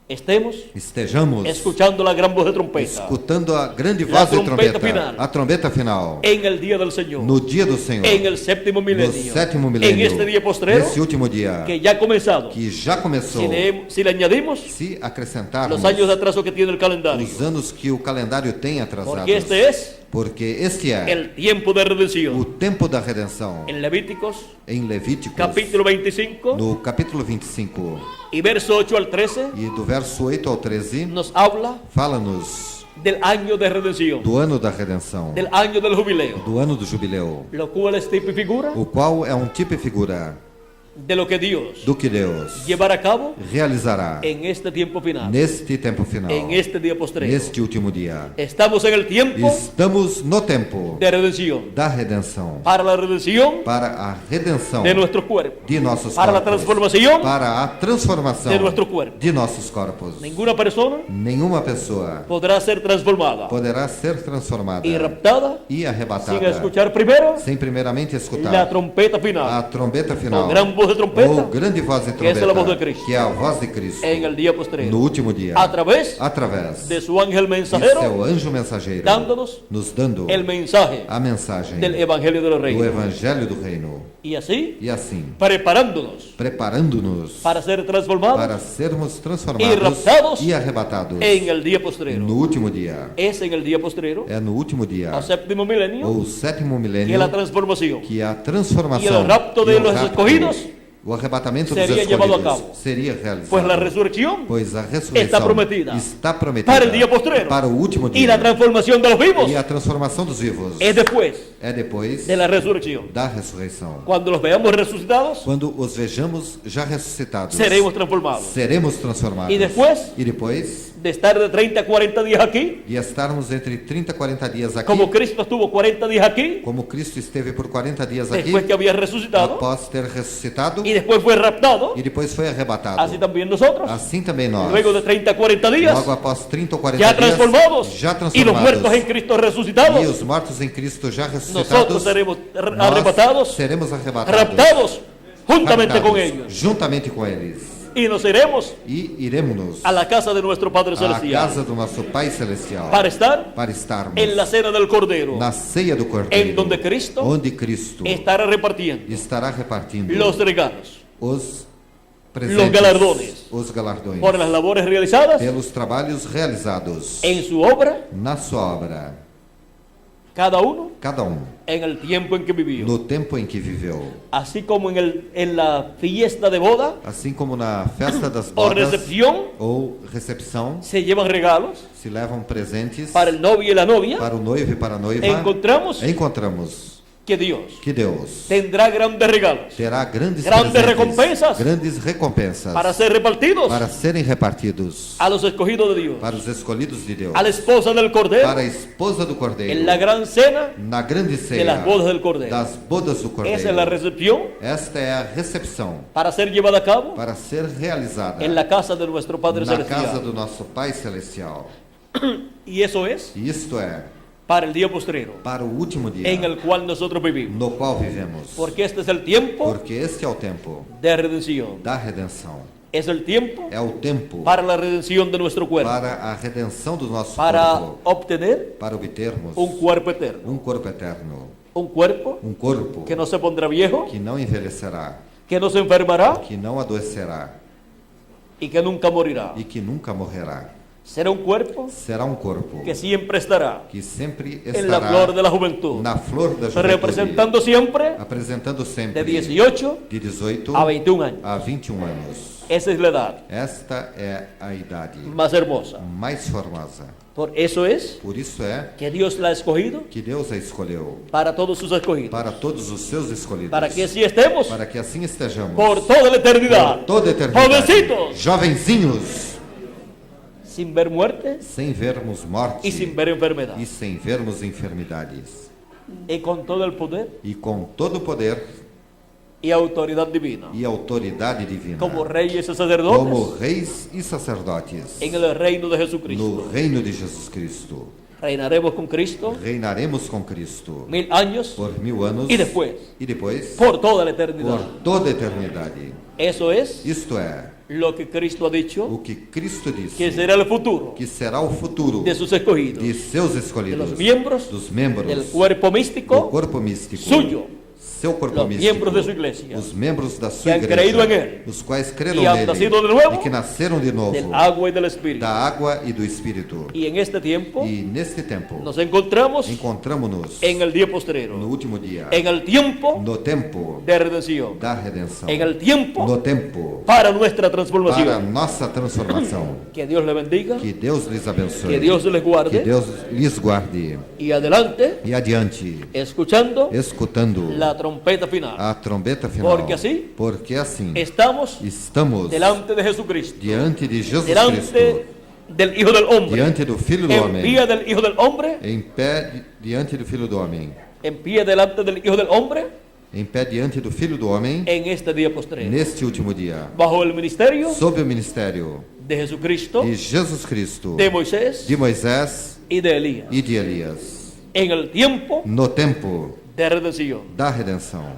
Estemos Estejamos escuchando la gran voz de trompeta escutando a grande La voz de trompeta trombeta, final. a trombeta final, en el día del Señor, no dia do Senhor, en el séptimo no milenio, sétimo en milênio, este día postrero nesse último dia, que ya ha comenzado. que já começou, Si le añadimos se acrescentarmos los años de atraso que tiene el calendario, os anos que o calendário tem atrasados, porque este es porque este é el tiempo de o redención. tempo da redenção. En Levíticos Em Levíticos, capítulo 25 no capítulo 25, y verso 8 al 13 e do verso 8 ao 13, nos habla fala-nos del año de redención, do ano da redenção, del año del jubileo, do ano do jubileu, lo cual es tipo y figura o qual é tipo e figura de lo que Dios do que Deus llevará a cabo realizará en este tiempo final, neste tempo final, en este día postrero. neste último dia. Estamos en el tiempo Estamos no tempo de redención, da redenção, para la redención para a redenção de nuestro cuerpo, de nossos para la corpos, transformación para a transformação de nuestro cuerpo. de nossos corpos. Ninguna persona Nenhuma pessoa podrá ser transformada poderá ser transformada y raptada e arrebatada sin escuchar primero sem primeiramente escutar la trompeta a final trombeta con final gran voz voz de trompeta, grande voz de que es la voz de trombeta, Cristo, que é a voz de Cristo, en el día postrero, no último dia, a través através de su ángel de mensajero, seu anjo mensageiro, dándonos nos dando el mensaje a mensagem del Evangelio del do Reino. Evangelho do Reino. Y así, E assim, preparándonos preparando-nos para ser transformados para sermos y transformados raptados e arrebatados en el día postrero. no último dia. Es en el día postrero, É no último dia, al séptimo milenio, ou sétimo que milênio, la transformación que a transformação E o rapto de e o los rapto, escogidos o arrebatamento dos seria llevado a escolhidos cabo. seria realizado. pues la resurrección Pois a ressurreição está prometida está prometida para el día postrero para o último y dia. la transformación de los vivos E a transformação dos vivos es después é depois de la resurrección. da ressurreição. Cuando los veamos resucitados, Quando os vejamos já ressuscitados, seremos transformados. seremos transformados. E depois? E depois De estar de 30 a 40 días aquí, de estarmos entre 30 e 40 dias aqui, como Cristo estuvo 40 días aquí, como Cristo esteve por 40 dias aqui, después que había resucitado, após ter ressuscitado, y después fue raptado, e depois foi arrebatado. así también nosotros, Assim também nós, luego de 30 a 40 días, logo após 30 ou 40 ya dias, transformados, já y los muertos transformados, en Cristo resucitados, e os mortos em Cristo já nosotros ressuscitados, seremos nós arrebatados, seremos arrebatados, raptados, juntamente raptados, con ellos, juntamente com eles, y nos iremos e iremos a la casa de nuestro Padre à Celestial casa do nosso Pai Celestial para estar para estarmos en la cena del Cordero, na ceia do Cordeiro, en donde Cristo onde Cristo estará repartiendo estará repartindo los regalos os los galardones os galardões por las labores realizadas pelos trabalhos realizados en su obra, na sua obra, cada uno cada en el tiempo en que vivió. no tempo em que viveu. Así como en la fiesta de boda Assim como na festa das o bodas recepción ou recepção, se llevan regalos se levam presentes para el novio y la novia, para o noivo e para a noiva, encontramos encontramos que Dios que Deus tendrá grandes regalos terá grandes recompensas grandes recompensas para ser repartidos para serem repartidos a los escogidos de Dios, para os escolhidos de Deus, a la esposa del Cordero, para a esposa do Cordeiro, en la gran cena na grande de ceia las bodas del Cordero. das bodas do Cordeiro. Esa es la recepción Esta é a recepção para ser llevada a cabo para ser realizada en la casa de nuestro Padre na casa Celestial. do nosso Pai Celestial. Y eso es E isto é para el día postrero para o último dia en el cual nosotros vivimos. no qual vivemos. Porque este es el tiempo Porque este é o tempo de redención. da redenção. Es el tiempo É o tempo para la redención de nuestro cuerpo, para a redenção do nosso para corpo, obtener para obtermos un cuerpo eterno, um corpo eterno, un cuerpo um corpo que no se pondrá viejo, que não envelhecerá, que no se enfermará que não adoecerá y que nunca morirá. e que nunca morrerá. Será un cuerpo Será um corpo que siempre estará que sempre en la flor de estará la juventud, na flor da juventude, representando siempre apresentando sempre de 18 de 18 a 21 años. a 21 anos. Esa es la edad Esta é a idade más hermosa. mais formosa. Por eso es Por isso é que Dios la ha escogido que Deus a escolheu para todos sus escogidos, para todos os seus escolhidos, para que así estemos para que assim estejamos por toda la eternidad, por toda a eternidade, jovencitos, jovenzinhos, sin ver muerte sem vermos morte y sin ver enfermedad, e sem vermos enfermidades, y con todo el poder e com todo o poder y autoridad divina, e autoridade divina, como reyes y sacerdotes como reis e sacerdotes, en el reino de Jesucristo. no reino de Jesus Cristo. Reinaremos con Cristo Reinaremos com Cristo 1000 años por 1000 anos y después e depois por toda la por eternidad. toda a eternidade. Eso es Isto é lo que Cristo ha dicho o que Cristo disse, que será el futuro que será o futuro de sus escogidos, de seus de escolhidos, los miembros dos membros del cuerpo do místico corpo místico, suyo, seu corpo los místico, miembros de su iglesia, os membros da que sua han creído en igreja, él, os quais creram y han nele nacido de nuevo e que nasceram de novo del agua y del Espíritu. da água e do Espírito. Y en este tiempo E neste tempo nos encontramos encontramos-nos en el día postrero, no último dia, en el tiempo no tempo de redención, da redenção, en el tiempo no tempo para nuestra para transformación. nossa transformação. Que Dios le bendiga, Que Deus lhes abençoe, que Dios les que guarde, Deus lhes guarde y adelante, e adiante, escuchando escutando la trompeta final. a trombeta final, porque assim Estamos estamos delante de Jesucristo, diante de Jesus delante Cristo, del Hijo del Hombre, diante do Filho do en Homem, pie del Hijo del Hombre, em pé diante do Filho do Homem, en pie delante del Hijo del Hombre, em pé diante do Filho do Homem, en este día postrero, neste último dia, bajo el ministerio sob o ministério de Jesucristo, de Jesus Cristo, de Moisés de Moisés y de Elías, e de Elias, en el tiempo no tempo de redención. da redenção.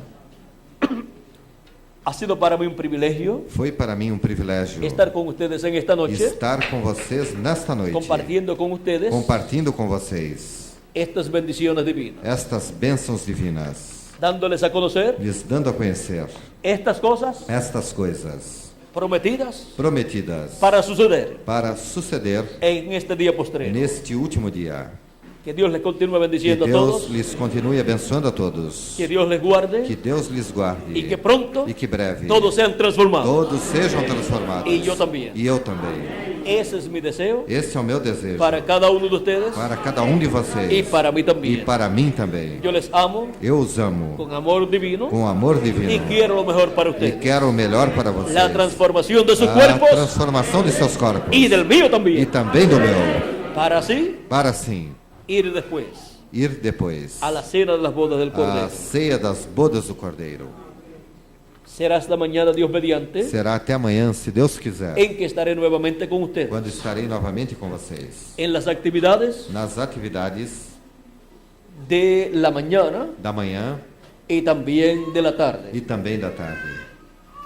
Ha sido para mí un privilegio Foi para mim um privilégio estar con ustedes en esta noche, estar com vocês nesta noite, compartiendo con ustedes compartilhando com vocês estas bendiciones divinas, estas bênçãos divinas, dándoles a conocer lhes dando a conhecer estas cosas estas coisas prometidas prometidas para suceder para suceder en este día postrero. neste último dia. Que Dios les continúe Que bendiciendo a Deus todos, lhes continue abençoando a todos. que Dios les guarde Que Deus lhes guarde. y que pronto E que breve todos sean transformados. todos sejam transformados. E eu também. E eu também. Ese es mi deseo Esse é o meu desejo para cada uno de ustedes para cada um de vocês y para mí e también. para mim também. Yo les amo Eu os amo con amor divino com amor divino y quiero lo mejor para e ustedes. quero o melhor para vocês. La transformación de sus A cuerpos transformação de seus corpos y del mío e también, também do meu, para así para assim ir después ir depois a la cena de las bodas del à Cordero. ceia das bodas do Cordeiro. Será esta mañana, Dios mediante, Será até amanhã, se Deus quiser, en que estaré nuevamente con ustedes quando estarei novamente com vocês en las actividades nas atividades de la mañana da manhã y también de la tarde. e também da tarde.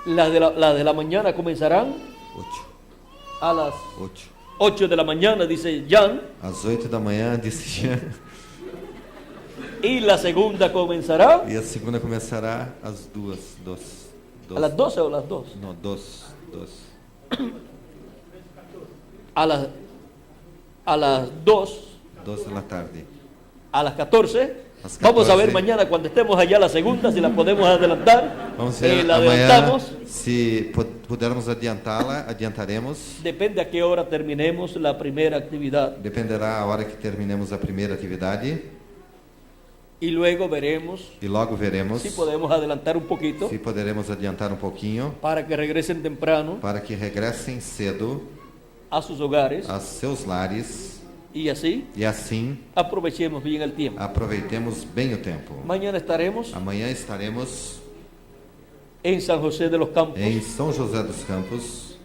Las de la mañana comenzarán 8, a las 8. 8 de la mañana, dice Jan, Às 8 da manhã, disse Jean, y la segunda comenzará e a segunda começará às 2, a las 12 o las 2. Não, 2. A las 2, 2 da tarde. a las 14. Las Vamos a ver 14. mañana cuando estemos allá la segunda, si la podemos adelantar. Vamos ver La amanhã, adelantamos. se pudermos adiantá-la, adiantaremos. Depende a qué hora terminemos la primera actividad. Dependerá a hora que terminemos a primeira atividade Y luego veremos e logo veremos si podemos adelantar un poquito se poderemos adiantar um pouquinho para que regresen temprano para que regressem cedo a sus hogares a seus lares y así e assim aprovechemos bien el tiempo. aproveitemos bem o tempo. Mañana estaremos Amanhã estaremos en San José de los Campos, em São José dos Campos,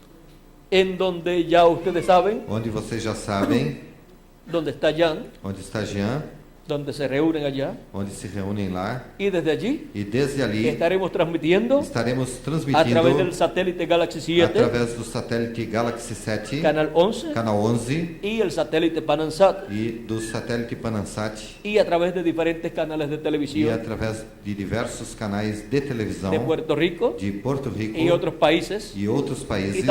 en donde ya ustedes saben, onde vocês já sabem, donde está Jan, onde está Jean, donde se reúnen allá. onde se reúnem lá, Y desde allí e desde ali estaremos transmitiendo estaremos a transmitindo través del satélite Galaxy 7, através do satélite Galaxy 7, canal 11, canal 11, y el satélite Panansat, e do satélite Panansat, y a través de diferentes canales de e televisión através de diversos canais de televisão de Puerto Rico de Porto Rico y otros países, e outros países,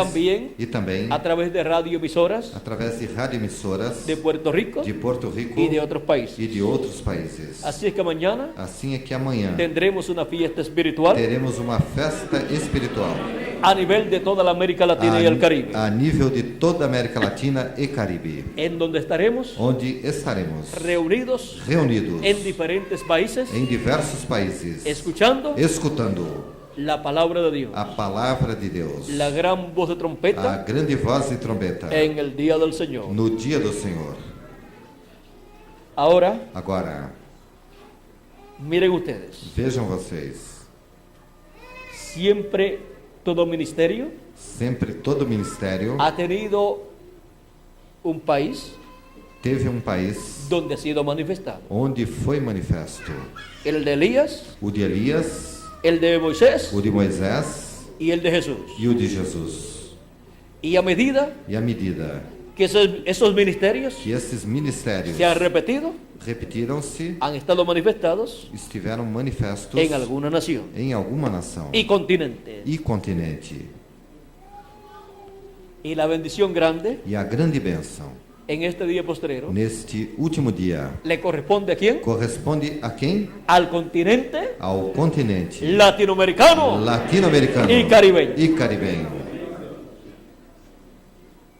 e também a través de radioemisoras através de radioemissoras de Puerto Rico de Porto Rico y de otros países. e de outros países. Así es que mañana Assim é que amanhã tendremos una fiesta espiritual teremos uma festa espiritual a nivel de toda la América Latina y el Caribe, a nível de toda a América Latina e Caribe, en donde estaremos onde estaremos reunidos reunidos en diferentes países, em diversos países, escuchando escutando la palabra de Dios, a palavra de Deus, la gran voz de a trompeta grande voz de trombeta en el día del Señor. no dia do Senhor. Ahora, Agora, miren ustedes, vejam vocês, siempre todo ministerio sempre todo ministério ha tenido un país teve um país donde ha sido manifestado. onde foi manifesto El de Elías, o de Elias, el de Moisés o de Moisés y el de Jesús. e o de Jesus. Y a medida E à medida que esos ministerios que esses ministérios se han repetido, repetiram-se, han estado manifestados estiveram manifestos en alguna nación em alguma nação y continente. e continente. Y la bendición grande E a grande bênção en este día postrero neste último dia le corresponde a quién? corresponde a quem? Al continente Ao continente latinoamericano latino-americano y caribeño. e caribenho.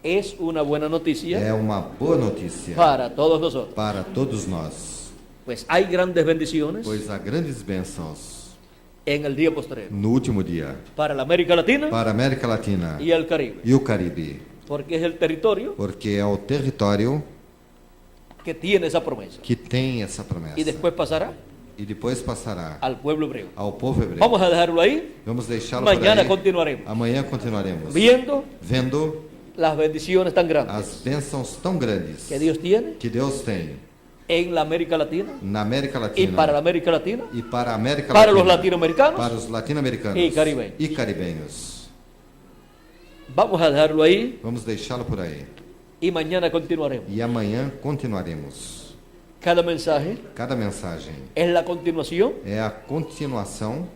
Es una buena noticia É uma boa notícia para todos nosotros. para todos nós, Pues hay grandes bendiciones pois há grandes bênçãos en el día postrero no último dia para la América Latina para a América Latina y el Caribe, e o Caribe, porque es el territorio porque é o território que tiene esa promesa que tem essa promessa y después pasará e depois passará al pueblo hebreo. ao povo hebreu. Vamos a dejarlo ahí. Vamos deixá-lo por Mañana aí. continuaremos Amanhã continuaremos viendo vendo las bendiciones tan grandes as bênçãos tão grandes que Dios tiene que Deus tem en la América Latina na América y Latina para la América Latina, e para a América para Latina, los latinoamericanos. para os latino-americanos e caribeños. e caribenhos. Vamos a dejarlo ahí Vamos deixá-lo por aí. y mañana continuaremos. E amanhã continuaremos. Cada mensaje Cada mensagem es la continuación é a continuação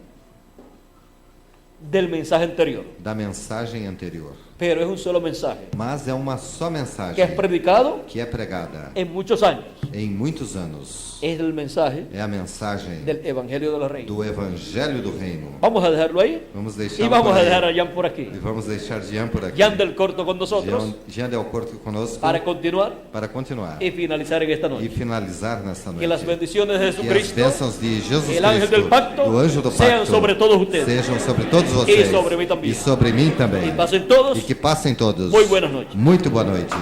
del mensaje anterior, da mensagem anterior. pero es un solo mensaje Mas é uma só que es mensagem predicado que é pregada en muchos años. em muitos anos. Es el mensaje É a mensagem del Evangelio de los Reyes. do Evangelho do Reino. Vamos a dejarlo ahí Vamos y deixá-lo vamos por a aí. dejar a Jan por aquí. E vamos deixar Jean por aqui. Jan del Corto con nosotros Jean Del Corto conosco para continuar para continuar y finalizar en esta e noche. finalizar nesta Que las noite. bendiciones de Que as Jesucristo, bênçãos de Jesus el ángel del Cristo, pacto, do anjo do sean pacto, sobre todos ustedes. sejam sobre todos vocês sobre mim também. e sobre mim também. Y pasen todos E que passem todos muy buenas noches. muito boa noite.